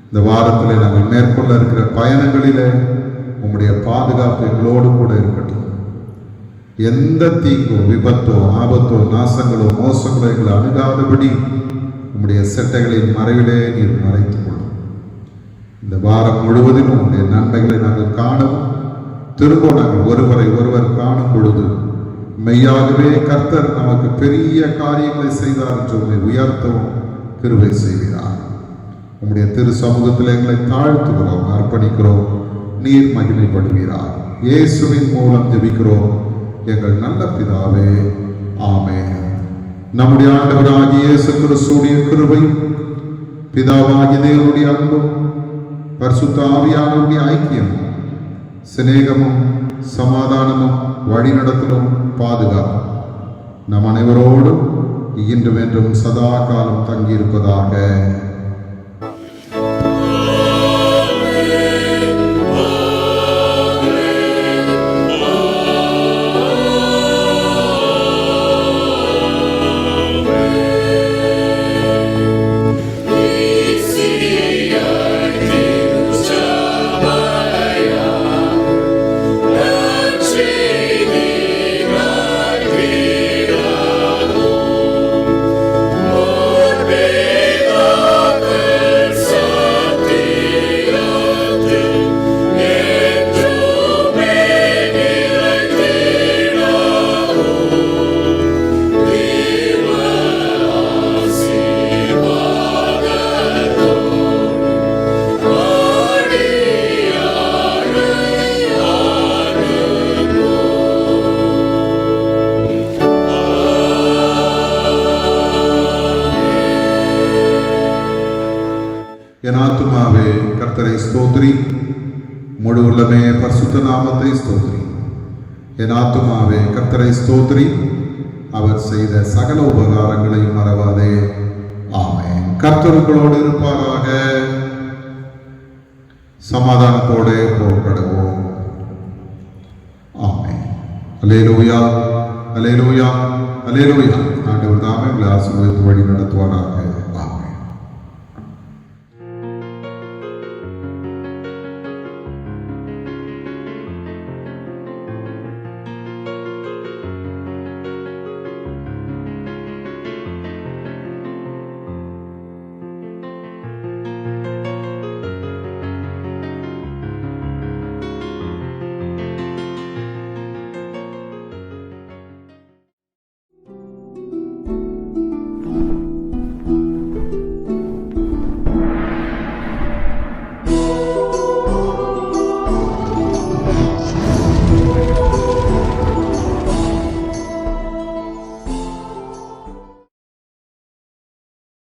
இந்த வாரத்தில் நாங்கள் மேற்கொள்ள இருக்கிற பயணங்களிலே உம்முடைய பாதுகாப்பு எங்களோடு கூட இருக்கட்டும். எந்த தீங்கோ, விபத்தோ, ஆபத்தோ, நாசங்களோ, மோசங்களோ எங்களை அணுகாதபடி உம்முடைய செட்டைகளின் மறைவிலே நீர் மறைத்துக் கொள்ளும். இந்த வாரம் முழுவதும் உம்முடைய நன்மைகளை நாங்கள் காணவும், திரும்ப நாங்கள் ஒருவரை ஒருவர் காணும் பொழுது மெய்யாகவே கர்த்தர் நமக்கு பெரிய காரியங்களை செய்தார் என்று உம்மை உயர்த்தவும் கிருபை செய்கிறார். உம்முடைய திரு சமூகத்தில் எங்களை தாழ்த்துகிறோம், அர்ப்பணிக்கிறோம். நீர் மகிமைப்படுகிறார். இயேசுவின் மூலம் ஜெபிக்கிறோம் எங்கள் நல்ல பிதாவே, ஆமென். நம்முடைய ஆண்டவராகிய இயேசு கிறிஸ்துவின் கிருபையும், பிதாவாகிய தேவனுடைய அன்பும், பரிசுத்த ஆவியானவருடைய ஐக்கியமும், சிநேகமும், சமாதானமும், வழிநடத்தலும், பாதுகாப்பும் நம் அனைவரோடும் இன்றும் என்றும் சதா காலம் தங்கியிருப்பதாக. என் ஆத்துமாவே கர்த்தரை ஸ்தோத்திரி, முழு உள்ளமே பரிசுத்த நாமத்தை ஸ்தோத்திரி. என் ஆத்துமாவே கர்த்தரை ஸ்தோத்திரி, அவர் செய்த சகல உபகாரங்களையும் மறவாதே. ஆமென். கர்த்தருக்களோடு இருப்பாராக. சமாதானத்தோடு போர்க்கடுவோம். ஆமென். அல்லேலூயா, அல்லேலூயா, அல்லேலூயா. ஆண்டவர் தாமே உங்களை ஆசீர்வதித்து வழி நடத்துவாராக.